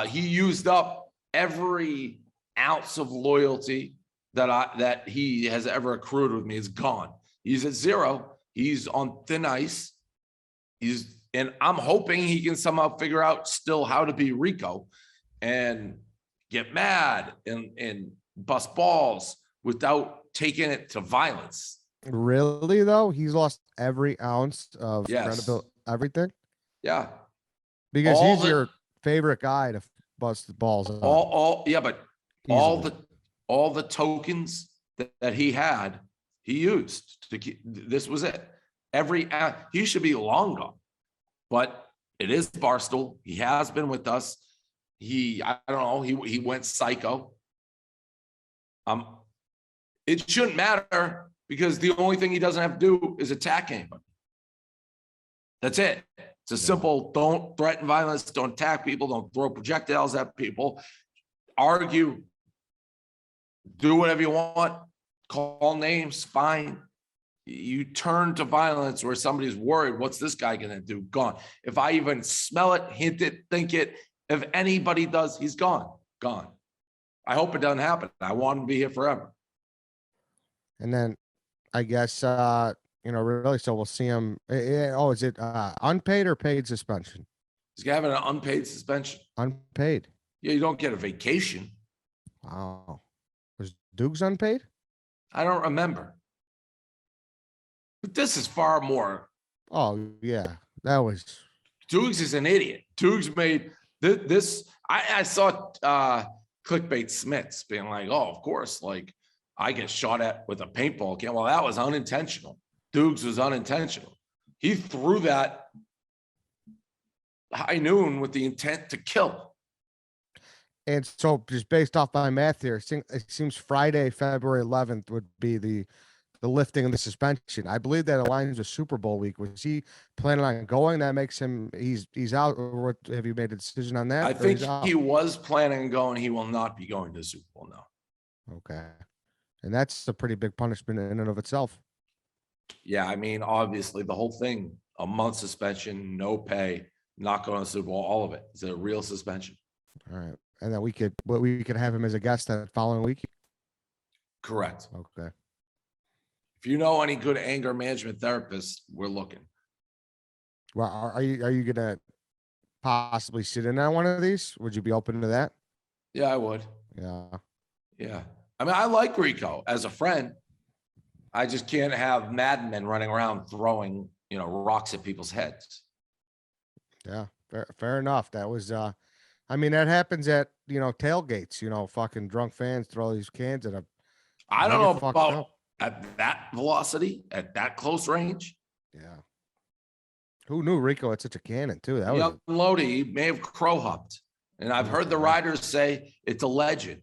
He used up every ounce of loyalty that he has ever accrued with me. Is gone. He's at zero. He's on thin ice. And I'm hoping he can somehow figure out still how to be Rico and get mad and bust balls without taking it to violence. Really though? He's lost every ounce of Yes. credibility, everything? Yeah. Because All he's the- your favorite guy to bust the balls on. But Easily. all the tokens that he had, he used to keep. This was it. He should be long gone, but it is Barstool. He has been with us. I don't know. He went psycho. It shouldn't matter because the only thing he doesn't have to do is attack anybody. That's it. It's a simple, don't threaten violence, don't attack people, don't throw projectiles at people, argue, do whatever you want, call names, fine. You turn to violence where somebody's worried, what's this guy gonna do? Gone. If I even smell it, hint it, think it, if anybody does, he's gone. I hope it doesn't happen. I want him to be here forever. And then I guess really, so we'll see him. Is it unpaid or paid suspension? He's having an unpaid suspension. Unpaid. Yeah, you don't get a vacation. Wow. Was Dukes unpaid? I don't remember. But this is far more. Oh yeah, that was. Dukes is an idiot. Dukes made this. I saw clickbait Smiths being like, oh, of course, like I get shot at with a paintball can. Well, that was unintentional. Dukes was unintentional. He threw that high noon with the intent to kill. And so just based off my math here, it seems Friday, February 11th would be the lifting of the suspension. I believe that aligns with Super Bowl week. Was he planning on going? That makes him, he's out. Or what, have you made a decision on that? I think he was planning on going. He will not be going to the Super Bowl now. Okay. And that's a pretty big punishment in and of itself. Yeah, I mean, obviously the whole thing, a month suspension, no pay, not going to the Super Bowl, all of it. It's a real suspension. All right. And then we could have him as a guest that following week. Correct. Okay. If you know any good anger management therapists, we're looking. Well, are you gonna possibly sit in on one of these? Would you be open to that? Yeah, I would. Yeah. Yeah. I mean, I like Rico as a friend. I just can't have madmen running around throwing, rocks at people's heads. Yeah. Fair enough. That was, that happens at, tailgates, fucking drunk fans throw these cans at a. I don't know fucked about up. at that velocity, at that close range. Yeah. Who knew Rico had such a cannon too? That was Young Lodi may have crow hopped. And I've heard the riders say it's a legend.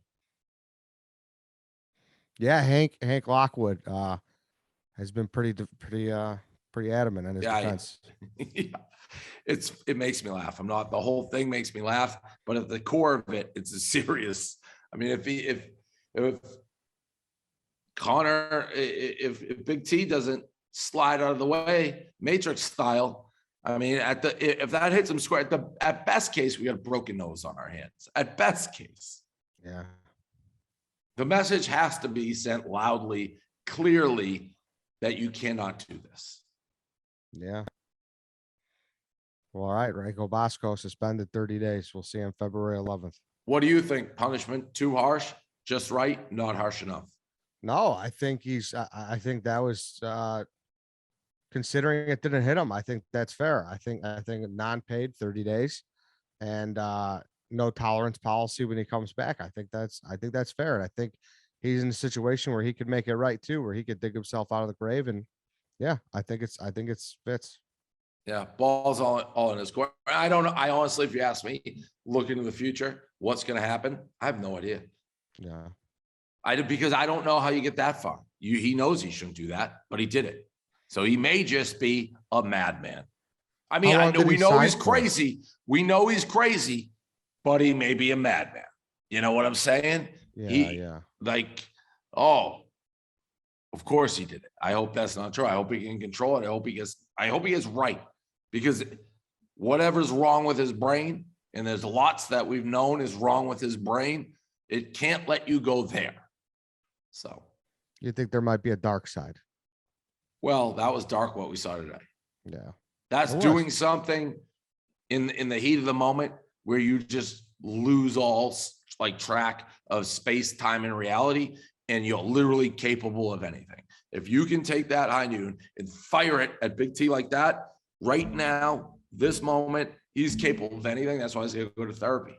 yeah. Hank Lockwood has been pretty pretty adamant in his Yeah, defense. Yeah. It makes me laugh. The whole thing makes me laugh, but at the core of it, it's a serious. I mean, if Connor, if Big T doesn't slide out of the way, Matrix style, I mean, if that hits him square, at best case, we got a broken nose on our hands. At best case. Yeah. The message has to be sent loudly, clearly, that you cannot do this. Yeah. Well, all right. Rico Bosco suspended 30 days. We'll see him February 11th. What do you think? Punishment too harsh? Just right? Not harsh enough? No, I think I think that was, considering it didn't hit him. I think that's fair. I think non-paid 30 days and, no tolerance policy when he comes back. I think that's fair. And I think he's in a situation where he could make it right too, where he could dig himself out of the grave. And yeah, I think it's fits. Yeah, ball's all in his court. I don't know. I honestly, if you ask me, look into the future, what's going to happen? I have no idea. Yeah. Because I don't know how you get that far. He knows he shouldn't do that, but he did it. So he may just be a madman. I mean, we know he's crazy. We know he's crazy, but he may be a madman. You know what I'm saying? Yeah. Like, oh, of course he did it. I hope that's not true. I hope he can control it. I hope he gets right, because whatever's wrong with his brain, and there's lots that we've known is wrong with his brain, it can't let you go there. So You think there might be a dark side? well, that was dark what we saw today. Yeah. That's It was. doing something in the heat of the moment where you just lose all like track of space, time, and reality, and you're literally capable of anything. If you can take that high noon and fire it at Big T like that, right now, this moment, he's capable of anything. That's why he's gonna go to therapy.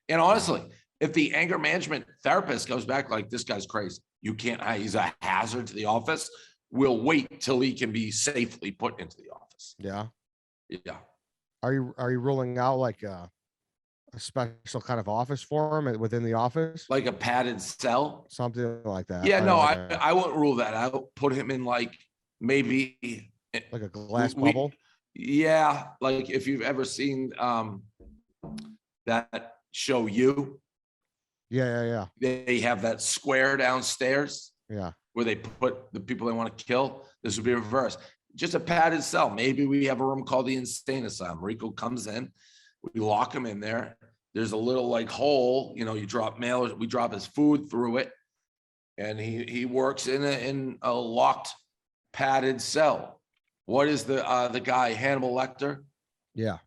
And honestly, if the anger management therapist goes back like, this guy's crazy, you can't, he's a hazard to the office, we'll wait till he can be safely put into the office. Yeah. Yeah. Are you ruling out like a special kind of office for him within the office? Like a padded cell. Something like that. Yeah, no, like I wouldn't rule that out. Put him in like maybe like a glass bubble. Yeah, like if you've ever seen that show You, Yeah. they have that square downstairs Yeah. where they put the people they want to kill. This would be reversed. Just a padded cell. Maybe we have a room called the insane asylum. Rico comes in, we lock him in there. There's a little like hole, you drop mail, we drop his food through it, and he works in a locked padded cell. What is the guy, Hannibal Lecter? Yeah.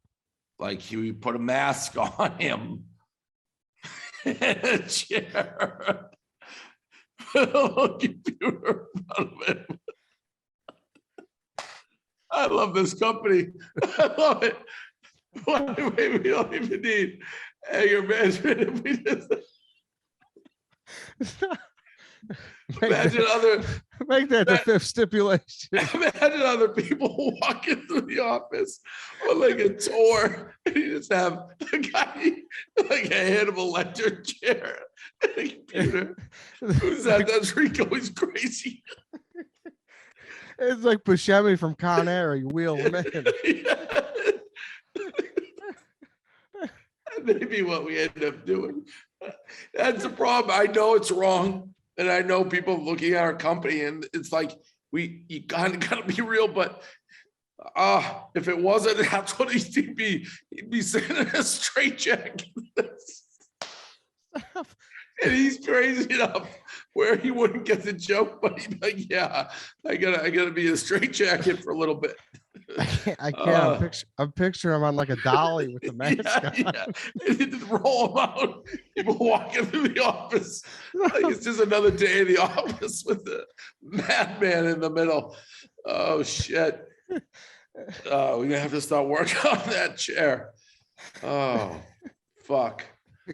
Like we put a mask on him. A chair. Put a little computer in front of him. I love this company. I love it. Wait, we don't even need anger management if we just imagine Make that the fifth stipulation. imagine other people walking through the office on like a tour, and you just have a guy like a Hannibal Lecter chair and a computer. Who's that? That's Rico. He's crazy. It's like Buscemi from Con Air. You wheel him in. Yeah. That may be what we end up doing. That's the problem. I know it's wrong, and I know people looking at our company, and it's like you kind of gotta be real. But if it wasn't, that's what he'd be sitting in a straitjacket. And he's crazy enough where he wouldn't get the joke, but he'd be like, "Yeah, I gotta be in a straitjacket for a little bit." I can't. I'm picturing him on like a dolly with the mask on. Yeah. And you just roll him out. People walking through the office. Like it's just another day in the office with the madman in the middle. Oh shit. We're gonna have to start working on that chair. Oh fuck.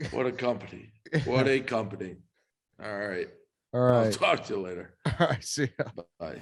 What a company. What a company. All right. All right. I'll talk to you later. All right. See ya. Bye.